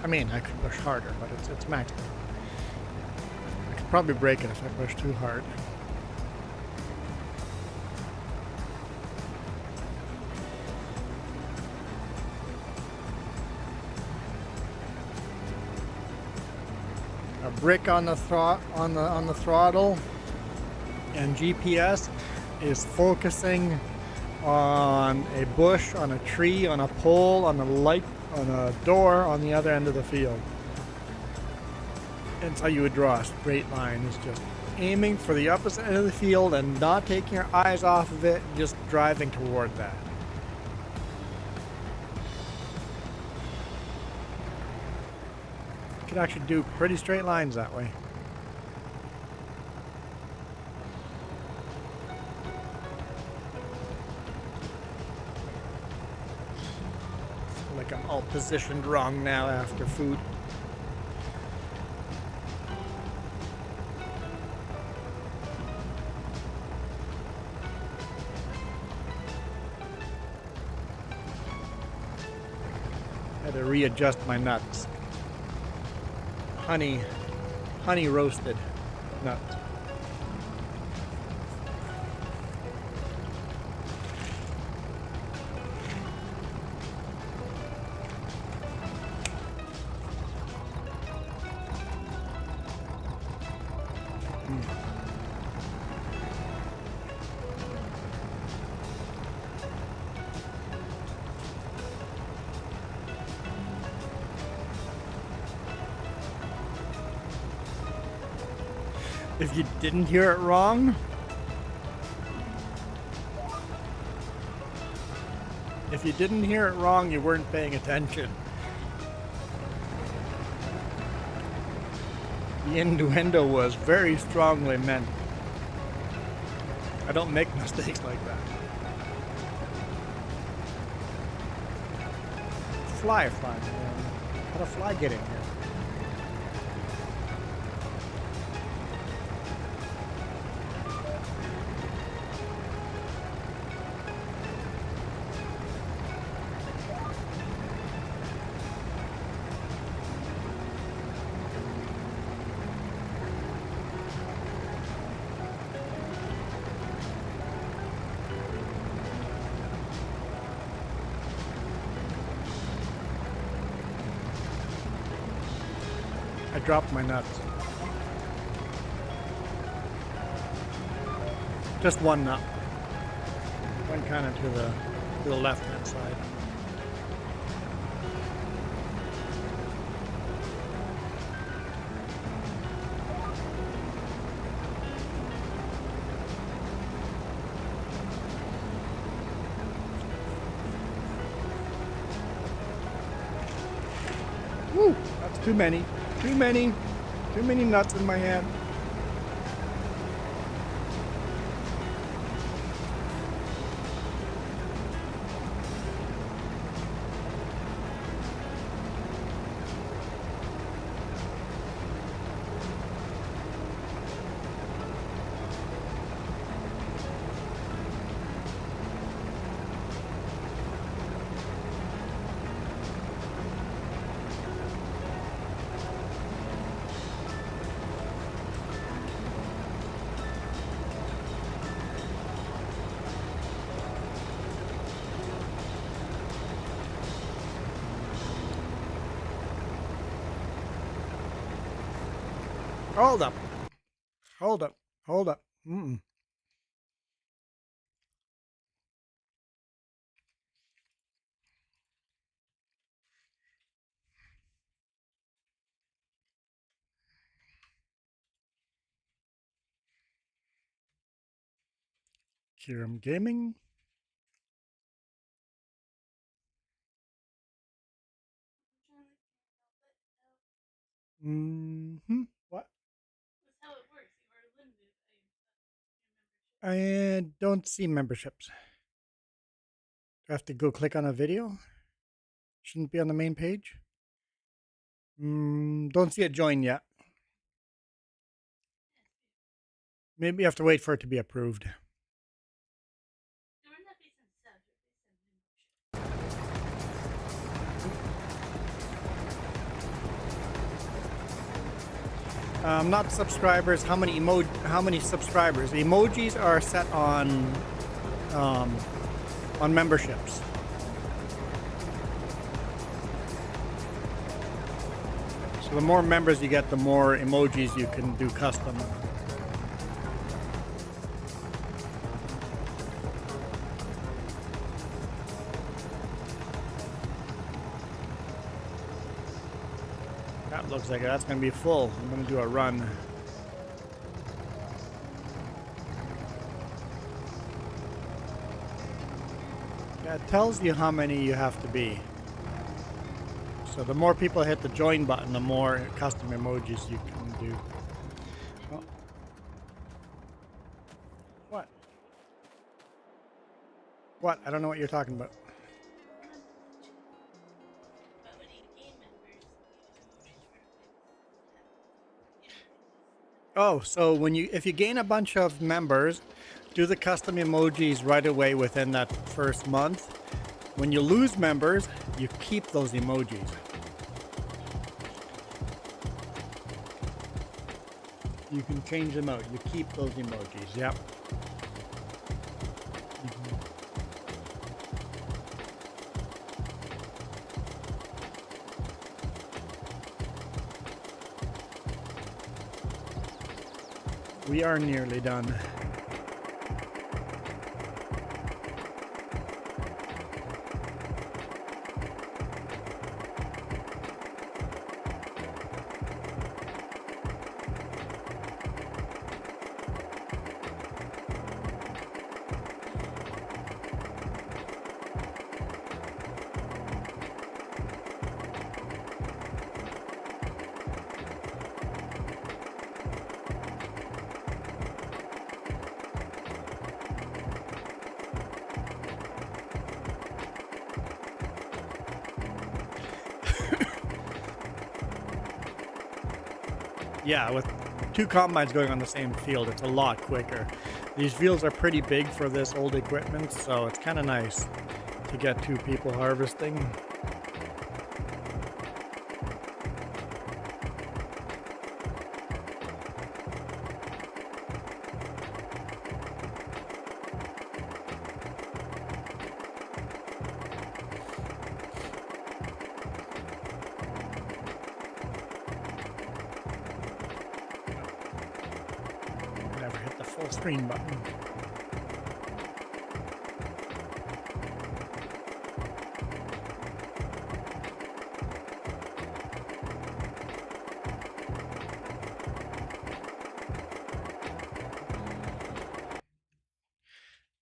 I mean, I could push harder, but it's maxed out. I could probably break it if I push too hard. A brick on the on the throttle, and GPS is focusing on a bush, on a tree, on a pole, on a light, on a door on the other end of the field. That's how you would draw a straight line, is just aiming for the opposite end of the field and not taking your eyes off of it, just driving toward that. You can actually do pretty straight lines that way. Like I'm all positioned wrong now after food. I had to readjust my nuts. Honey roasted nuts. If you didn't hear it wrong, you weren't paying attention. The innuendo was very strongly meant. I don't make mistakes like that. Fly, man. How'd a fly get in here? I dropped my nuts. Just one nut. One kind of to the left hand side. Woo! That's too many. Too many nuts in my hand. Hold up. Kiram Gaming. What? That's how it works. You are limited by your membership. I don't see memberships. Do I have to go click on a video? Shouldn't be on the main page. Don't see it join yet. Maybe you have to wait for it to be approved. We're not based on subs, we're based on membership. Not subscribers. How many subscribers? The emojis are set on memberships. So the more members you get, the more emojis you can do custom. That looks like that's going to be full. I'm going to do a run. Yeah, it tells you how many you have to be. So the more people hit the join button, the more custom emojis you can do. Oh. What? What? I don't know what you're talking about. But when you gain members, you use emojis for Oh, so if you gain a bunch of members, do the custom emojis right away within that first month. When you lose members, you keep those emojis. You can change them out. You keep those emojis. Yep. We are nearly done. Yeah, with 2 combines going on the same field, it's a lot quicker. These fields are pretty big for this old equipment, so it's kind of nice to get 2 people harvesting. Never hit the full screen button.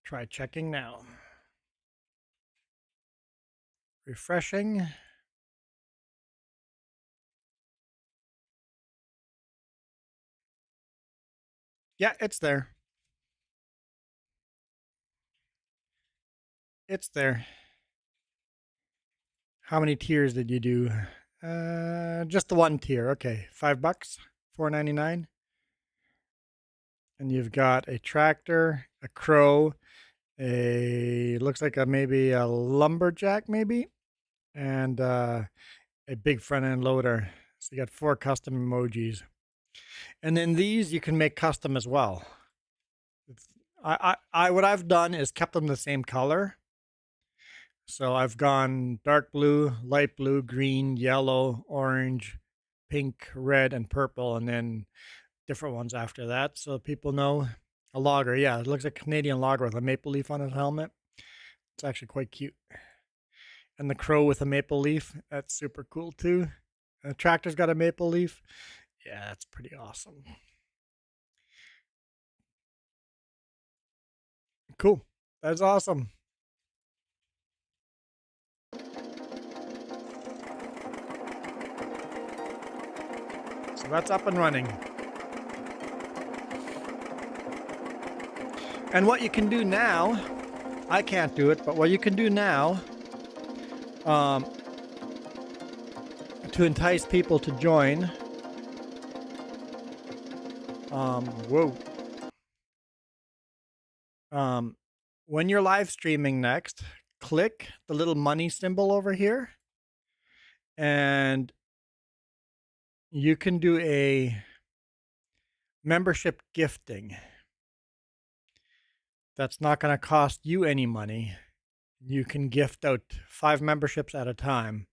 Try checking now. Refreshing. Yeah, it's there. It's there. How many tiers did you do? Just the 1 tier. Okay, $5, $4.99. And you've got a tractor, a crow, looks like maybe a lumberjack, maybe, and a big front end loader. So you got 4 custom emojis. And then these you can make custom as well. What I've done is kept them the same color. So I've gone dark blue, light blue, green, yellow, orange, pink, red, and purple, and then different ones after that, so people know. A logger, yeah, it looks like a Canadian logger with a maple leaf on his helmet. It's actually quite cute. And the crow with a maple leaf, that's super cool too. And the tractor's got a maple leaf. Yeah, that's pretty awesome. Cool. That's awesome. So that's up and running. And what you can do now, I can't do it, but what you can do now to entice people to join, when you're live streaming next, click the little money symbol over here, and you can do a membership gifting. That's not going to cost you any money. You can gift out 5 memberships at a time,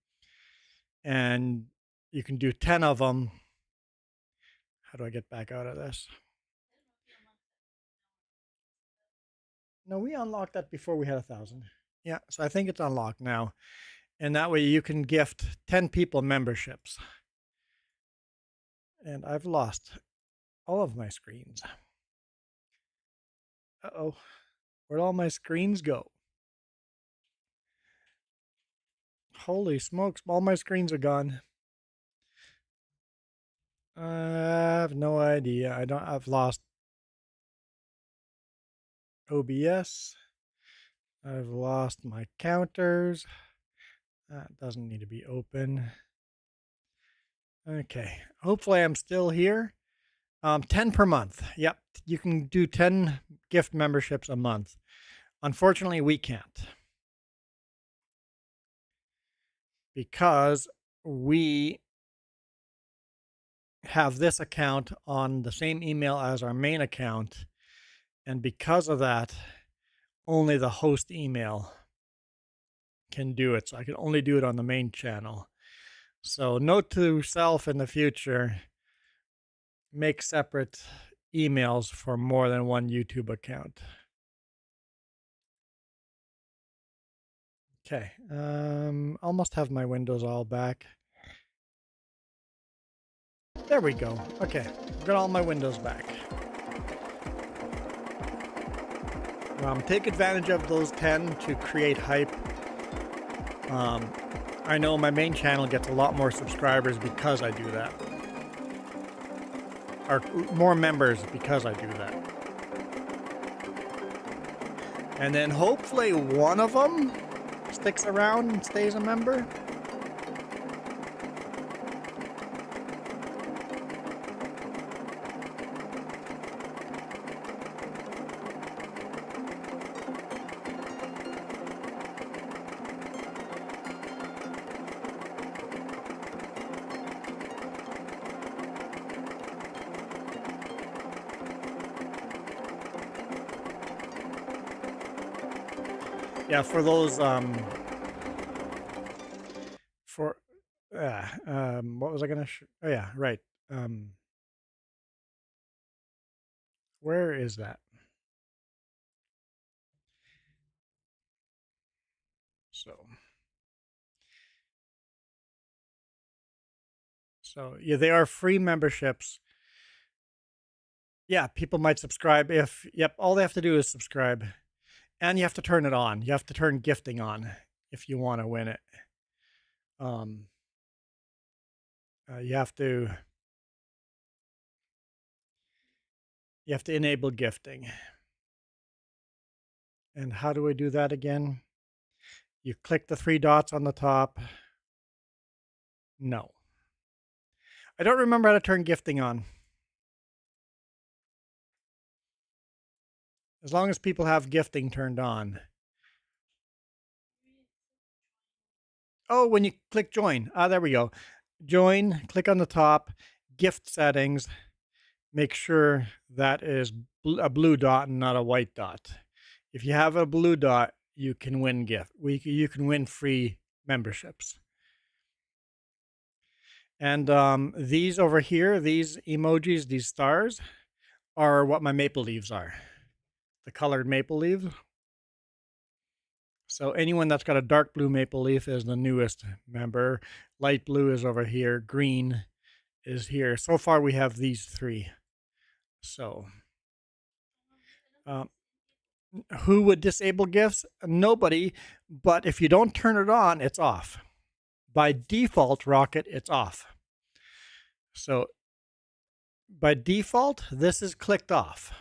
and you can do 10 of them. How do I get back out of this? No, we unlocked that before we had 1,000. Yeah, so I think it's unlocked now. And that way you can gift 10 people memberships. And I've lost all of my screens. Uh-oh. Where'd all my screens go? Holy smokes, all my screens are gone. I have no idea. I've lost OBS. I've lost my counters. That doesn't need to be open. Okay, hopefully I'm still here. 10 per month. Yep, you can do 10 gift memberships a month. Unfortunately, we can't, because we have this account on the same email as our main account, and because of that, only the host email can do it. So I can only do it on the main channel. So note to self in the future, make separate emails for more than one YouTube account. Okay, almost have my windows all back. There we go. Okay, got all my windows back. Take advantage of those 10 to create hype. I know my main channel gets a lot more subscribers because I do that. Or more members because I do that. And then hopefully one of them sticks around and stays a member. Yeah, for those for what was I gonna oh yeah, right. Where is that? So yeah, they are free memberships. Yeah, people might subscribe if, yep, all they have to do is subscribe. And you have to turn it on. You have to turn gifting on if you want to win it. Um, you have to enable gifting. And how do I do that again? You click the three dots on the top. No. I don't remember how to turn gifting on. As long as people have gifting turned on. Oh, when you click join. Ah, there we go. Join, click on the top, gift settings. Make sure that is a blue dot and not a white dot. If you have a blue dot, you can win you can win free memberships. And these over here, these emojis, these stars, are what my maple leaves are. The colored maple leaves. So anyone that's got a dark blue maple leaf is the newest member. Light blue is over here. Green is here. So far we have these three. So who would disable gifts? Nobody. But if you don't turn it on, it's off. By default, Rocket, it's off. So by default, this is clicked off.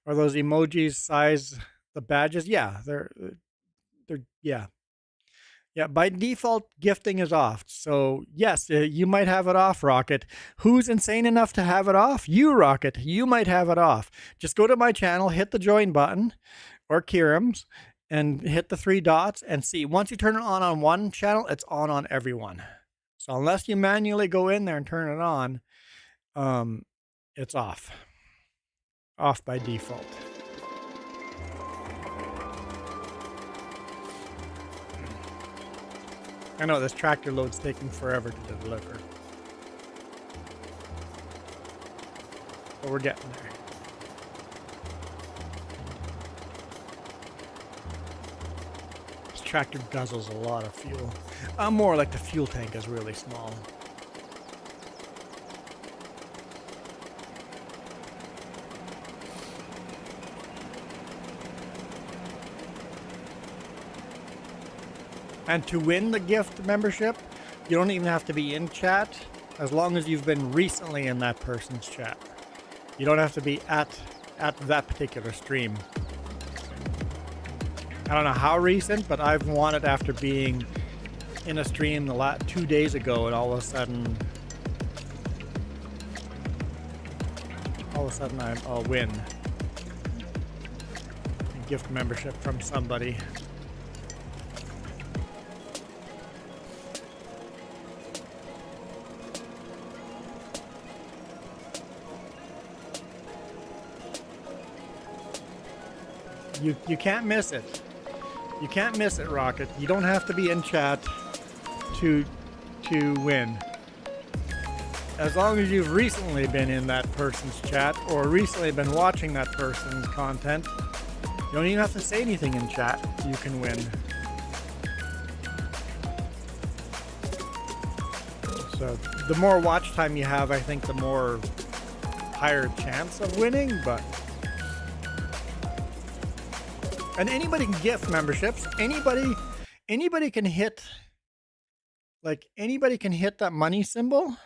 Are those emojis size the badges? Yeah, they're yeah. Yeah, by default, gifting is off. So yes, you might have it off, Rocket. Who's insane enough to have it off? You, Rocket. You might have it off. Just go to my channel, hit the join button, or Kieran's, and hit the three dots and see. Once you turn it on one channel, it's on everyone. So unless you manually go in there and turn it on, it's off. Off by default. I know this tractor load's taking forever to deliver. But we're getting there. This tractor guzzles a lot of fuel. More like the fuel tank is really small. And to win the gift membership, you don't even have to be in chat, as long as you've been recently in that person's chat. You don't have to be at that particular stream. I don't know how recent, but I've won it after being in a stream 2 days ago, and all of a sudden I'll win a gift membership from somebody. You can't miss it. You can't miss it, Rocket. You don't have to be in chat to win. As long as you've recently been in that person's chat or recently been watching that person's content, you don't even have to say anything in chat. You can win. So the more watch time you have, I think the more higher chance of winning, but and anybody can gift memberships. Anybody can hit, like anybody can hit that money symbol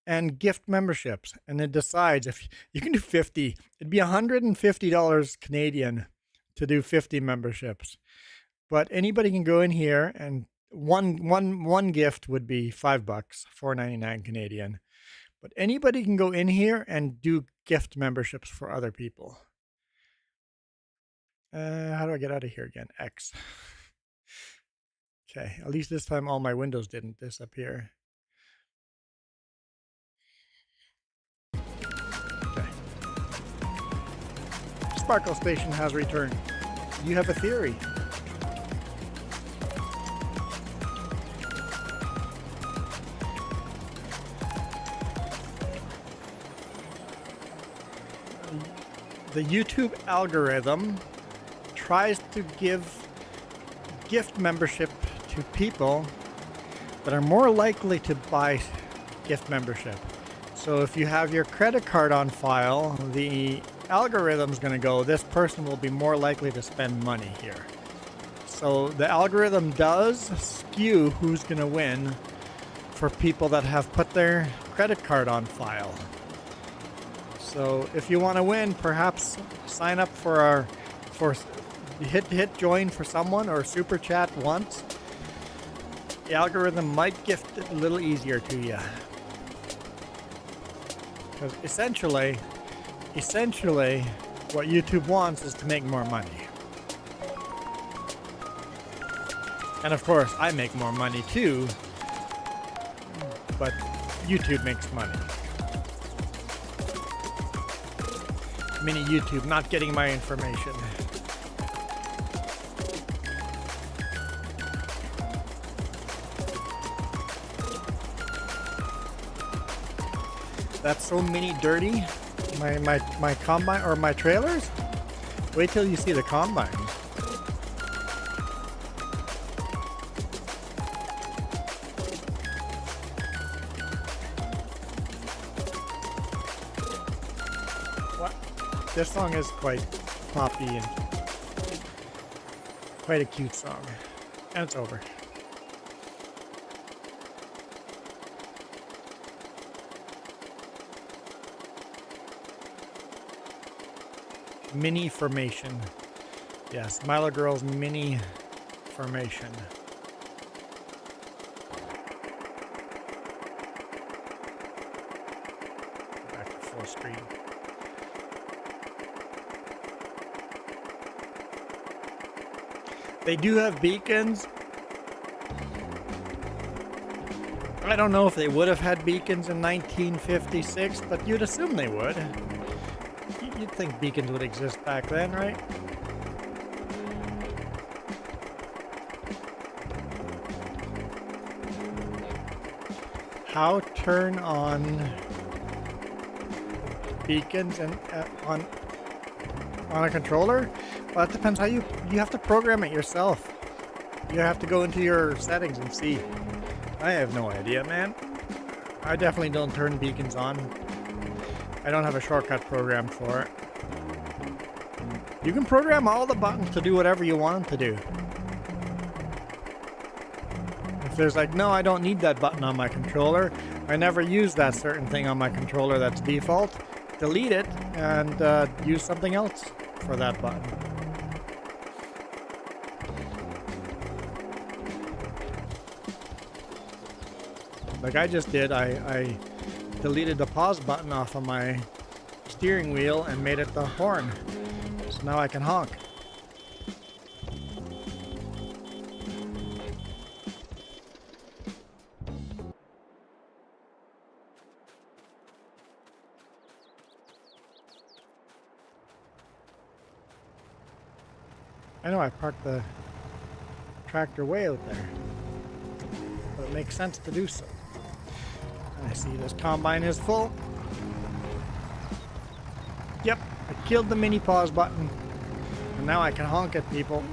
and gift memberships, and it decides if you can do 50. It'd be $150 Canadian to do 50 memberships. But anybody can go in here, and one gift would be $5, $4.99 Canadian. But anybody can go in here and do gift memberships for other people. How do I get out of here again? X. Okay, at least this time all my windows didn't disappear. Sparkle Station has returned. You have a theory. The YouTube algorithm tries to give gift membership to people that are more likely to buy gift membership. So if you have your credit card on file, the algorithm's going to go, this person will be more likely to spend money here. So the algorithm does skew who's going to win for people that have put their credit card on file. So if you want to win, perhaps sign up for hit join for someone or super chat once. The algorithm might gift it a little easier to you. Because essentially what YouTube wants is to make more money. And of course, I make more money too, but YouTube makes money. Mini YouTube not getting my information. That's so mini dirty. My combine or my trailers? Wait till you see the combine. What? This song is quite poppy and quite a cute song. And it's over. Mini formation. Yes, Milo Girl's mini formation. Back to full screen. They do have beacons. I don't know if they would have had beacons in 1956, but you'd assume they would. You'd think beacons would exist back then, right? How turn on beacons and on a controller? Well, that depends how you have to program it yourself. You have to go into your settings and see. I have no idea, man. I definitely don't turn beacons on. I don't have a shortcut program for it. You can program all the buttons to do whatever you want them to do. If there's like, no, I don't need that button on my controller, I never use that certain thing on my controller that's default, delete it and use something else for that button. Like I just did, I deleted the pause button off of my steering wheel and made it the horn. So now I can honk. I know I parked the tractor way out there, but it makes sense to do so. I see this combine is full. Yep, I killed the mini pause button. And now I can honk at people.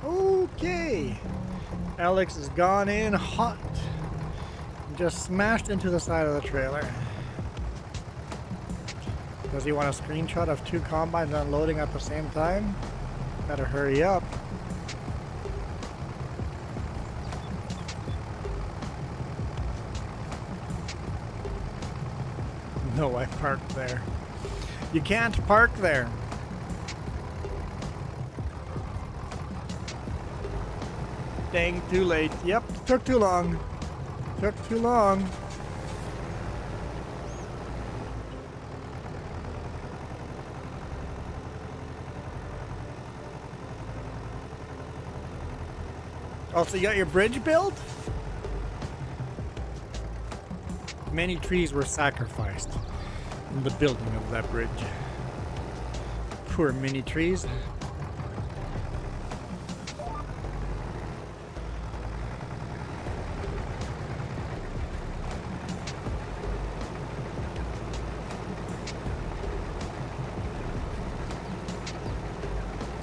Okay. Alex has gone in hot. Just smashed into the side of the trailer. Does he want a screenshot of two combines unloading at the same time? Better hurry up. No, I parked there. You can't park there. Dang, too late. Yep, took too long. Took too long. Oh, so you got your bridge built? Many trees were sacrificed in the building of that bridge. Poor mini trees.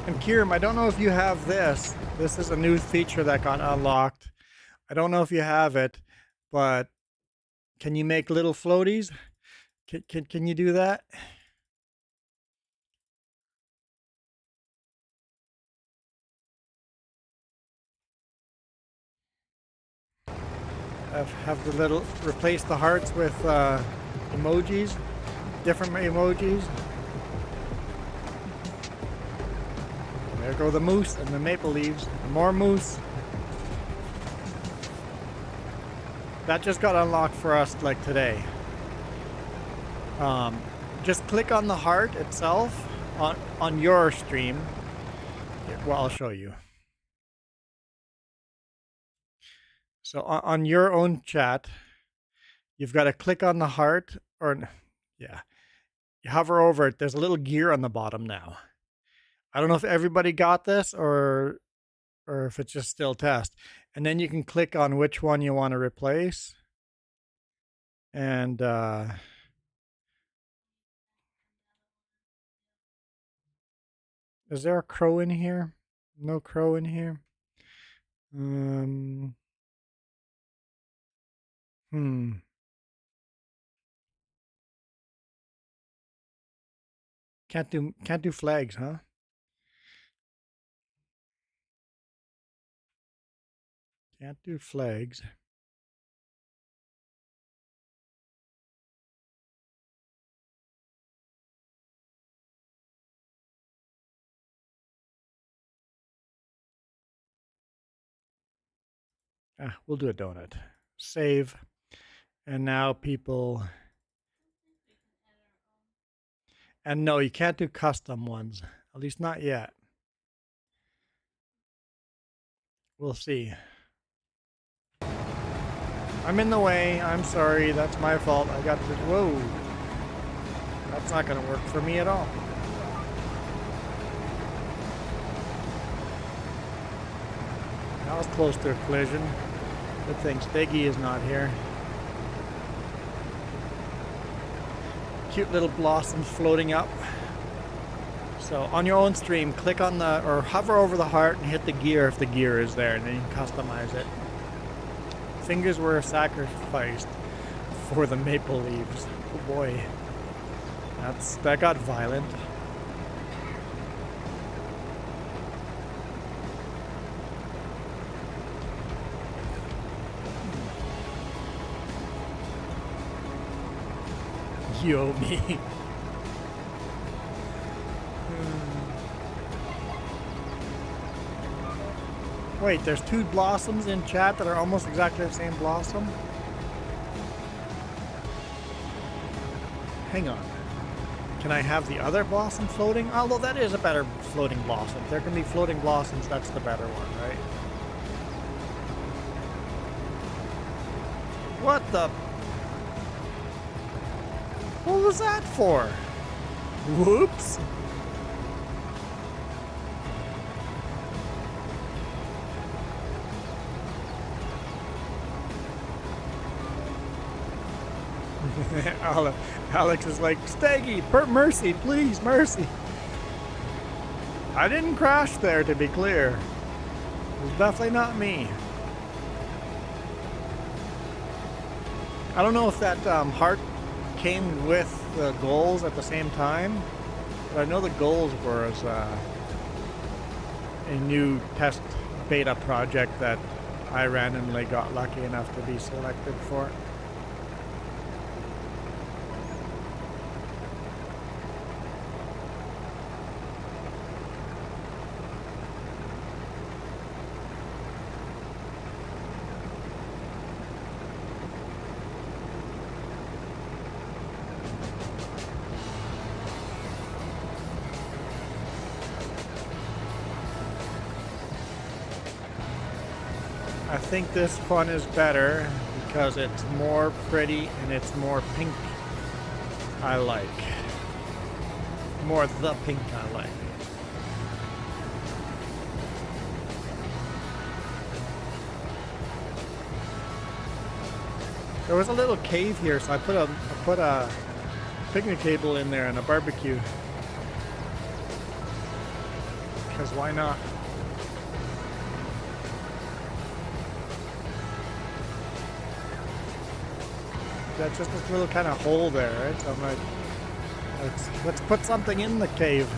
And Kieran, I don't know if you have this. This is a new feature that got unlocked. I don't know if you have it, but can you make little floaties? Can you do that? Have the little, replace the hearts with emojis, different emojis. There go the moose and the maple leaves. More moose. That just got unlocked for us like today. Just click on the heart itself on your stream. Here, well, I'll show you. So on your own chat, you've got to click on the heart, or yeah, you hover over it. There's a little gear on the bottom now. I don't know if everybody got this or if it's just still test. And then you can click on which one you want to replace. And is there a crow in here? No crow in here. Can't do flags, huh? Can't do flags. We'll do a donut. Save. And now people. And no, you can't do custom ones. At least not yet. We'll see. I'm in the way. I'm sorry. That's my fault. I got to. Whoa. That's not going to work for me at all. That was close to a collision. Good thing Steggy is not here. Cute little blossoms floating up. So on your own stream, click on the, or hover over the heart and hit the gear if the gear is there, and then you can customize it. Fingers were sacrificed for the maple leaves. Oh boy. That got violent. You owe me. Wait, there's two blossoms in chat that are almost exactly the same blossom? Hang on. Can I have the other blossom floating? Although that is a better floating blossom. If there can be floating blossoms, that's the better one, right? What the? What was that for? Whoops. Alex is like, Steggy, mercy, please, mercy. I didn't crash there, to be clear. It was definitely not me. I don't know if that heart came with the goals at the same time, but I know the goals were as a new test beta project that I randomly got lucky enough to be selected for. think this one is better because it's more pretty and it's more pink. I like. More the pink I like. There was a little cave here, so I put a picnic table in there and a barbecue. Because why not? That's just this little kind of hole there, right? So I'm like, let's put something in the cave.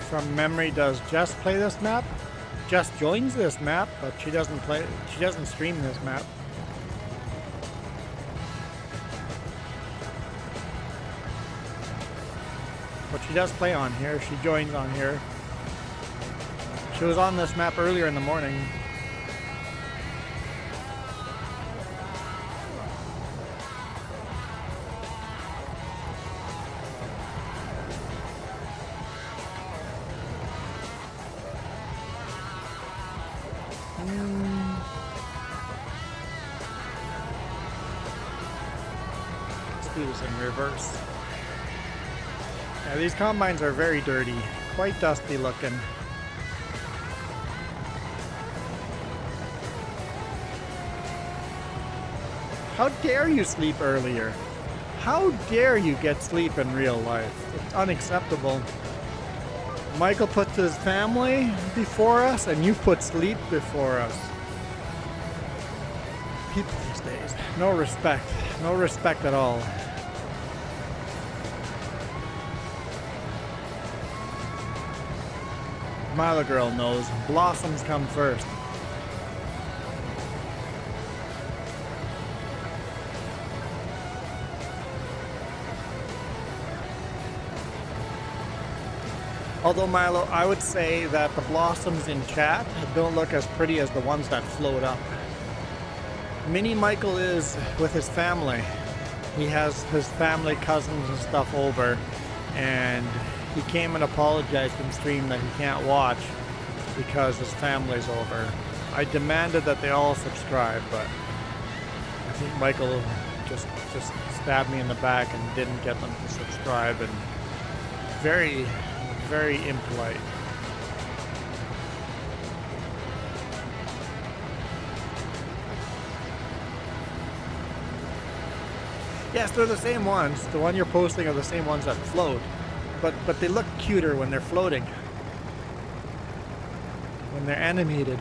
From memory, does Jess play this map? Jess joins this map, but she doesn't play. She doesn't stream this map. But she does play on here. She joins on here. She was on this map earlier in the morning. Do this in reverse. Yeah, these combines are very dirty, quite dusty looking. How dare you sleep earlier? How dare you get sleep in real life? It's unacceptable. Michael puts his family before us and you put sleep before us. People these days, no respect. No respect at all. Milo girl knows. Blossoms come first. Although Milo, I would say that the blossoms in chat don't look as pretty as the ones that float up. Mini Michael is with his family. He has his family, cousins and stuff over, and he came and apologized in stream that he can't watch because his family's over. I demanded that they all subscribe, but I think Michael just stabbed me in the back and didn't get them to subscribe, and very, very impolite. Yes, they're the same ones. The one you're posting are the same ones that float. But they look cuter when they're floating. When they're animated.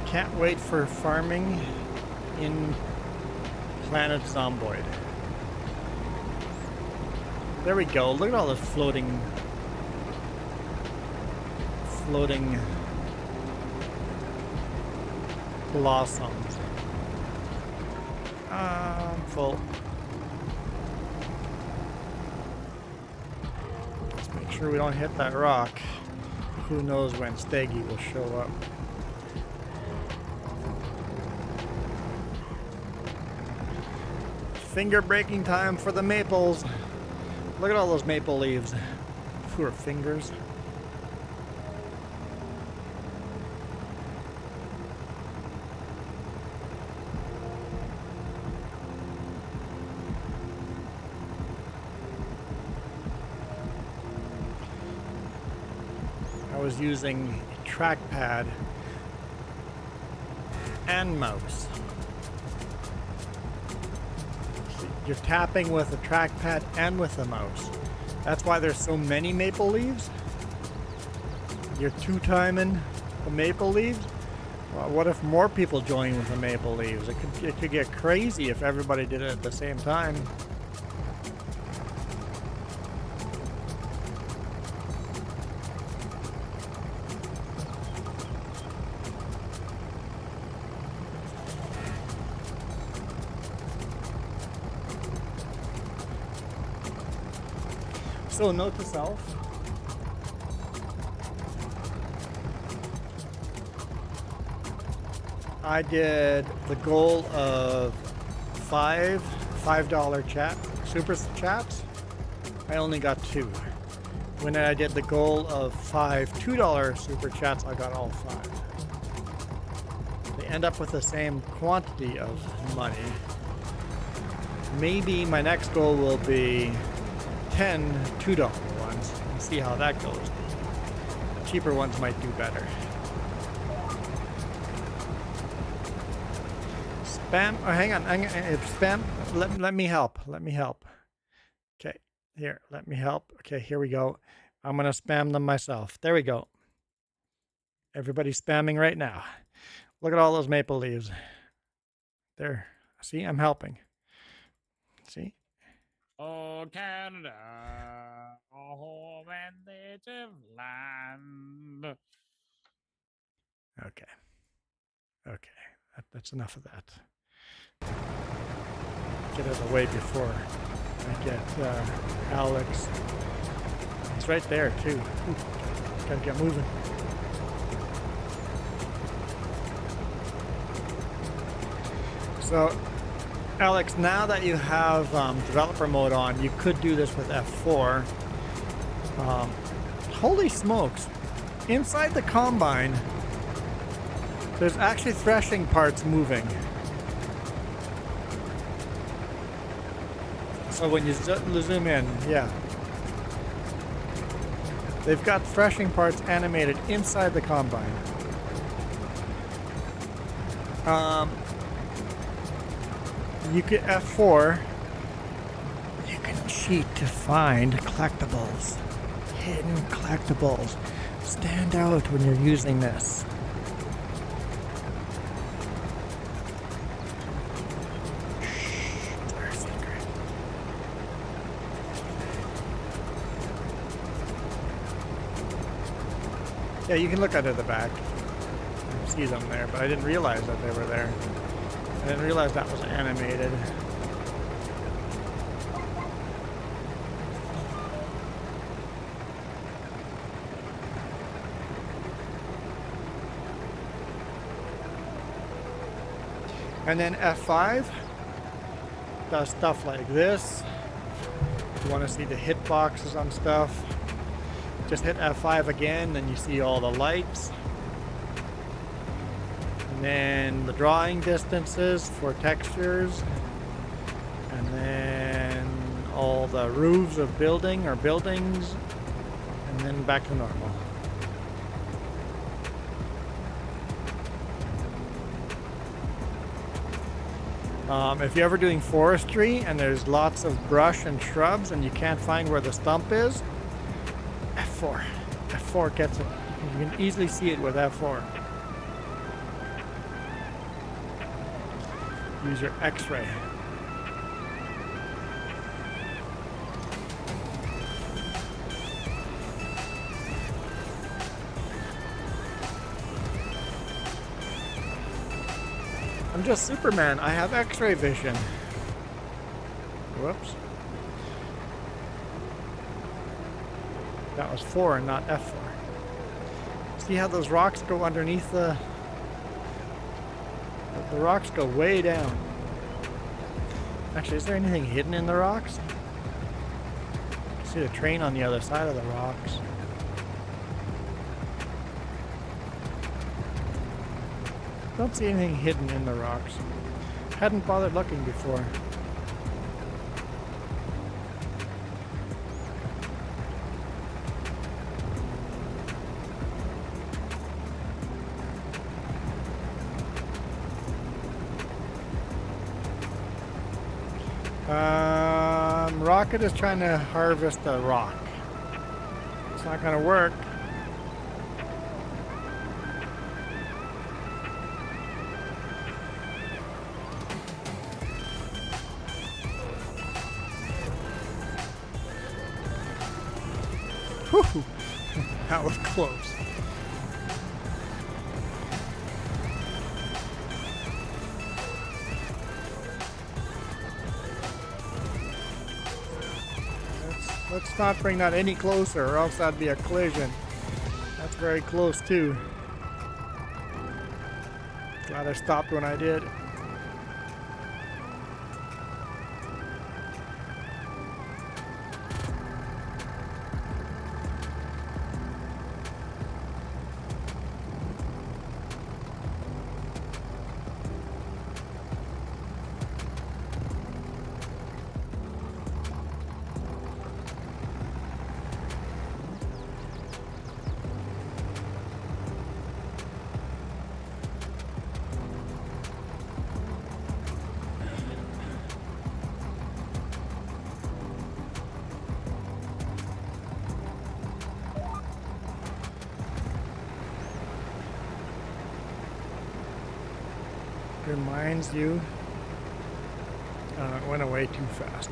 Can't wait for farming in Planet Zomboid. There we go. Look at all this floating blossoms. I'm full. Let's make sure we don't hit that rock. Who knows when Steggy will show up. Finger breaking time for the maples. Look at all those maple leaves. Poor fingers. was using a trackpad and mouse. You're tapping with a trackpad and with a mouse. That's why there's so many maple leaves. You're two-timing the maple leaves. Well, what if more people join with the maple leaves? It could get crazy if everybody did it at the same time. So note to self. I did the goal of $5 super chats. I only got 2. When I did the goal of 5 $2 super chats, I got all 5. They end up with the same quantity of money. Maybe my next goal will be 10 $2 ones and see how that goes. The cheaper ones might do better. Spam, oh, hang on, spam, let me help. Okay, here, let me help. Okay, here we go. I'm gonna spam them myself. There we go. Everybody's spamming right now. Look at all those maple leaves. There, see, I'm helping. See? Oh, Canada, oh, home and native land. Okay. That's enough of that. Get out of the way before I get Alex. It's right there too. Ooh, gotta get moving. So, Alex, now that you have developer mode on, you could do this with F4. Holy smokes! Inside the combine, there's actually threshing parts moving. So when you zoom in, yeah. They've got threshing parts animated inside the combine. You could F4. You can cheat to find collectibles. Hidden collectibles. Stand out when you're using this. Yeah, you can look out of the back and see them there, but I didn't realize that they were there. I didn't realize that was animated. And then F5 does stuff like this. If you want to see the hitboxes on stuff, just hit F5 again, then you see all the lights. And then the drawing distances for textures. And then all the roofs of building or buildings. And then back to normal. If you're ever doing forestry and there's lots of brush and shrubs and you can't find where the stump is, F4. F4 gets it. You can easily see it with F4. Use your X-ray. I'm just Superman. I have X-ray vision. Whoops. That was 4 and not F4. See how those rocks go underneath the rocks go way down. Actually, is there anything hidden in the rocks? I can see the train on the other side of the rocks. Don't see anything hidden in the rocks. Hadn't bothered looking before. Rocket is trying to harvest a rock. It's not gonna work. Whew. That was close. Let's not bring that any closer, or else that'd be a collision. That's very close too. Glad I stopped when I did. Reminds you, it went away too fast.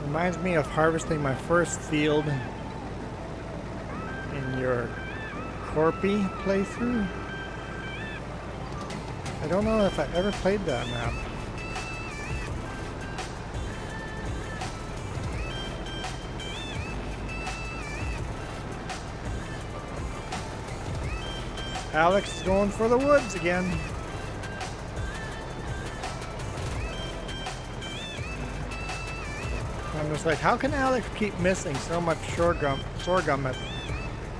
Reminds me of harvesting my first field in your Corpy playthrough. I don't know if I ever played that map. Alex is going for the woods again. I'm just like, how can Alex keep missing so much sorghum at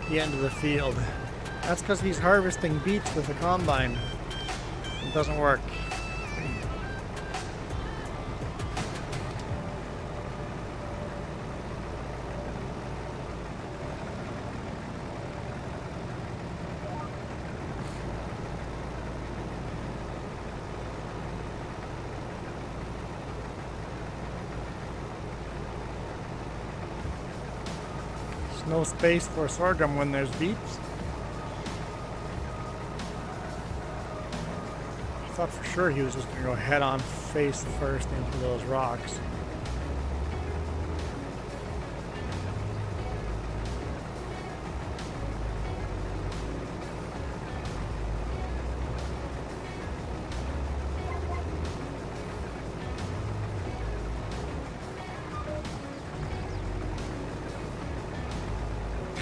the end of the field? That's because he's harvesting beets with the combine. It doesn't work. No space for sorghum when there's beets. I thought for sure he was just going to go head on face first into those rocks.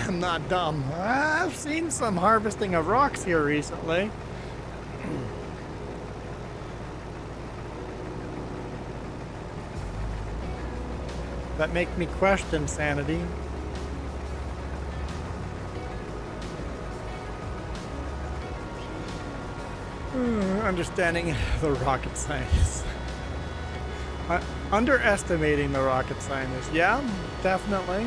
I'm not dumb. I've seen some harvesting of rocks here recently. That make me question sanity. Understanding the rocket science. Underestimating the rocket science. Yeah, definitely.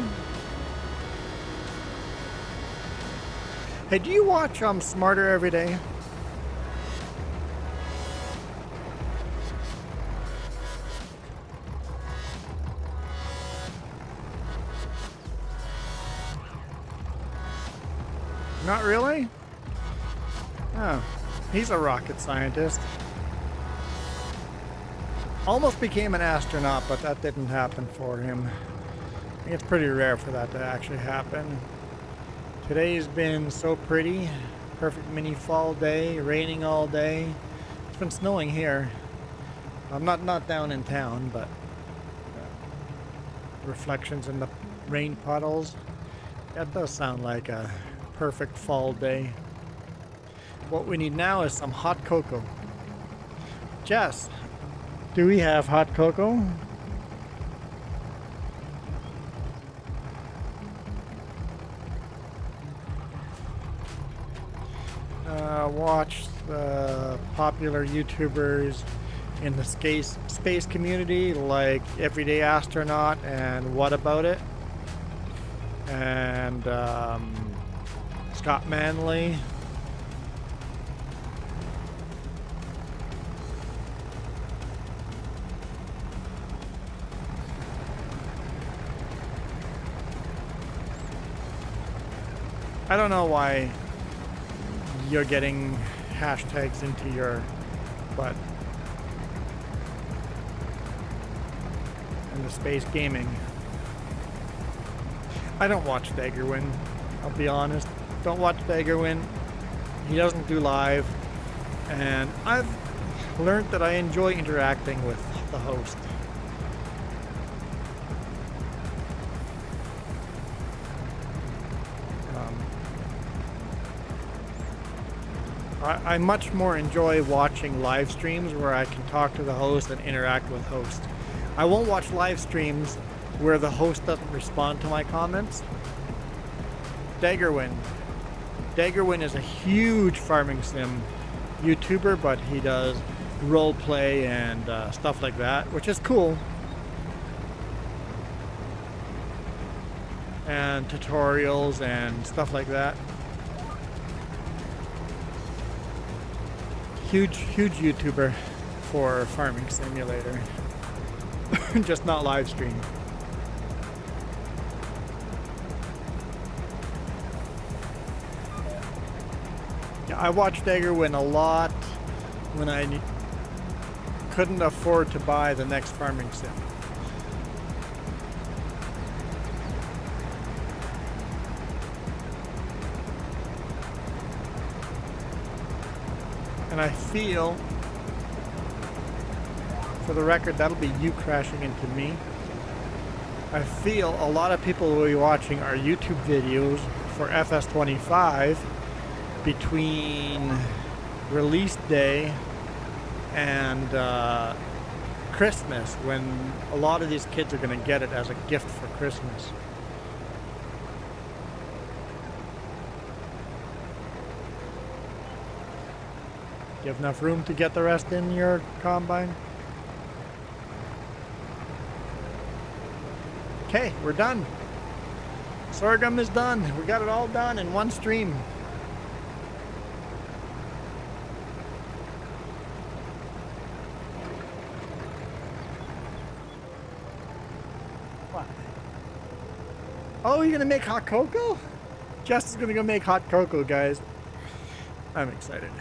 Hey, do you watch Smarter every day? Not really? Oh, he's a rocket scientist. Almost became an astronaut, but that didn't happen for him. I think it's pretty rare for that to actually happen. Today's been so pretty. Perfect mini fall day, raining all day. It's been snowing here. I'm not down in town, but reflections in the rain puddles. That does sound like a perfect fall day. What we need now is some hot cocoa. Jess, do we have hot cocoa? Watch the popular YouTubers in the space community like Everyday Astronaut and What About It, and Scott Manley. I don't know why you're getting hashtags into your butt. In the space gaming. I don't watch Daggerwin. I'll be honest. Don't watch Daggerwin. He doesn't do live. And I've learned that I enjoy interacting with the host. I much more enjoy watching live streams where I can talk to the host and interact with host. I won't watch live streams where the host doesn't respond to my comments. Daggerwin. Daggerwin is a huge farming sim YouTuber, but he does role play and stuff like that, which is cool. And tutorials and stuff like that. Huge YouTuber for Farming Simulator. Just not live stream. Yeah, I watched Daggerwin a lot when I couldn't afford to buy the next Farming Sim. And I feel, for the record, that'll be you crashing into me. I feel a lot of people will be watching our YouTube videos for FS25 between release day and Christmas, when a lot of these kids are going to get it as a gift for Christmas. You have enough room to get the rest in your combine? Okay, we're done. Sorghum is done. We got it all done in one stream. What? Oh, you're gonna make hot cocoa? Jess is gonna go make hot cocoa, guys. I'm excited.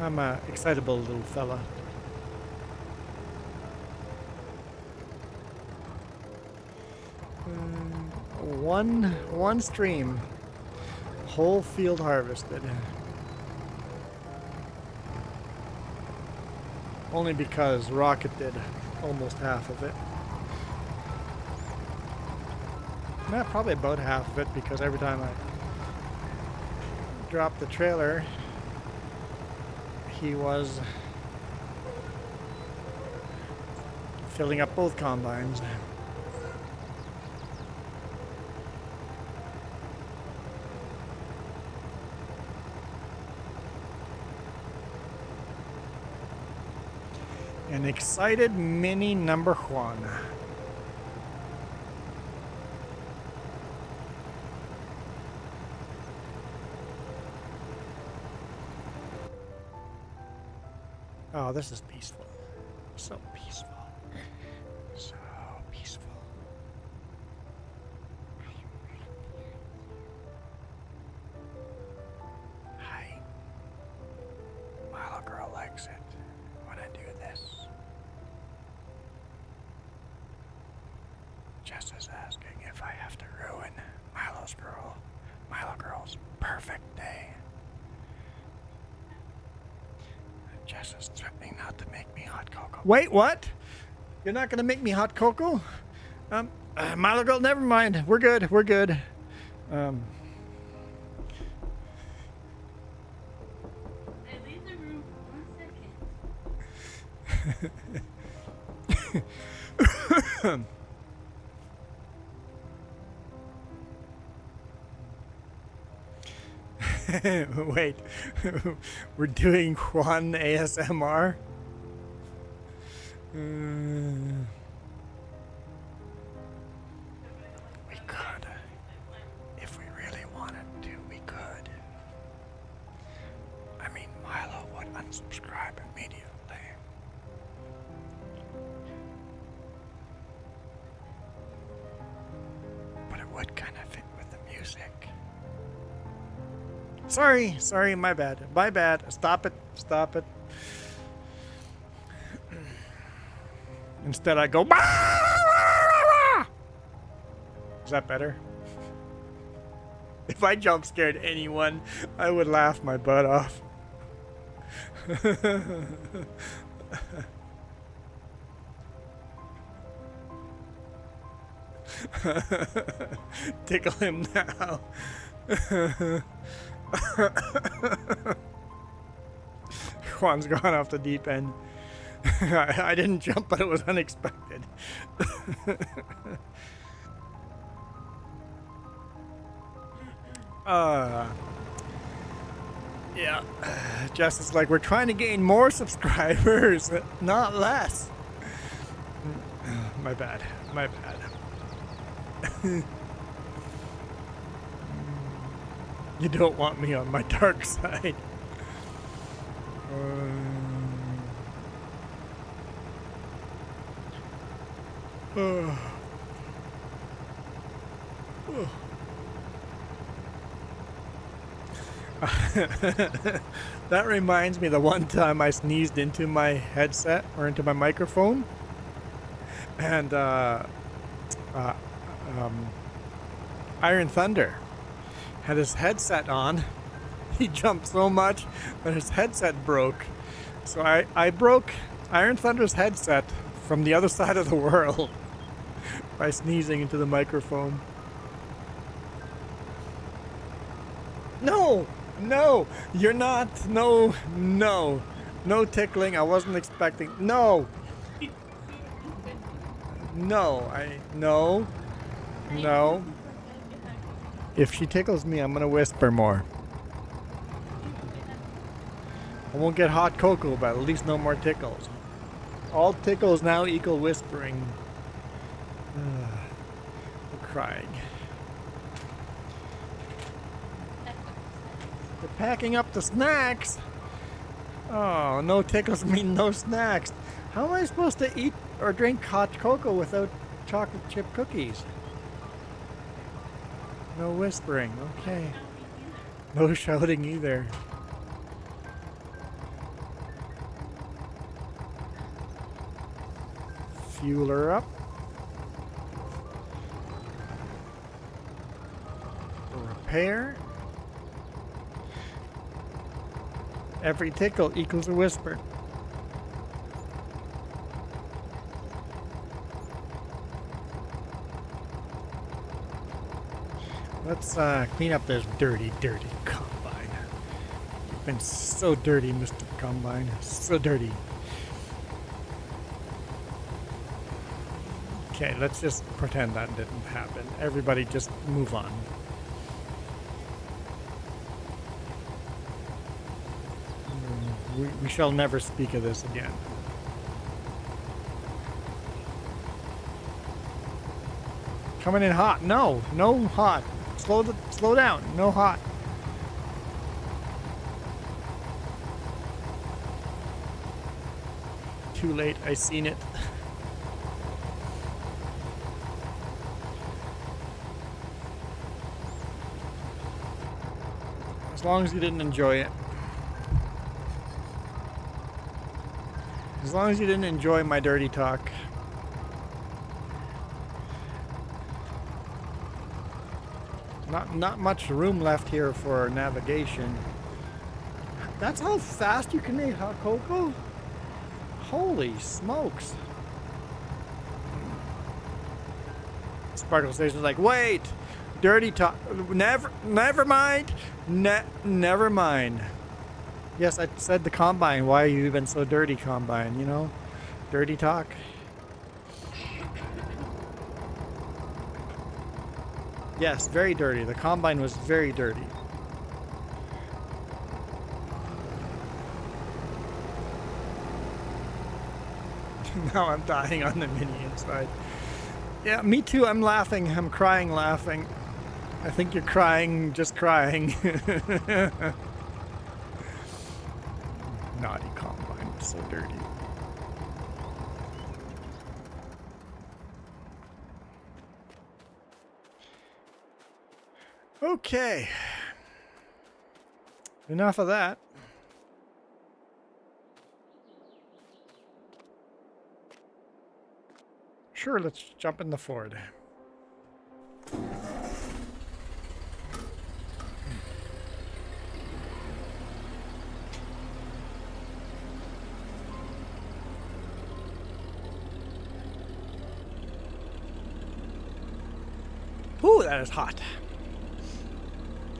I'm a excitable little fella. One stream, whole field harvested. Only because Rocket did almost half of it. Nah, probably about half of it, because every time I drop the trailer, he was filling up both combines. An excited mini number one. Oh, this is peaceful. So peaceful. So peaceful. Hi. Milo girl likes it when I do this. Jess is asking if I have to ruin Milo girl's perfect day. Jess is threatening not to make me hot cocoa. Wait, what? You're not gonna make me hot cocoa? Milo girl, never mind. We're good. We're good. I leave the room for 1 second. Wait, we're doing Juan ASMR? We could. If we really wanted to, we could. I mean, Milo would unsubscribe immediately. But it would kind of fit with the music. Sorry, my bad. My bad. Stop it. Stop it. Instead I go. Is that better? If I jump scared anyone, I would laugh my butt off. Tickle him now. Juan's gone off the deep end. I didn't jump, but it was unexpected. Yeah. Jess is like, we're trying to gain more subscribers, not less. My bad. My bad. You don't want me on my dark side. That reminds me the one time I sneezed into my headset or into my microphone, and Iron Thunder had his headset on. He jumped so much that his headset broke. So I broke Iron Thunder's headset from the other side of the world by sneezing into the microphone. No, you're not. No tickling. I wasn't expecting. No. If she tickles me, I'm gonna whisper more. I won't get hot cocoa, but at least no more tickles. All tickles now equal whispering. I'm crying. They're packing up the snacks. Oh, no tickles mean no snacks. How am I supposed to eat or drink hot cocoa without chocolate chip cookies? No whispering, okay. No shouting either. Fuel her up. Repair. Every tickle equals a whisper. Let's clean up this dirty combine. You've been so dirty, Mr. Combine. So dirty. Okay, let's just pretend that didn't happen. Everybody just move on. We shall never speak of this again. Coming in hot. No hot. Slow down. No hot. Too late. I seen it. As long as you didn't enjoy it. As long as you didn't enjoy my dirty talk. Not much room left here for navigation. That's how fast you can make hot cocoa? Holy smokes. Sparkle Station's like, wait! Dirty talk. Never mind. Never mind. Yes, I said the combine. Why are you even so dirty, combine? You know? Dirty talk. Yes, very dirty. The combine was very dirty. Now I'm dying on the mini inside. Yeah, me too. I'm laughing. I'm crying laughing. I think you're crying, just crying. Naughty combine. It's so dirty. Okay. Enough of that. Sure, let's jump in the Ford. Ooh, that is hot.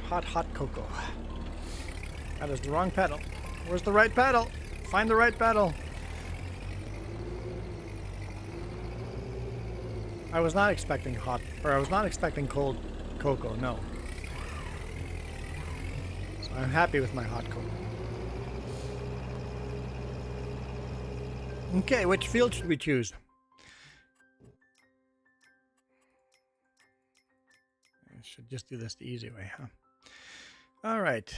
Hot, hot cocoa. That is the wrong pedal. Where's the right pedal? Find the right pedal. I was not expecting hot, or I was not expecting cold cocoa, no. So I'm happy with my hot cocoa. Okay, which field should we choose? I should just do this the easy way, huh? All right.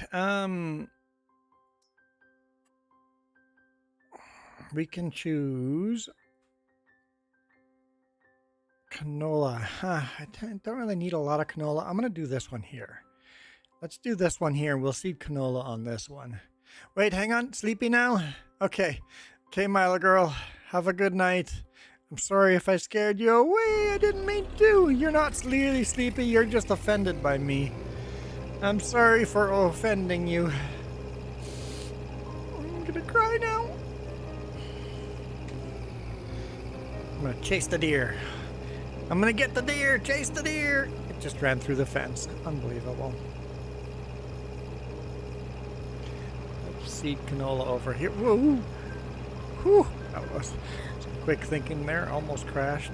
We can choose canola. I don't really need a lot of canola. I'm going to do this one here. Let's do this one here. We'll seed canola on this one. Wait, hang on. Sleepy now? Okay. Okay, Milo girl. Have a good night. I'm sorry if I scared you away. I didn't mean to. You're not really sleepy. You're just offended by me. I'm sorry for offending you. I'm going to cry now. I'm going to chase the deer. I'm going to get the deer. Chase the deer. It just ran through the fence. Unbelievable. Let's seed canola over here. Whoa. Whew. That was some quick thinking there. Almost crashed.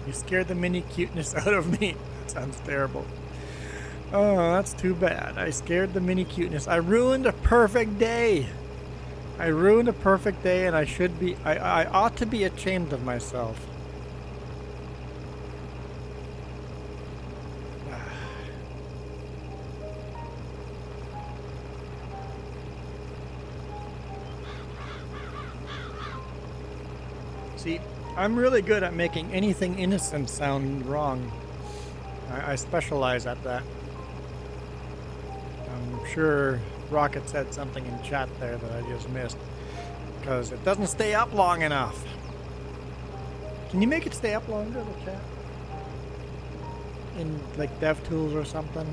You scared the mini cuteness out of me. That sounds terrible. Oh, that's too bad. I scared the mini cuteness. I ruined a perfect day. I ruined a perfect day, and I should be. I ought to be ashamed of myself. See, I'm really good at making anything innocent sound wrong. I specialize at that. I'm sure Rocket said something in chat there that I just missed. Because it doesn't stay up long enough. Can you make it stay up longer, the chat? In like DevTools or something?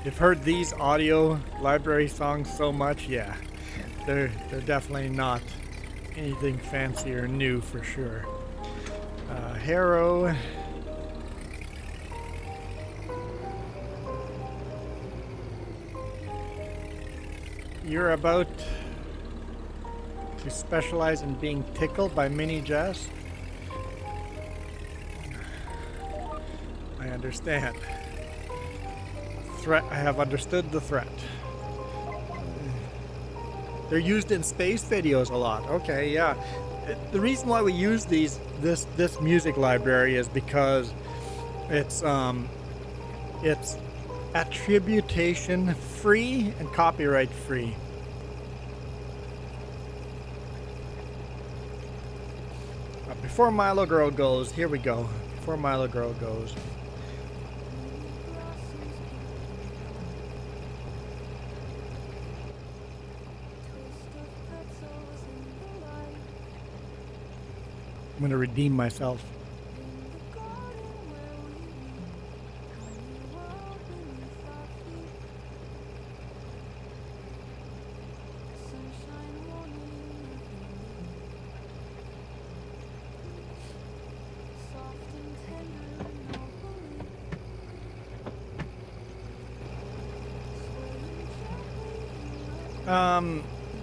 You've heard these audio library songs so much, yeah. They're definitely not anything fancy or new for sure. Harrow. You're about to specialize in being tickled by Mini Jess? I understand. Threat. I have understood the threat. They're used in space videos a lot. Okay, yeah. The reason why we use this music library is because it's attribution free and copyright free. Before Milo Girl goes, here we go. Before Milo Girl goes. I'm going to redeem myself.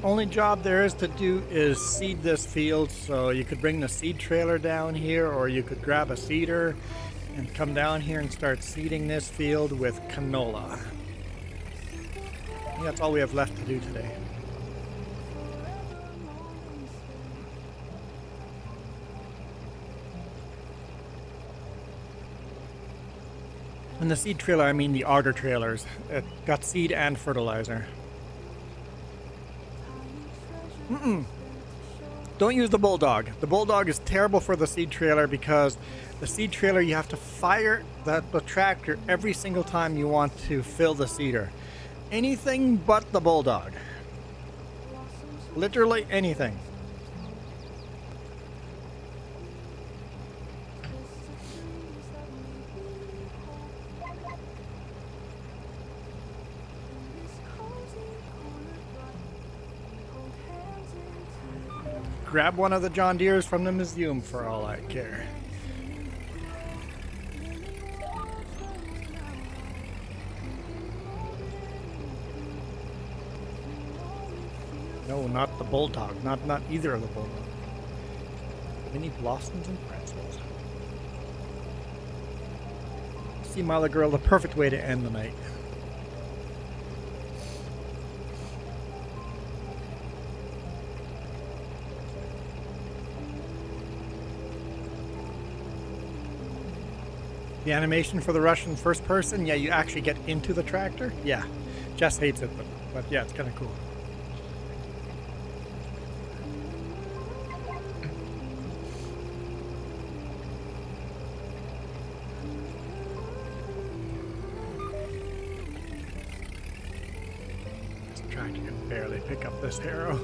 Only job there is to do is seed this field, so you could bring the seed trailer down here, or you could grab a seeder and come down here and start seeding this field with canola. think that's all we have left to do today. And the seed trailer, I mean the auger trailers. It got seed and fertilizer. Don't use the Bulldog. The Bulldog is terrible for the seed trailer because the seed trailer, you have to fire the tractor every single time you want to fill the seeder. Anything but the Bulldog. Literally anything. Grab one of the John Deeres from the museum for all I care. No, not the Bulldog. Not either of the Bulldog. Mini blossoms and pretzels. See, Mila Girl, the perfect way to end the night. The animation for the Russian first person, yeah, you actually get into the tractor. Yeah, Jess hates it, but yeah, it's kind of cool. This tractor can barely pick up this harrow.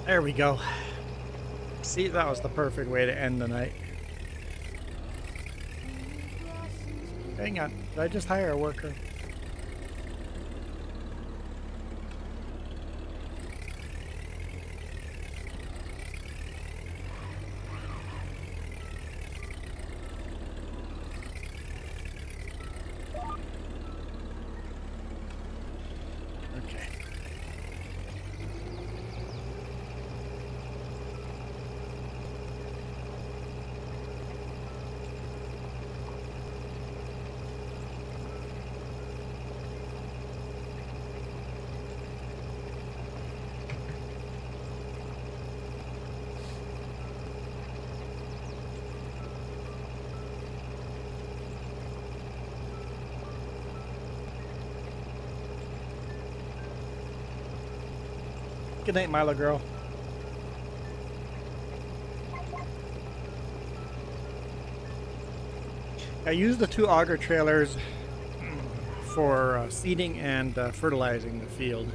There we go. See, that was the perfect way to end the night. Hang on, did I just hire a worker? Okay. Good night, Mila Girl. I use the two auger trailers for seeding and fertilizing the field.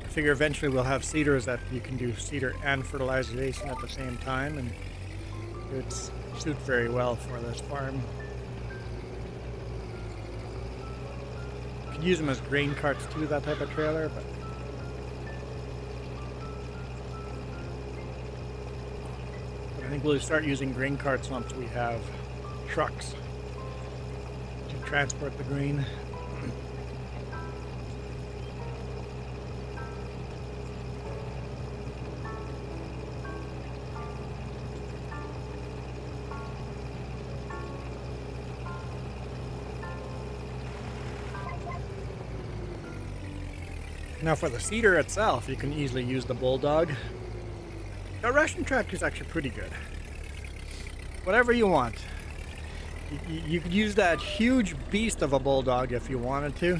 I figure eventually we'll have seeders that you can do seeder and fertilization at the same time, and it would suit very well for this farm. You could use them as grain carts too, that type of trailer, but I think we'll start using grain carts once we have trucks to transport the grain. Now for the seeder itself, you can easily use the Bulldog. The Russian tractor is actually pretty good. Whatever you want. You could use that huge beast of a Bulldog if you wanted to.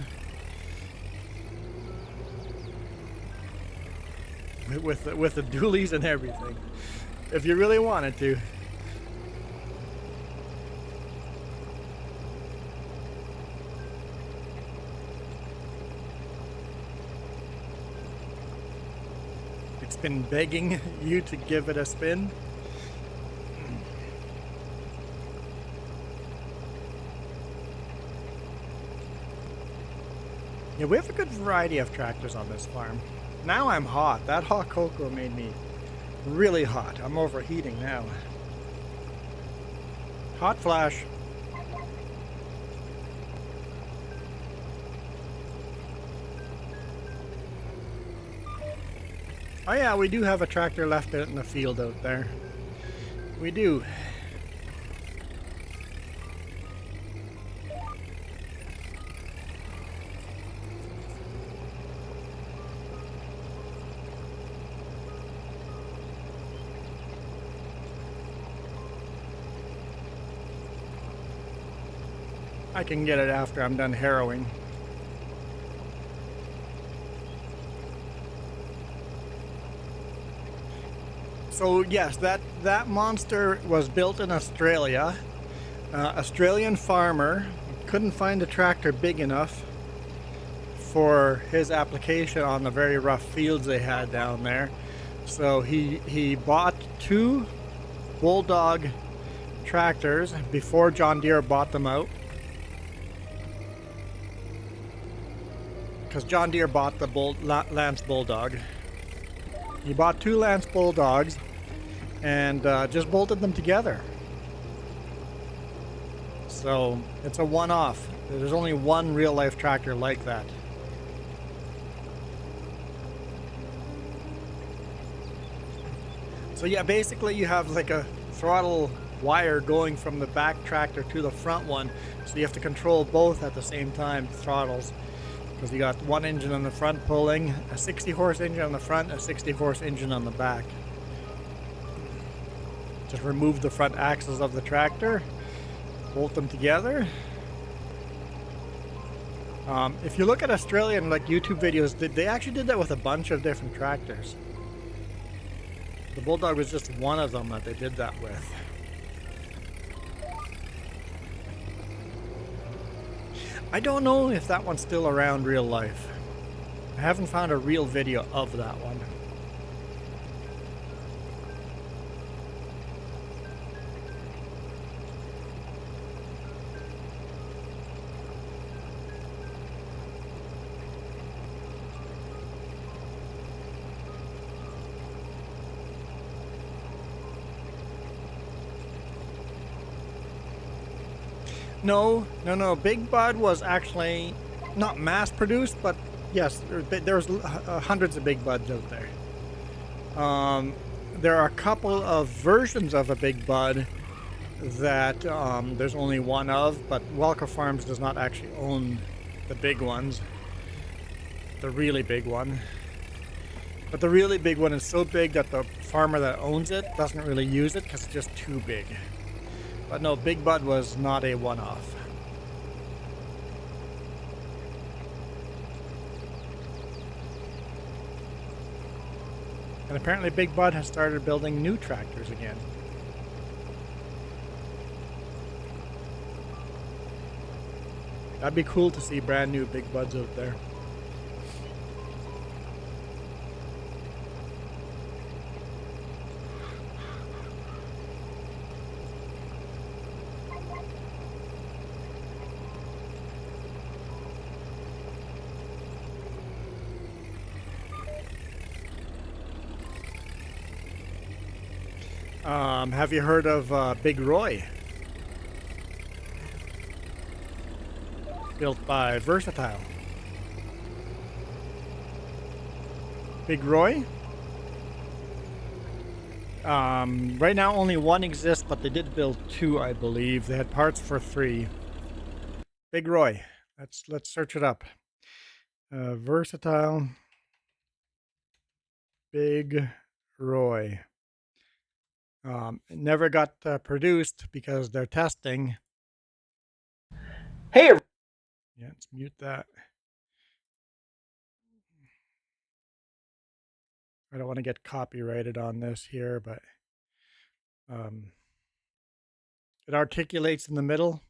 With the dualies and everything. If you really wanted to. It's been begging you to give it a spin. Yeah, we have a good variety of tractors on this farm. Now I'm hot. That hot cocoa made me really hot. I'm overheating now. Hot flash. Oh yeah, we do have a tractor left out in the field out there. We do. I can get it after I'm done harrowing. So yes, that monster was built in Australia. Australian farmer couldn't find a tractor big enough for his application on the very rough fields they had down there. So he bought 2 Bulldog tractors before John Deere bought them out. Because John Deere bought the Lance Bulldog. He bought 2 Lance Bulldogs and just bolted them together. So it's a one-off. There's only one real-life tractor like that. So yeah, basically you have like a throttle wire going from the back tractor to the front one. So you have to control both at the same time, throttles. Because you got one engine on the front pulling, a 60 horse engine on the front, a 60 horse engine on the back. Just remove the front axles of the tractor, bolt them together. If you look at Australian like YouTube videos, they actually did that with a bunch of different tractors. The Bulldog was just one of them that they did that with. I don't know if that one's still around real life. I haven't found a real video of that one. No. Big Bud was actually not mass produced, but yes, there's hundreds of Big Buds out there. There are a couple of versions of a Big Bud that there's only one of, but Welker Farms does not actually own the big ones. The really big one. But the really big one is so big that the farmer that owns it doesn't really use it because it's just too big. But no, Big Bud was not a one-off. And apparently Big Bud has started building new tractors again. That'd be cool to see brand new Big Buds out there. Have you heard of Big Roy? Built by Versatile. Big Roy? Right now only one exists, but they did build 2, I believe. They had parts for 3. Big Roy. Let's search it up. Versatile. Big Roy. It never got produced because they're testing. Hey, Yeah, let's mute that. I don't want to get copyrighted on this here, but it articulates in the middle.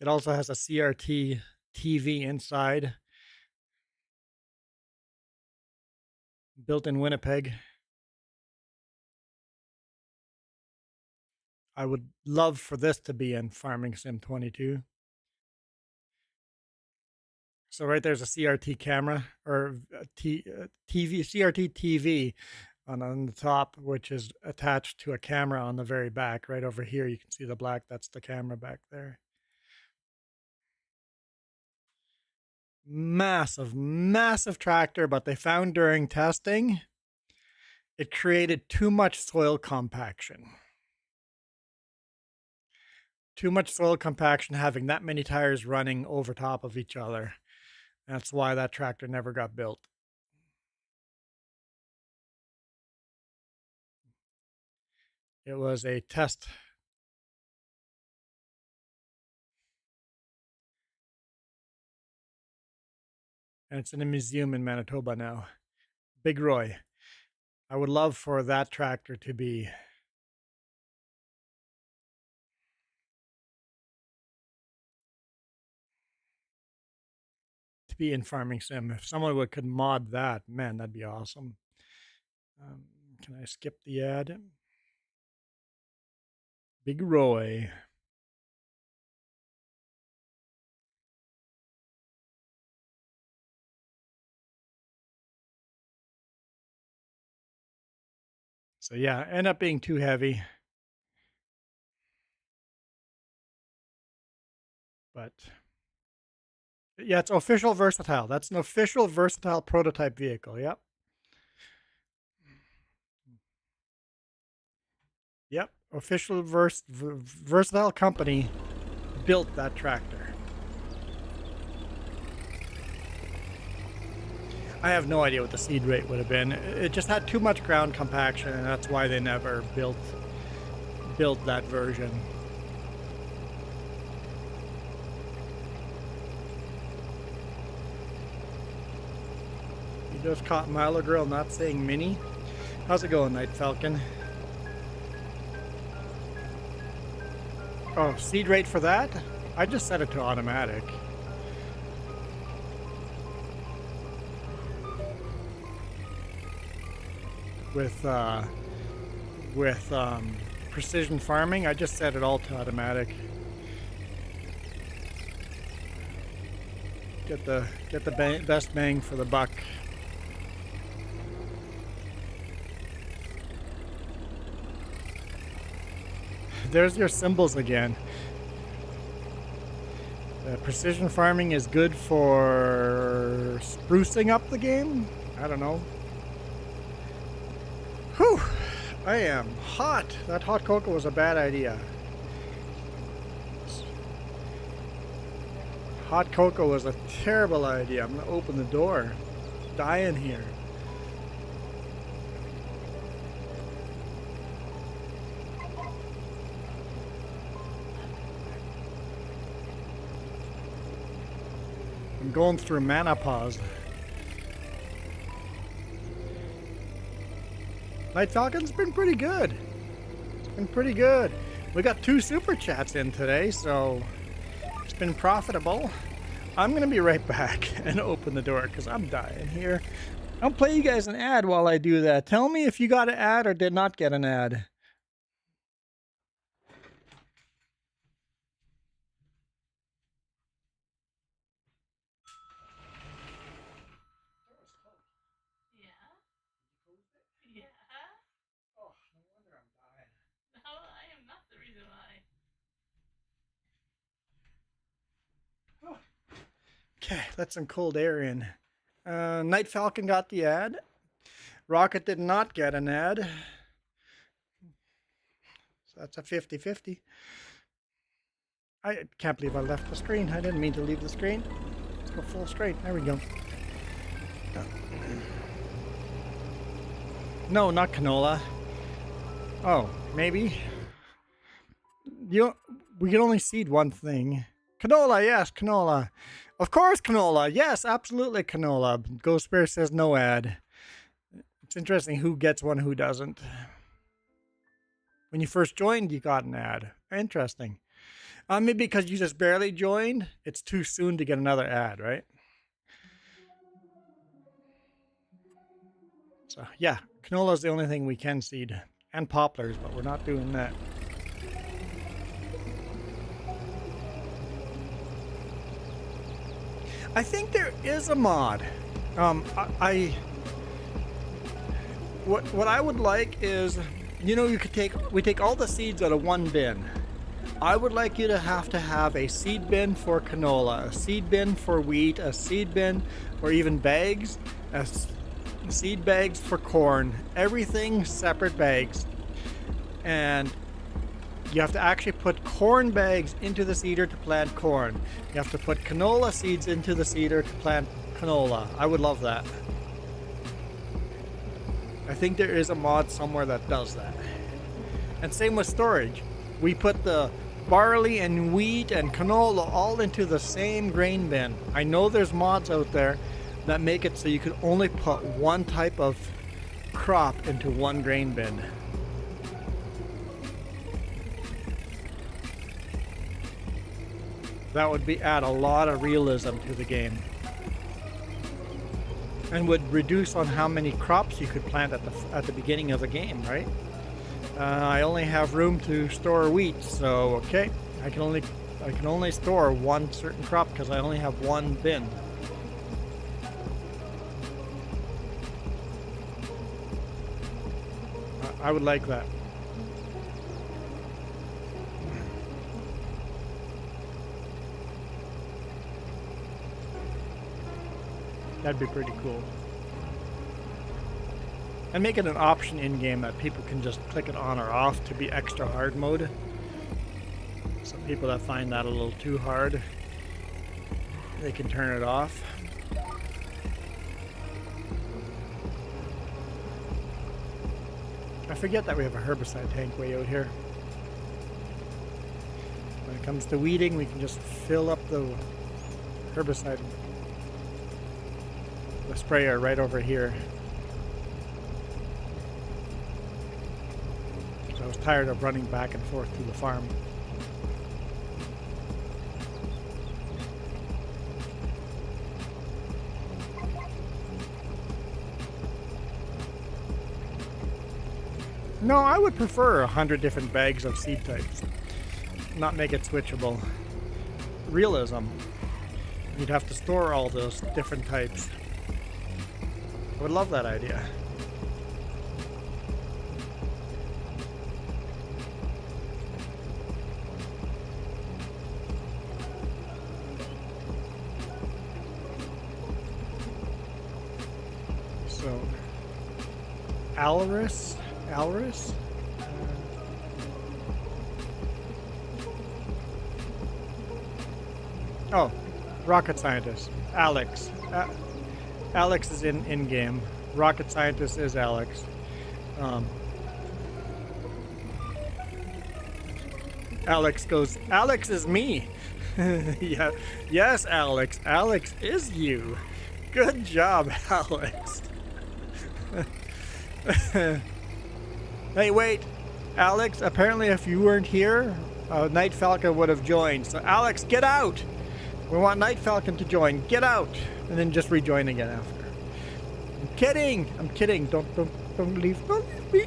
It also has a CRT TV inside. built in Winnipeg. I would love for this to be in Farming Sim 22. So right there's a CRT camera or TV, CRT TV on the top, which is attached to a camera on the very back. Right over here, you can see the black. That's the camera back there. Massive, massive tractor, but they found during testing, it created too much soil compaction. Too much soil compaction having that many tires running over top of each other. That's why that tractor never got built. It was a test. And it's in a museum in Manitoba now. Big Roy. I would love for that tractor to be in Farming Sim. If someone could mod that, man, that'd be awesome. Can I skip the ad? Big Roy. So yeah, end up being too heavy. But yeah, it's official versatile. That's an official versatile prototype vehicle. Yep. Yep. Official versatile company built that tractor. I have no idea what the seed rate would have been. It just had too much ground compaction, and that's why they never built that version. You just caught Milo Girl not saying mini. How's it going, Night Falcon? Oh, seed rate for that? I just set it to automatic. With precision farming, I just set it all to automatic. Get the best bang for the buck. There's your symbols again. Precision farming is good for sprucing up the game? I don't know. Whew! I am hot. That hot cocoa was a bad idea. Hot cocoa was a terrible idea. I'm gonna open the door. Dying here. I'm going through menopause. Night Falcon's been pretty good. It's been pretty good. We got 2 super chats in today, so it's been profitable. I'm gonna be right back and open the door because I'm dying here. I'll play you guys an ad while I do that. Tell me if you got an ad or did not get an ad. Yeah. Yeah. Oh, no wonder I'm dying. No, I am not the reason why. Okay, let some cold air in. Night Falcon got the ad. Rocket did not get an ad. So that's a 50-50. I can't believe I left the screen. I didn't mean to leave the screen. Let's go full screen. There we go. No, not canola. Oh, maybe. We can only seed one thing. Canola, yes, canola. Of course, canola. Yes, absolutely canola. Ghost Bear says no ad. It's interesting who gets one, who doesn't. When you first joined, you got an ad. Interesting. Maybe because you just barely joined, it's too soon to get another ad, right? So yeah, canola is the only thing we can seed, and poplars, but we're not doing that. I think there is a mod. What I would like is, you know, we take all the seeds out of one bin. I would like you to have a seed bin for canola, a seed bin for wheat, a seed bin, or even bags, seed bags for corn, everything separate bags. And you have to actually put corn bags into the seeder to plant corn. You have to put canola seeds into the seeder to plant canola. I would love that. I think there is a mod somewhere that does that. And same with storage. We put the barley and wheat and canola all into the same grain bin. I know there's mods out there that make it so you can only put one type of crop into one grain bin. That would add a lot of realism to the game, and would reduce on how many crops you could plant at the beginning of the game, right? I only have room to store wheat, so okay, I can only store one certain crop because I only have one bin. I would like that. That'd be pretty cool. And make it an option in-game that people can just click it on or off to be extra hard mode. Some people that find that a little too hard, they can turn it off. I forget that we have a herbicide tank way out here. When it comes to weeding, we can just fill up the herbicide, the sprayer right over here. So I was tired of running back and forth to the farm. No, I would prefer 100 different bags of seed types. Not make it switchable. Realism. You'd have to store all those different types. I would love that idea. So, Alris? Oh, rocket scientist. Alex. Alex is in game. Rocket scientist is Alex. Alex goes, Alex is me. Yeah. Yes, Alex. Alex is you. Good job, Alex. Hey, wait. Alex, apparently if you weren't here, Night Falcon would have joined. So, Alex, get out. We want Night Falcon to join. Get out. And then just rejoin again after. I'm kidding. I'm kidding. Don't leave. Don't leave me.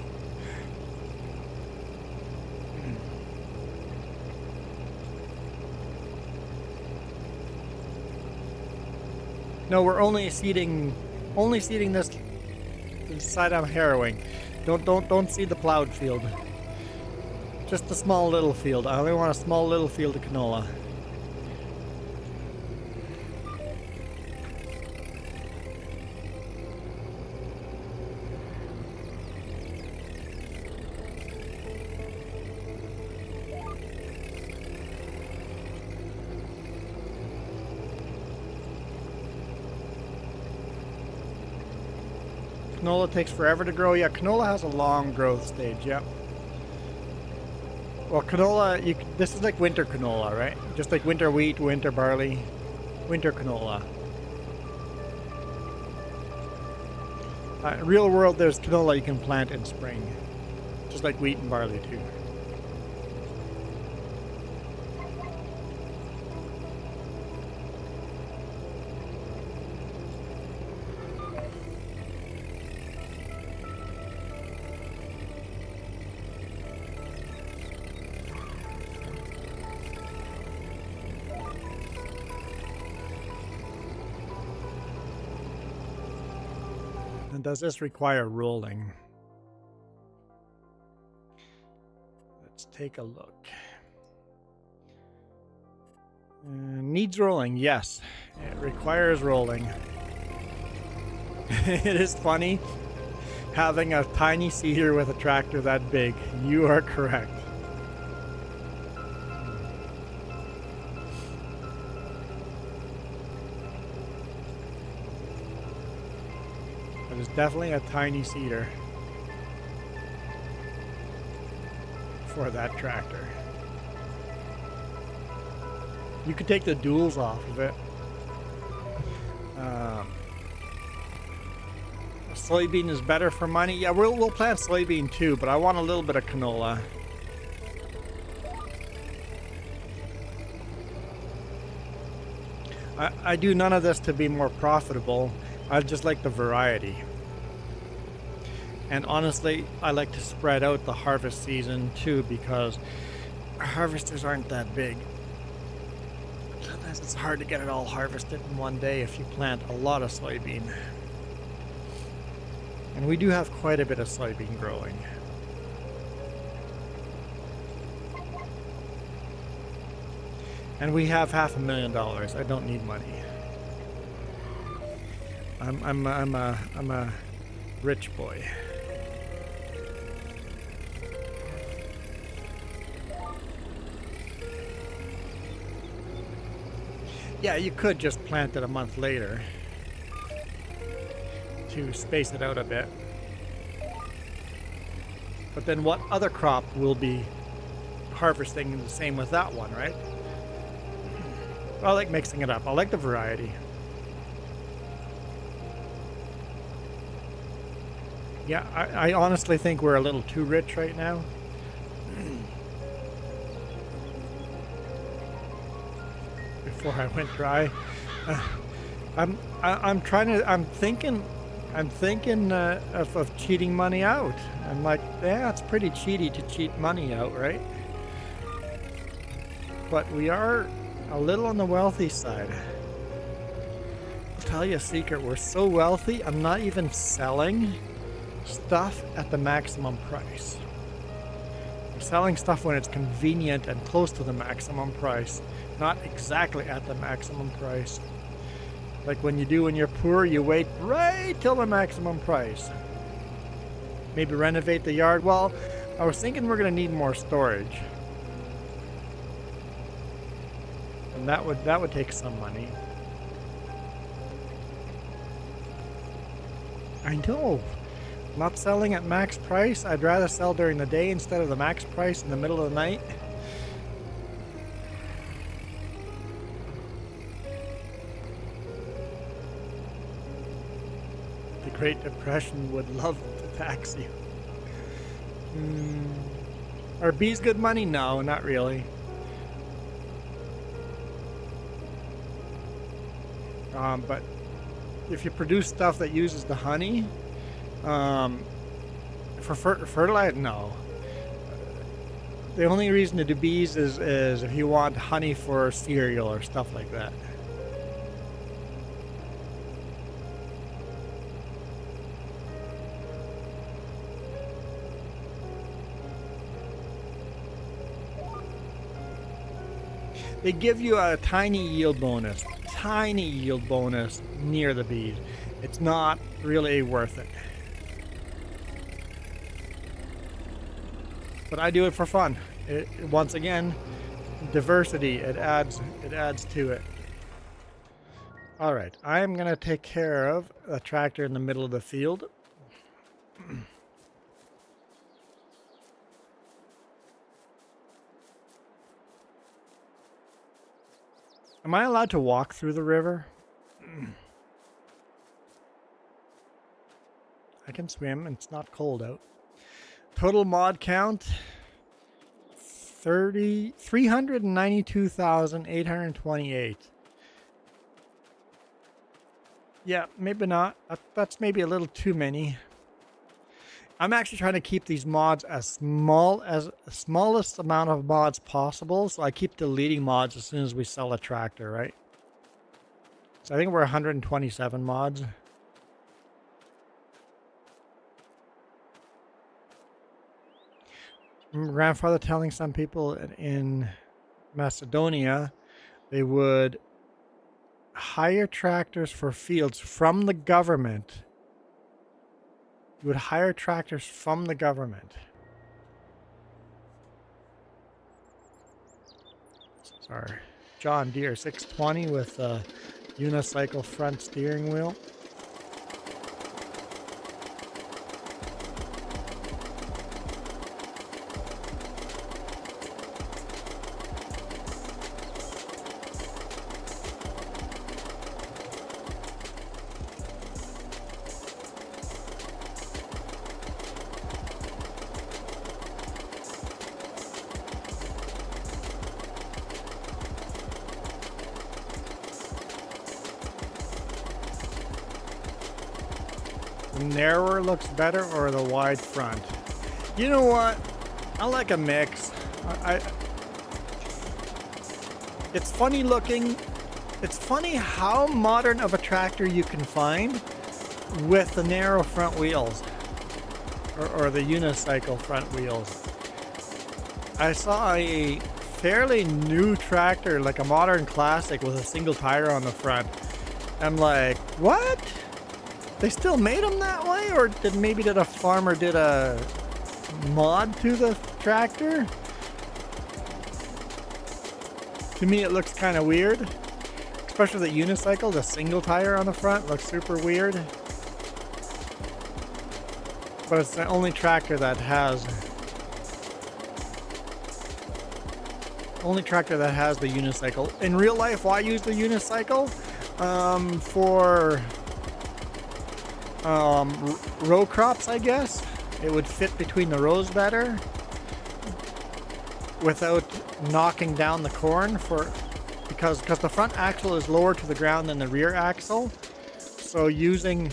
No, we're only seeding this side I'm harrowing. Don't seed the plowed field. Just a small little field. I only want a small little field of canola. Canola takes forever to grow. Yeah, canola has a long growth stage. Yep. Well, canola, this is like winter canola, right? Just like winter wheat, winter barley, winter canola. Real world, there's canola you can plant in spring, just like wheat and barley too. And does this require rolling? Let's take a look. Needs rolling, yes. It requires rolling. It is funny having a tiny seeder with a tractor that big. You are correct. It is definitely a tiny seeder for that tractor. You could take the duals off of it. Soybean is better for money. Yeah, we'll plant soybean too, but I want a little bit of canola. I do none of this to be more profitable. I just like the variety. And honestly, I like to spread out the harvest season too, because harvesters aren't that big. Sometimes it's hard to get it all harvested in one day if you plant a lot of soybean. And we do have quite a bit of soybean growing. And we have $500,000. I don't need money. I'm a rich boy. Yeah, you could just plant it a month later to space it out a bit. But then what other crop will be harvesting the same with that one, right? I like mixing it up. I like the variety. Yeah, I honestly think we're a little too rich right now. Before I went dry, I'm thinking of cheating money out. I'm like, yeah, it's pretty cheaty to cheat money out, right? But we are a little on the wealthy side. I'll tell you a secret, we're so wealthy, I'm not even selling stuff at the maximum price. I'm selling stuff when it's convenient and close to the maximum price, not exactly at the maximum price. Like when you're poor, you wait right till the maximum price. Maybe renovate the yard. Well, I was thinking we're going to need more storage. And that would take some money. I know. Not selling at max price. I'd rather sell during the day instead of the max price in the middle of the night. The Great Depression would love to tax you. Are bees good money? No, not really. But if you produce stuff that uses the honey, for fertilizer, no. The only reason to do bees is if you want honey for cereal or stuff like that. They give you a tiny yield bonus near the bees. It's not really worth it. But I do it for fun. Once again, diversity, it adds to it. All right, I am going to take care of a tractor in the middle of the field. Am I allowed to walk through the river? I can swim, and it's not cold out. Total mod count 392,828. Yeah, maybe not. That's maybe a little too many. I'm actually trying to keep these mods as smallest amount of mods possible, so I keep deleting mods as soon as we sell a tractor, right? So I think we're 127 mods. remember grandfather telling some people in Macedonia they would hire tractors for fields from the government. You would hire tractors from the government. Sorry. John Deere 620 with a unicycle front steering wheel. The narrower looks better or the wide front? You know what? I like a mix. It's funny looking. It's funny how modern of a tractor you can find with the narrow front wheels or the unicycle front wheels. I saw a fairly new tractor, like a modern classic with a single tire on the front. I'm like, what? They still made them that way, or did a farmer did a mod to the tractor? To me, it looks kind of weird, especially the unicycle. The single tire on the front looks super weird. But it's the only tractor that has the unicycle. In real life, why use the unicycle? For row crops, I guess. It would fit between the rows better without knocking down the corn because the front axle is lower to the ground than the rear axle. So using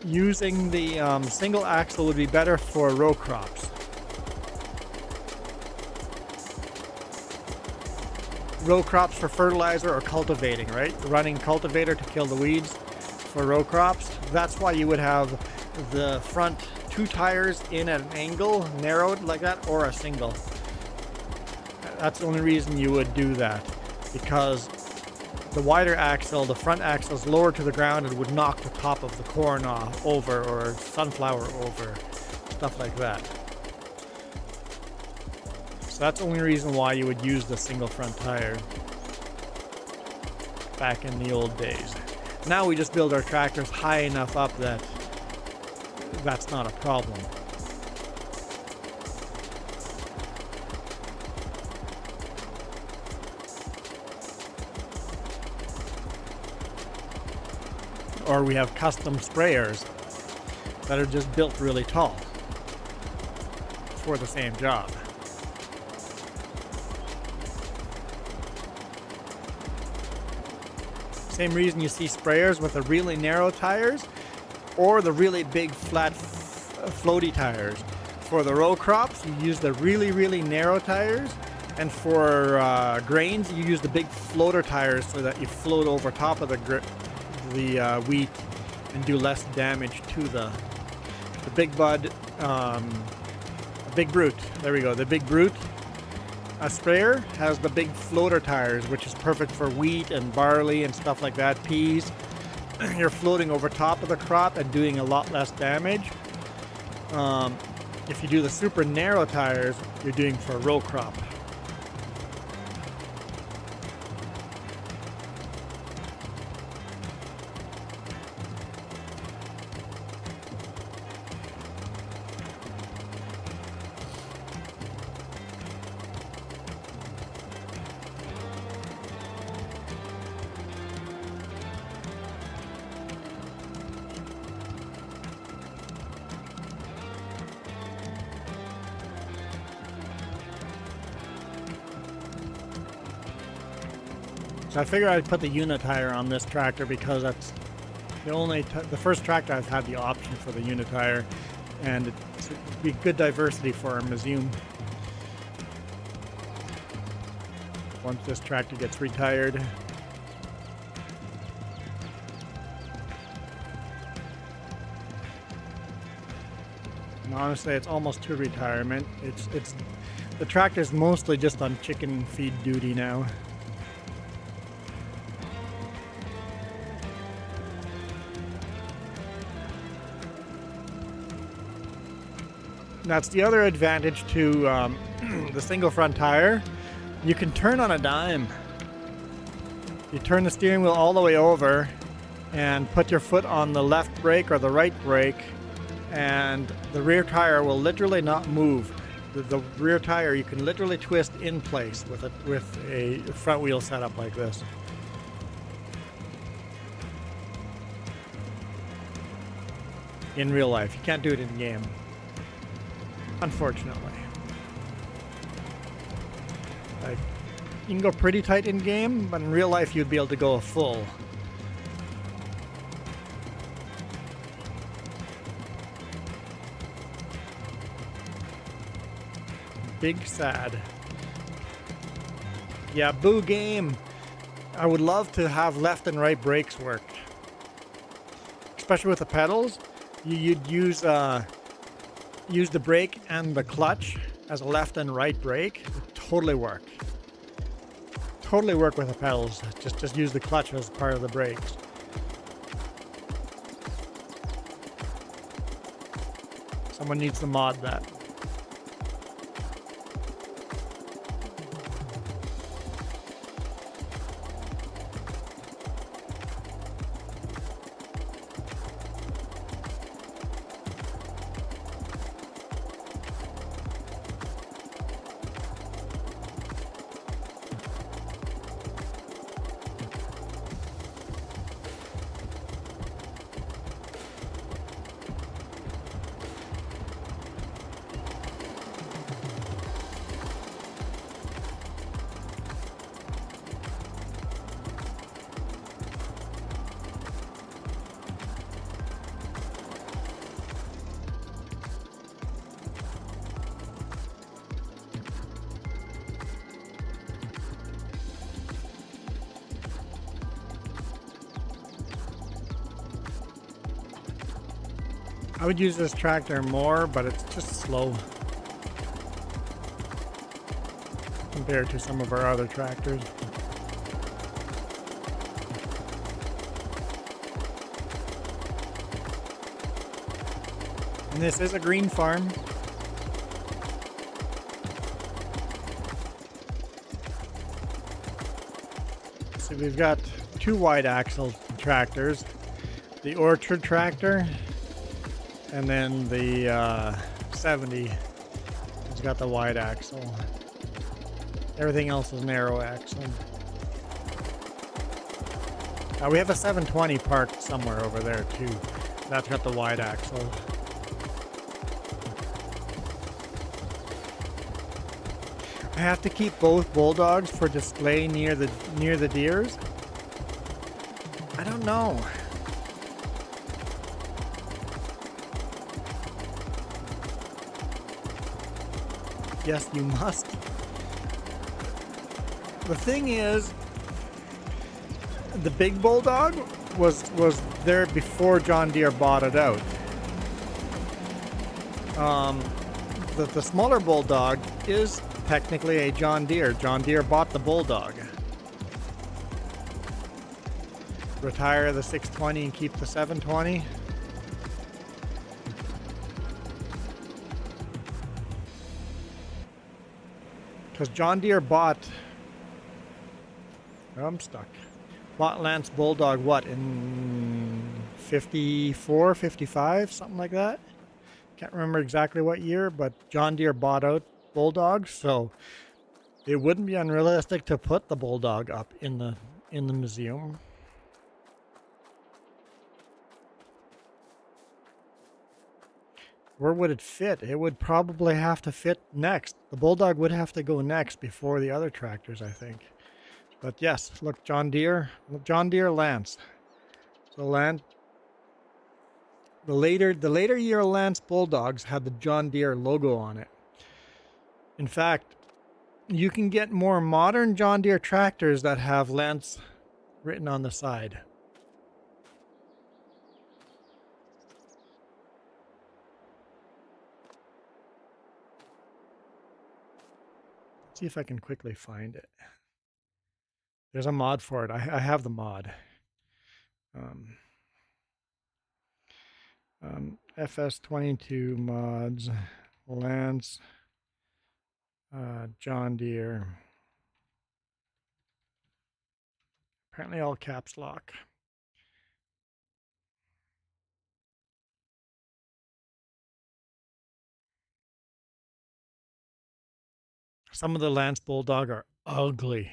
the single axle would be better for row crops. Row crops for fertilizer or cultivating, right? Running cultivator to kill the weeds for row crops. That's why you would have the front two tires in at an angle, narrowed like that, or a single. That's the only reason you would do that, because the wider axle, the front axle is lower to the ground and would knock the top of the corn off over, or sunflower over, stuff like that. So that's the only reason why you would use the single front tire back in the old days. Now we just build our tractors high enough up that that's not a problem. Or we have custom sprayers that are just built really tall for the same job. Same reason you see sprayers with the really narrow tires or the really big flat floaty tires. For the row crops, you use the really, really narrow tires, and for grains, you use the big floater tires so that you float over top of the wheat and do less damage to the big bud, big brute. There we go. The big brute. A sprayer has the big floater tires, which is perfect for wheat and barley and stuff like that, peas. You're floating over top of the crop and doing a lot less damage. If you do the super narrow tires, you're doing for a row crop. So I figured I'd put the unitire on this tractor because that's the first tractor I've had the option for the unitire, and it'd be good diversity for our museum. Once this tractor gets retired. honestly, it's almost to retirement. It's the tractor's mostly just on chicken feed duty now. That's the other advantage to the single front tire. You can turn on a dime. You turn the steering wheel all the way over and put your foot on the left brake or the right brake, and the rear tire will literally not move. The rear tire you can literally twist in place with a front wheel setup like this. In real life, you can't do it in game, unfortunately. Like, you can go pretty tight in game, but in real life you'd be able to go a full. Big sad. Yeah, boo game. I would love to have left and right brakes work. Especially with the pedals. You'd use the brake and the clutch as a left and right brake. It would totally work. Totally work with the pedals. Just use the clutch as part of the brakes. Someone needs to mod that. I would use this tractor more, but it's just slow compared to some of our other tractors. And this is a green farm. So we've got two wide axle tractors, the Orchard tractor, and then the 70 has got the wide axle. Everything else is narrow axle. We have a 720 parked somewhere over there too. That's got the wide axle. I have to keep both bulldogs for display near the Deeres. I don't know. Yes, you must. The thing is, the big bulldog was there before John Deere bought it out. The smaller bulldog is technically a John Deere. John Deere bought the bulldog. Retire the 620 and keep the 720. Because John Deere bought... Oh, I'm stuck. Bought Lance Bulldog, what, in 54, 55, something like that? Can't remember exactly what year, but John Deere bought out Bulldogs, so it wouldn't be unrealistic to put the Bulldog up in the museum. Where would it fit? It would probably have to fit next. The Bulldog would have to go next before the other tractors, I think. But yes, look, John Deere Lance. So the later year Lance Bulldogs had the John Deere logo on it. In fact, you can get more modern John Deere tractors that have Lance written on the side. See if I can quickly find it. There's a mod for it. I have the mod. FS22 mods, Lance, John Deere. Apparently all caps lock. Some of the Lance Bulldog are ugly.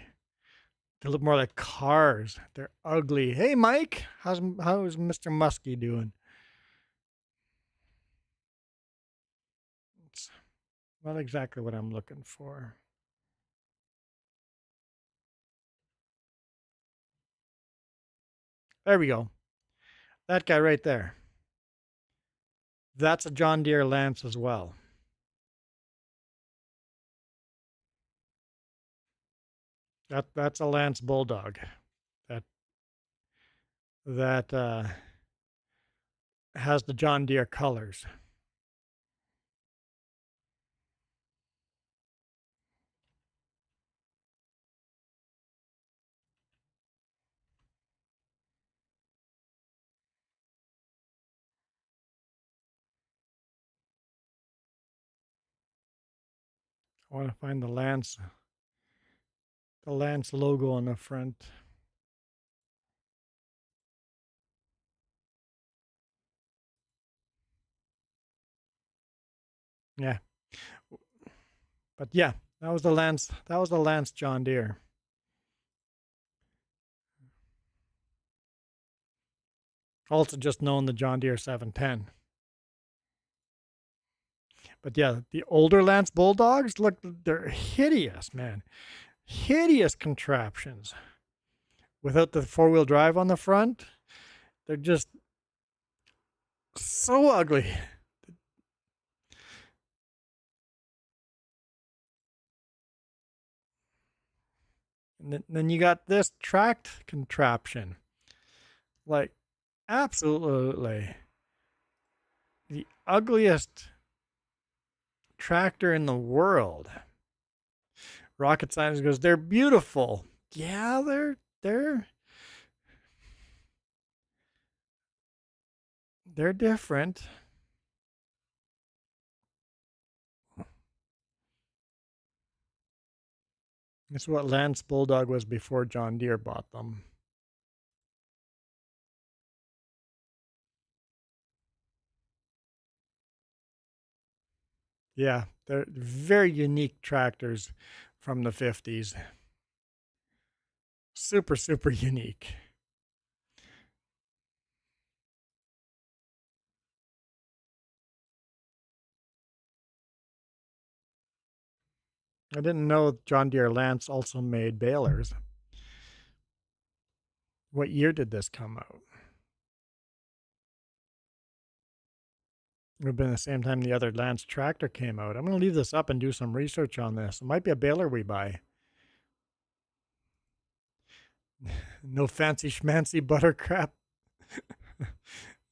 They look more like cars. They're ugly. Hey, Mike, how's Mr. Muskie doing? It's not exactly what I'm looking for. There we go. That guy right there. That's a John Deere Lance as well. That's a Lance Bulldog. That has the John Deere colors. I want to find the Lance logo on the front. Yeah. But yeah, that was the Lance John Deere. Also just known the John Deere 710. But yeah, the older Lance Bulldogs, look, they're hideous, man. Hideous contraptions. Without the four-wheel drive on the front, they're just so ugly. And then you got this tracked contraption. Like, absolutely the ugliest tractor in the world. Rocket Science goes, they're beautiful. Yeah, they're different. This is what Lance Bulldog was before John Deere bought them. Yeah, they're very unique tractors from the 50s. Super, super unique. I didn't know John Deere Lance also made balers. What year did this come out? It would have been the same time the other Lance tractor came out. I'm going to leave this up and do some research on this. It might be a baler we buy. No fancy schmancy buttercrap.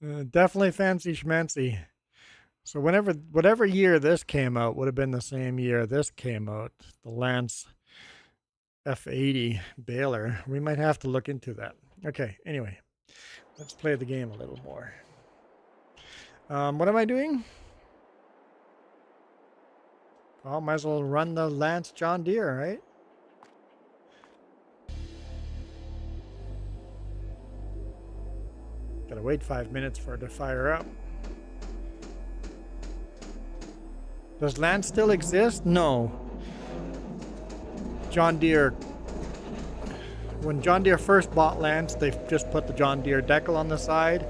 Definitely fancy schmancy. So whatever year this came out would have been the same year this came out. The Lance F80 baler. We might have to look into that. Okay, anyway, let's play the game a little more. What am I doing? Well, might as well run the Lance John Deere, right? Gotta wait 5 minutes for it to fire up. Does Lance still exist? No. John Deere, when John Deere first bought Lance, they just put the John Deere decal on the side,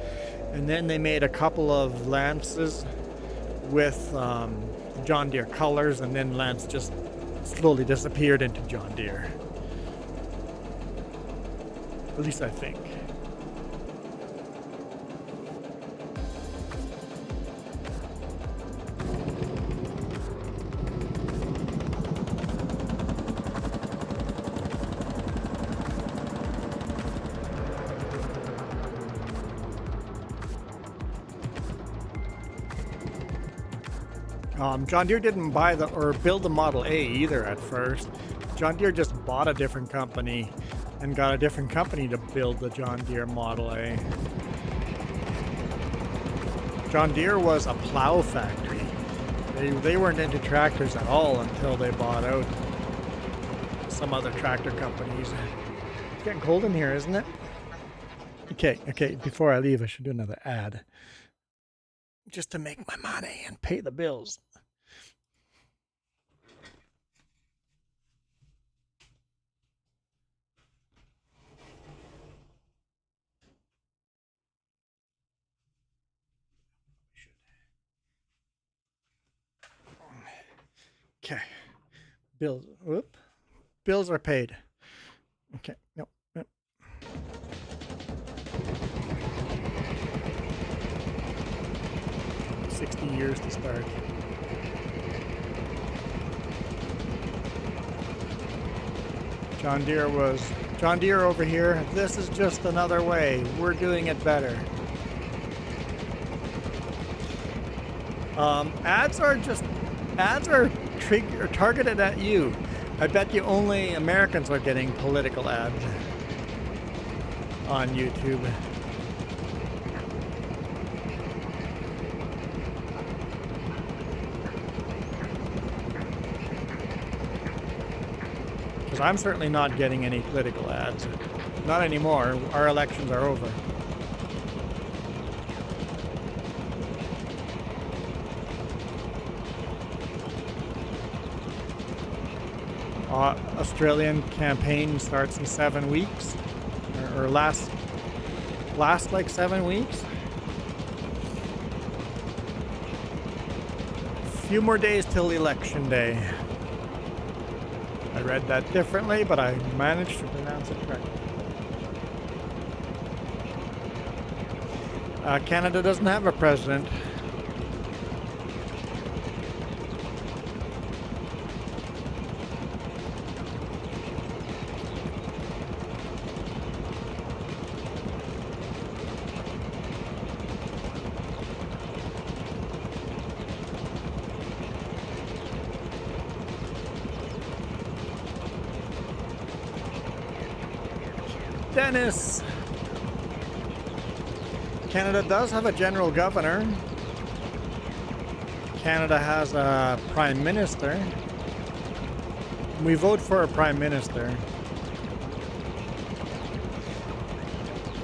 and then they made a couple of Lances with John Deere colors, and then Lance just slowly disappeared into John Deere. At least I think. John Deere didn't buy the or build the Model A either at first. John Deere just bought a different company and got a different company to build the John Deere Model A. John Deere was a plow factory. They weren't into tractors at all until they bought out some other tractor companies. It's getting cold in here, isn't it? Okay, before I leave, I should do another ad. Just to make my money and pay the bills. Okay. Bills. Whoop. Bills are paid. Okay. Nope. 60 years to start. John Deere over here. This is just another way. We're doing it better. Ads are targeted at you. I bet you only Americans are getting political ads on YouTube. Because I'm certainly not getting any political ads. Not anymore. Our elections are over. Australian campaign starts in 7 weeks, or last like 7 weeks. A few more days till election day. I read that differently, but I managed to pronounce it correctly. Canada doesn't have a president. Dennis! Canada does have a general governor. Canada has a prime minister. We vote for a prime minister.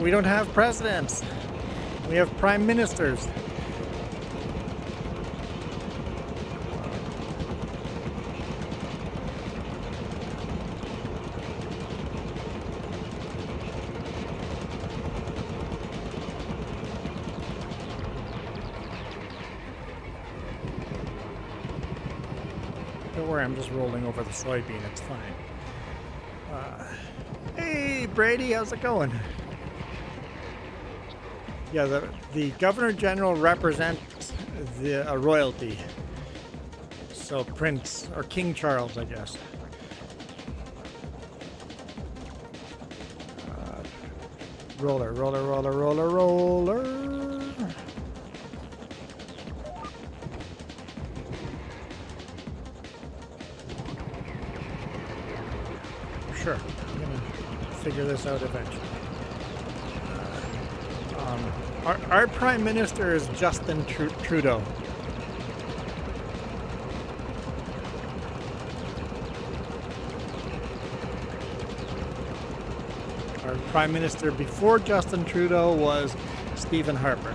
We don't have presidents. We have prime ministers. Don't worry, I'm just rolling over the soybean. It's fine. Hey, Brady, how's it going? Yeah, the Governor General represents a royalty. So Prince, or King Charles, I guess. Roller, roller, roller, roller, roller. Sure, I'm gonna figure this out eventually. Our Prime Minister is Justin Trudeau. Our Prime Minister before Justin Trudeau was Stephen Harper.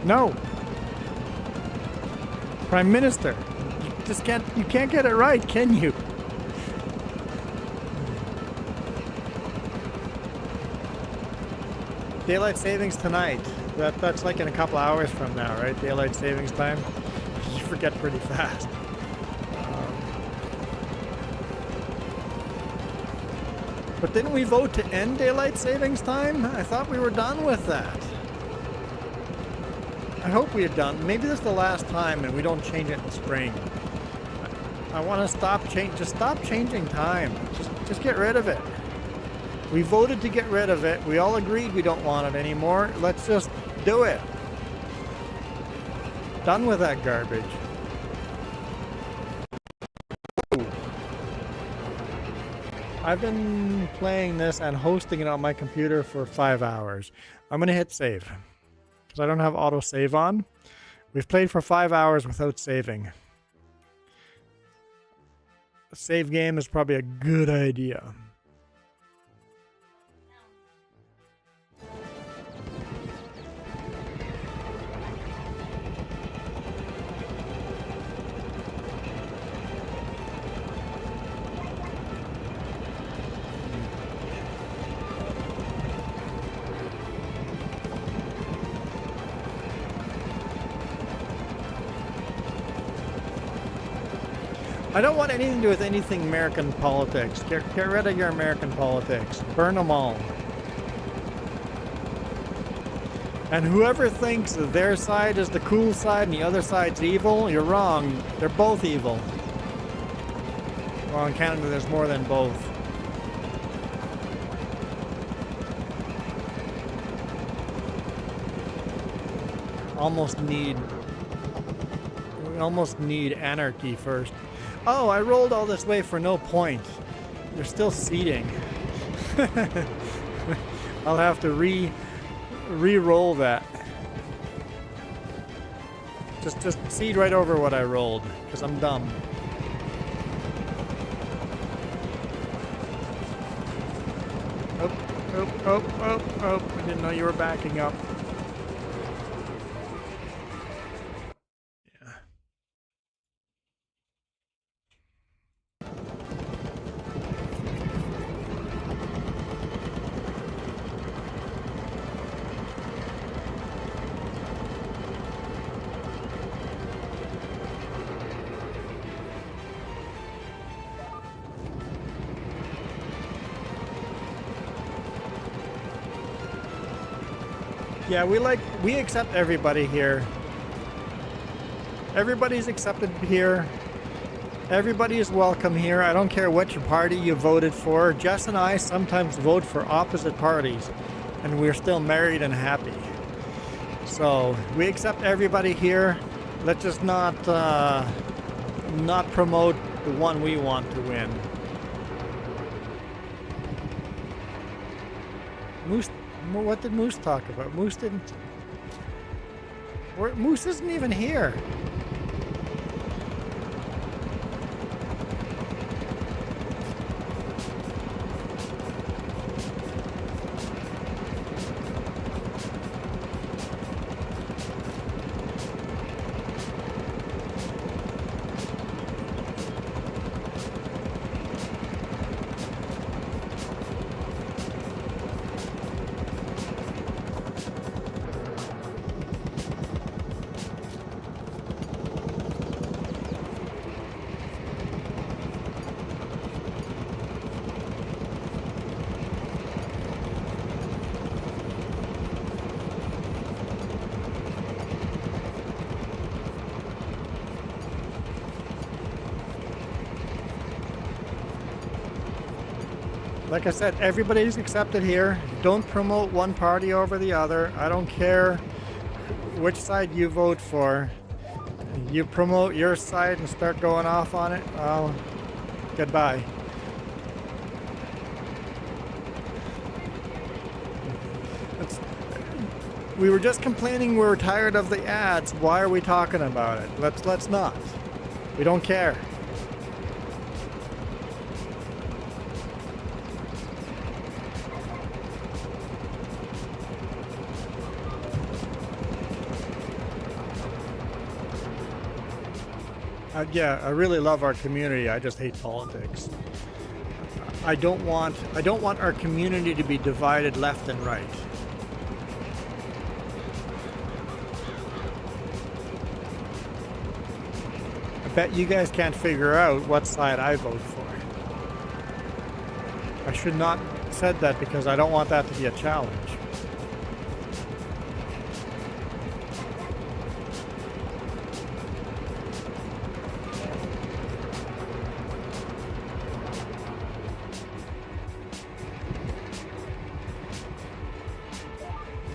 No. Prime Minister. You can't get it right, can you? Daylight savings tonight. That's like in a couple hours from now, right? Daylight savings time. You forget pretty fast. But didn't we vote to end daylight savings time? I thought we were done with that. I hope we are done. Maybe this is the last time and we don't change it in spring. I want to just stop changing time. Just get rid of it. We voted to get rid of it. We all agreed we don't want it anymore. Let's just do it. Done with that garbage. I've been playing this and hosting it on my computer for 5 hours. I'm going to hit save because I don't have auto save on. We've played for 5 hours without saving. A save game is probably a good idea. I don't want anything to do with anything American politics. Get rid of your American politics. Burn them all. And whoever thinks that their side is the cool side and the other side's evil, you're wrong. They're both evil. Well, in Canada, there's more than both. We almost need anarchy first. Oh, I rolled all this way for no point. You're still seeding. I'll have to re-roll that. Just seed right over what I rolled, because I'm dumb. Oh, I didn't know you were backing up. Yeah, we accept everybody here. Everybody's accepted here. Everybody is welcome here. I don't care what your party you voted for. Jess and I sometimes vote for opposite parties, and we're still married and happy. So we accept everybody here. Let's just not promote the one we want to win. What did Moose talk about? Moose didn't. Moose isn't even here. Like I said, everybody's accepted here. Don't promote one party over the other. I don't care which side you vote for. You promote your side and start going off on it, well, goodbye. We were just complaining we were tired of the ads. Why are we talking about it? Let's not. We don't care. Yeah, I really love our community. I just hate politics. I don't want our community to be divided left and right. I bet you guys can't figure out what side I vote for. I should not have said that because I don't want that to be a challenge.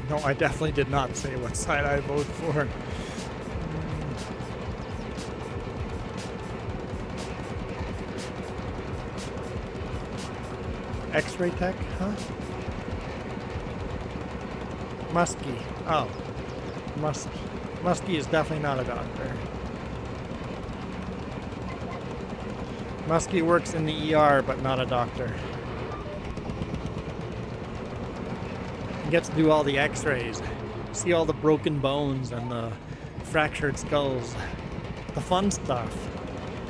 No, I definitely did not say what side I vote for. X-ray tech, huh? Muskie. Oh. Muskie is definitely not a doctor. Muskie works in the ER, but not a doctor. He gets to do all the x-rays, see all the broken bones and the fractured skulls. The fun stuff.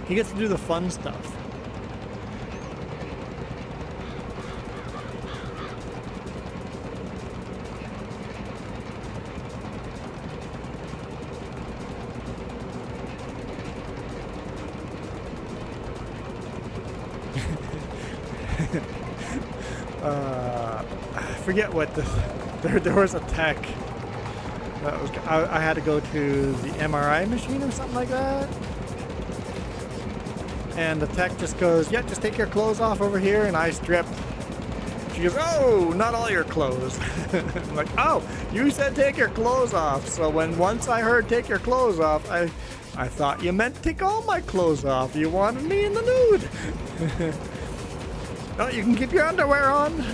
He gets to do the fun stuff. I forget what there was a tech that was, I had to go to the MRI machine or something like that, and the tech just goes, yeah, just take your clothes off over here, and I stripped. She goes, oh, not all your clothes. I'm like, oh, you said take your clothes off. So once I heard take your clothes off, I thought you meant take all my clothes off. You wanted me in the nude. No, you can keep your underwear on.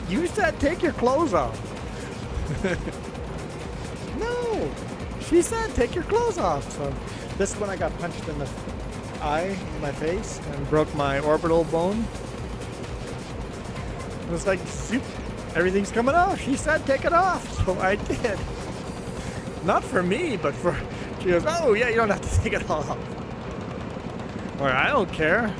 You said take your clothes off. No, she said take your clothes off. So this is when I got punched in the eye, in my face, and broke my orbital bone. It was like, soup, everything's coming off. She said take it off, so I did. Not for me, but for, she goes, oh yeah, you don't have to take it off. Or I don't care.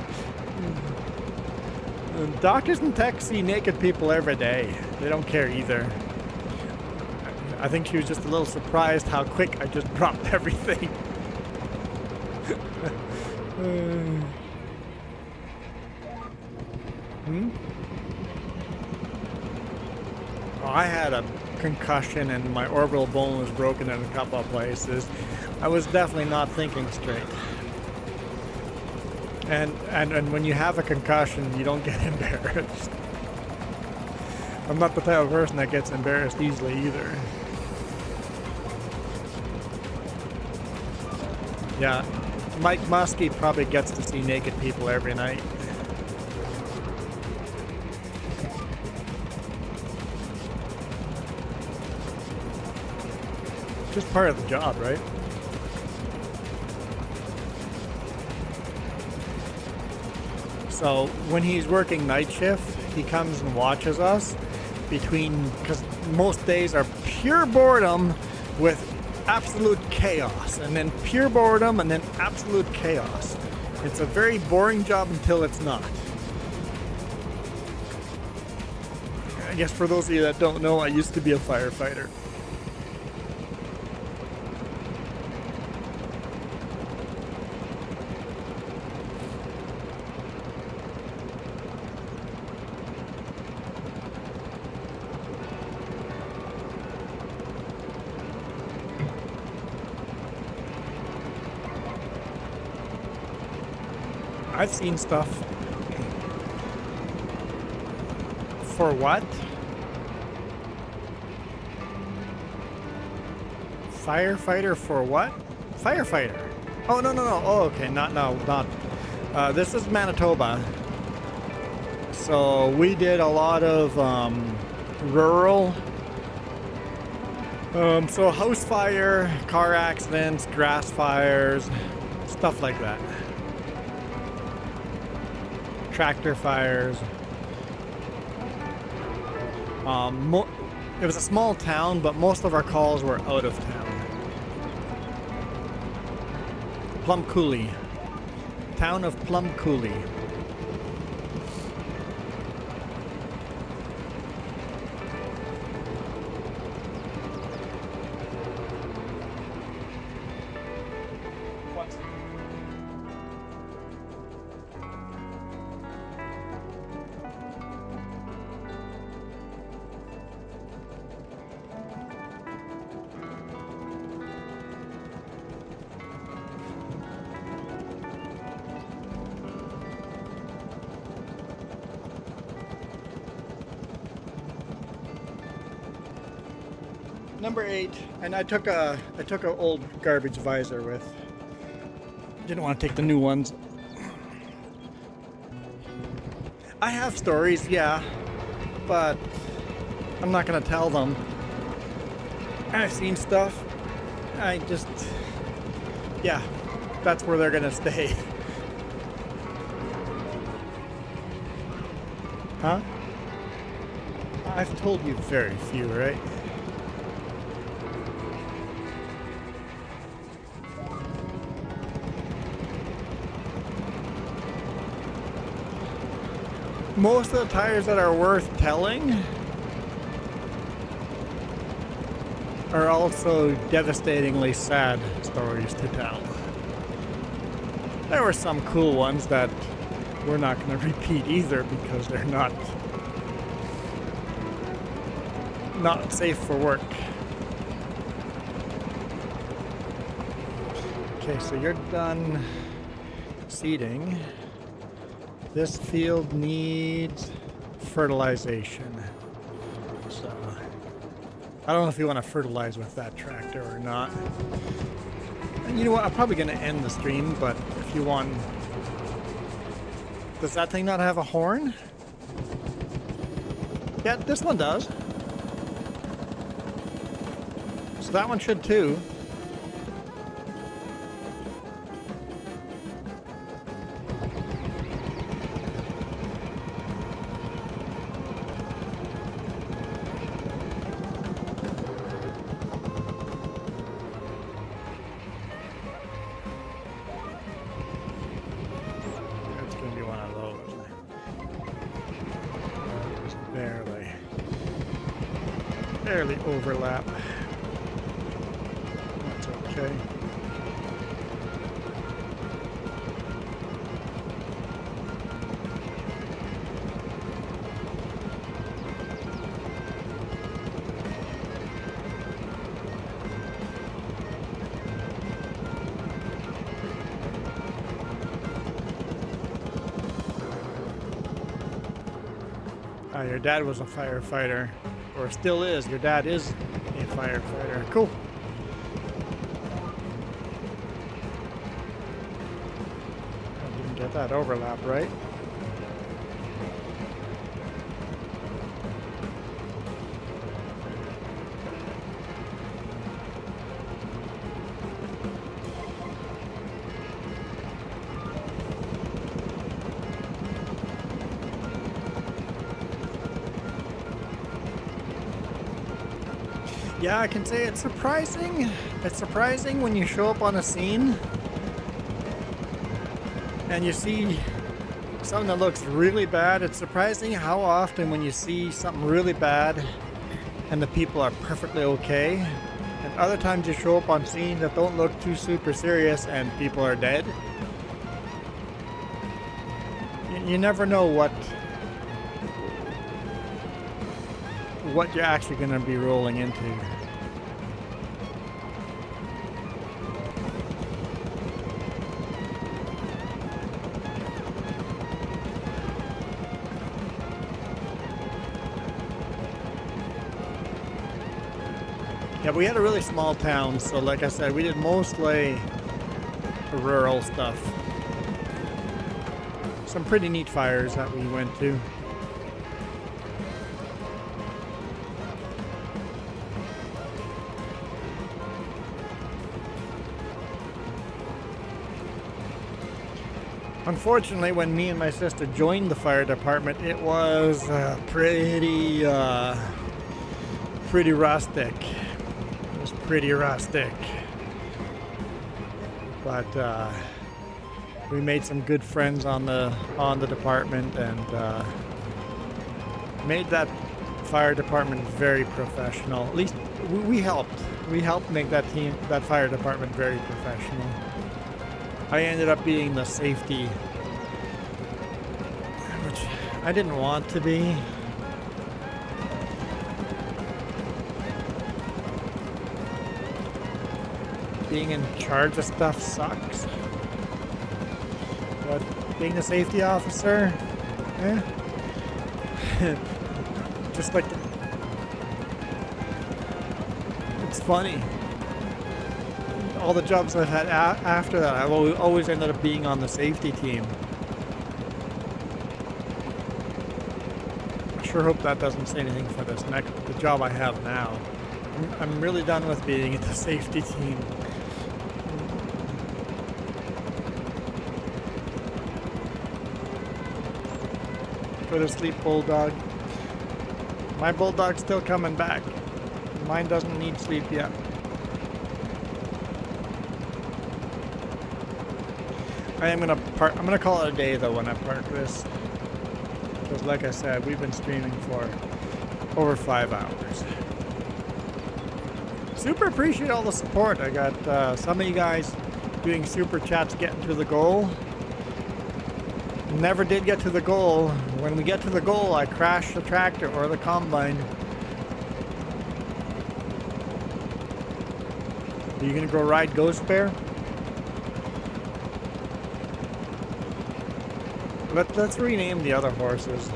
Doctors and techs see naked people every day. They don't care either. I think she was just a little surprised how quick I just dropped everything. Well, I had a concussion and my orbital bone was broken in a couple of places. I was definitely not thinking straight. And when you have a concussion, you don't get embarrassed. I'm not the type of person that gets embarrassed easily either. Yeah, Mike Muskie probably gets to see naked people every night. Just part of the job, right? So when he's working night shift, he comes and watches us because most days are pure boredom with absolute chaos, and then pure boredom and then absolute chaos. It's a very boring job until it's not. I guess for those of you that don't know, I used to be a firefighter. I've seen stuff. For what? Firefighter for what? Firefighter. Oh, no. Oh, okay. Not. This is Manitoba. So we did a lot of rural. So house fire, car accidents, grass fires, stuff like that. Tractor fires. It was a small town, but most of our calls were out of town. Plum Coulee. Town of Plum Coulee. Number 8, and I took a old garbage visor with. Didn't want to take the new ones. I have stories, yeah, but I'm not gonna tell them. I've seen stuff. Yeah, that's where they're gonna stay. Huh? I've told you very few, right? Most of the tires that are worth telling are also devastatingly sad stories to tell. There were some cool ones that we're not going to repeat either because they're not safe for work. Okay, so you're done seeding. This field needs fertilization. So I don't know if you want to fertilize with that tractor or not. And you know what? I'm probably going to end the stream, but if you want... Does that thing not have a horn? Yeah, this one does. So that one should too. It's going to be one of those. Just barely overlap. That's okay. Your dad was a firefighter, or still is. Your dad is a firefighter. Cool. I didn't get that overlap right. Yeah, I can say it's surprising. It's surprising when you show up on a scene and you see something that looks really bad. It's surprising how often when you see something really bad and the people are perfectly okay, and other times you show up on scenes that don't look too super serious and people are dead. You never know what you're actually going to be rolling into. Yeah, we had a really small town, so like I said, we did mostly rural stuff. Some pretty neat fires that we went to. Unfortunately, when me and my sister joined the fire department, it was pretty rustic. It was pretty rustic. But we made some good friends on the department and made that fire department very professional. At least we helped. We helped make that fire department very professional. I ended up being the safety, which I didn't want to be. Being in charge of stuff sucks. But being a safety officer, just like funny. All the jobs I've had after that, I've always ended up being on the safety team. I sure hope that doesn't say anything for the job I have now. I'm really done with being at the safety team. Go to sleep, bulldog. My bulldog's still coming back. Mine doesn't need sleep yet. I'm gonna call it a day though when I park this, because like I said, we've been streaming for over 5 hours. Super appreciate all the support. I got some of you guys doing super chats getting to the goal. Never did get to the goal. When we get to the goal, I crash the tractor or the combine. Are you gonna go ride Ghost Bear? Let's rename the other horses.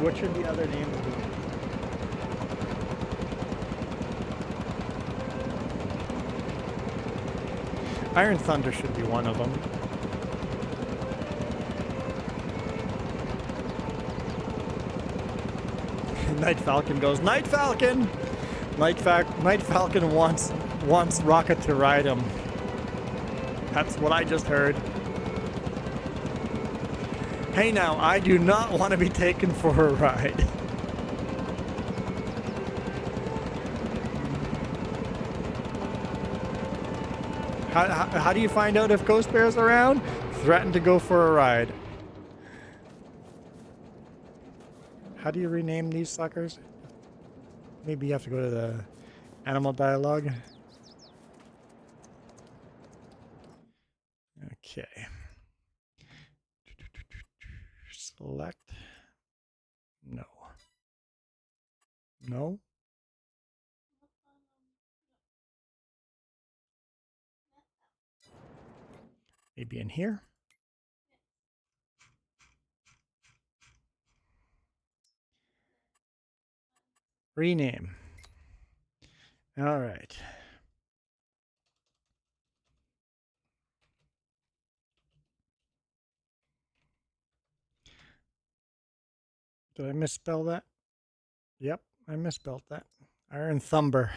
What should the other names be? Iron Thunder should be one of them. Night Falcon goes, Night Falcon! Night Falcon wants Rocket to ride him. That's what I just heard. Hey now, I do not want to be taken for a ride. How do you find out if Ghost Bear's around? Threaten to go for a ride. How do you rename these suckers? Maybe you have to go to the animal dialogue. Okay. Select. No. No. Maybe in here. Rename. All right. Did I misspell that? Yep, I misspelled that. Iron Thumber.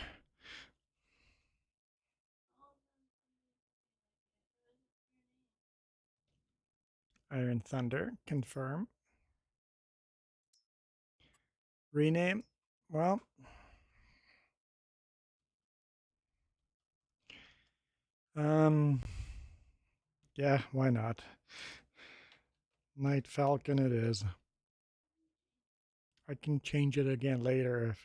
Iron Thunder. Confirm. Rename. Well. Yeah, why not? Night Falcon it is. I can change it again later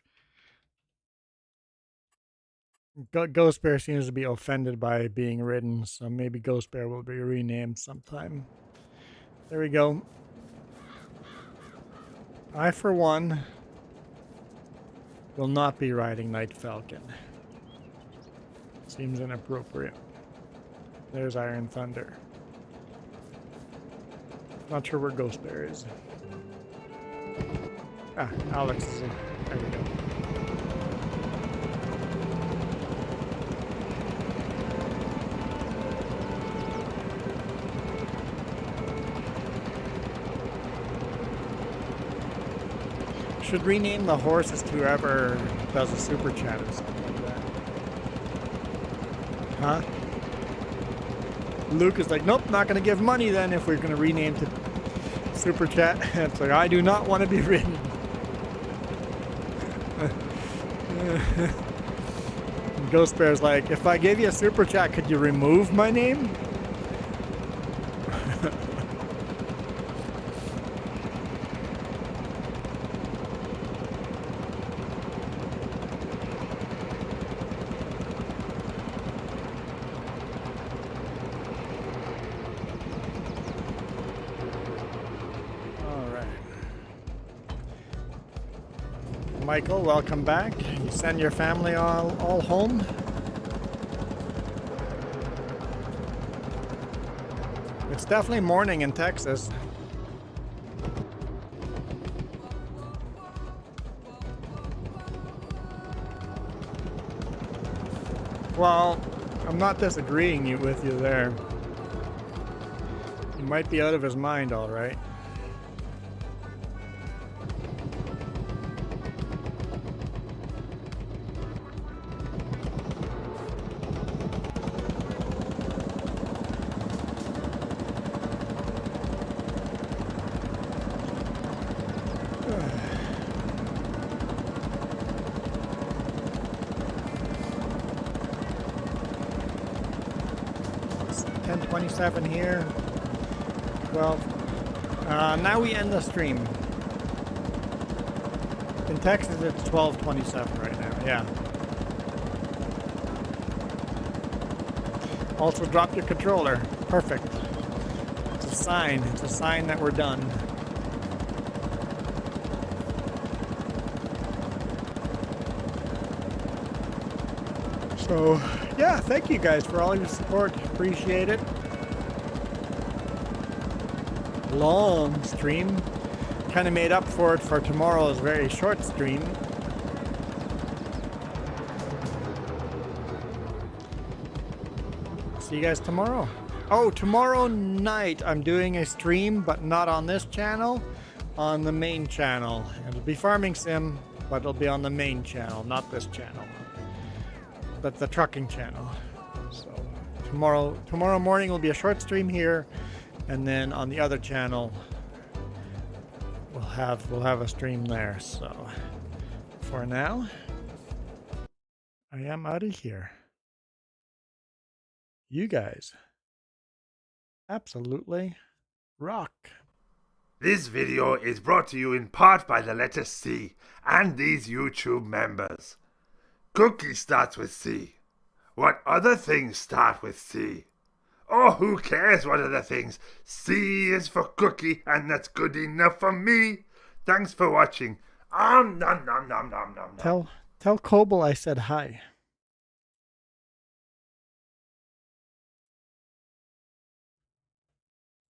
if Ghost Bear seems to be offended by being ridden, so maybe Ghost Bear will be renamed sometime. There we go. I, for one, will not be riding Night Falcon. Seems inappropriate. There's Iron Thunder. Not sure where Ghost Bear is. Ah, Alex is in. There we go. Should rename the horses to whoever does a super chat or something like that. Huh? Luke is like, nope, not going to give money then if we're going to rename to super chat. It's like, I do not want to be ridden. Ghost Bear's like, if I gave you a super chat, could you remove my name? Michael, welcome back. You send your family all home? It's definitely morning in Texas. Well, I'm not disagreeing with you there. He might be out of his mind, all right. It's 10:27 here. 12. Now we end the stream. In Texas, it's 12:27 right now. Yeah. Also, drop your controller. Perfect. It's a sign. It's a sign that we're done. So, yeah, thank you guys for all your support. Appreciate it. Long stream. Kind of made up for it for tomorrow's very short stream. See you guys tomorrow. Oh, tomorrow night I'm doing a stream, but not on this channel, on the main channel. It'll be Farming Sim, but it'll be on the main channel, not this channel. But the trucking channel. So tomorrow morning will be a short stream here, and then on the other channel we'll have a stream there. So for now, I am out of here. You guys absolutely rock. This video is brought to you in part by the letter C and these YouTube members. Cookie starts with C. What other things start with C? Oh, who cares what other things? C is for cookie, and that's good enough for me. Thanks for watching. Nom nom nom nom nom nom. Tell Coble I said hi.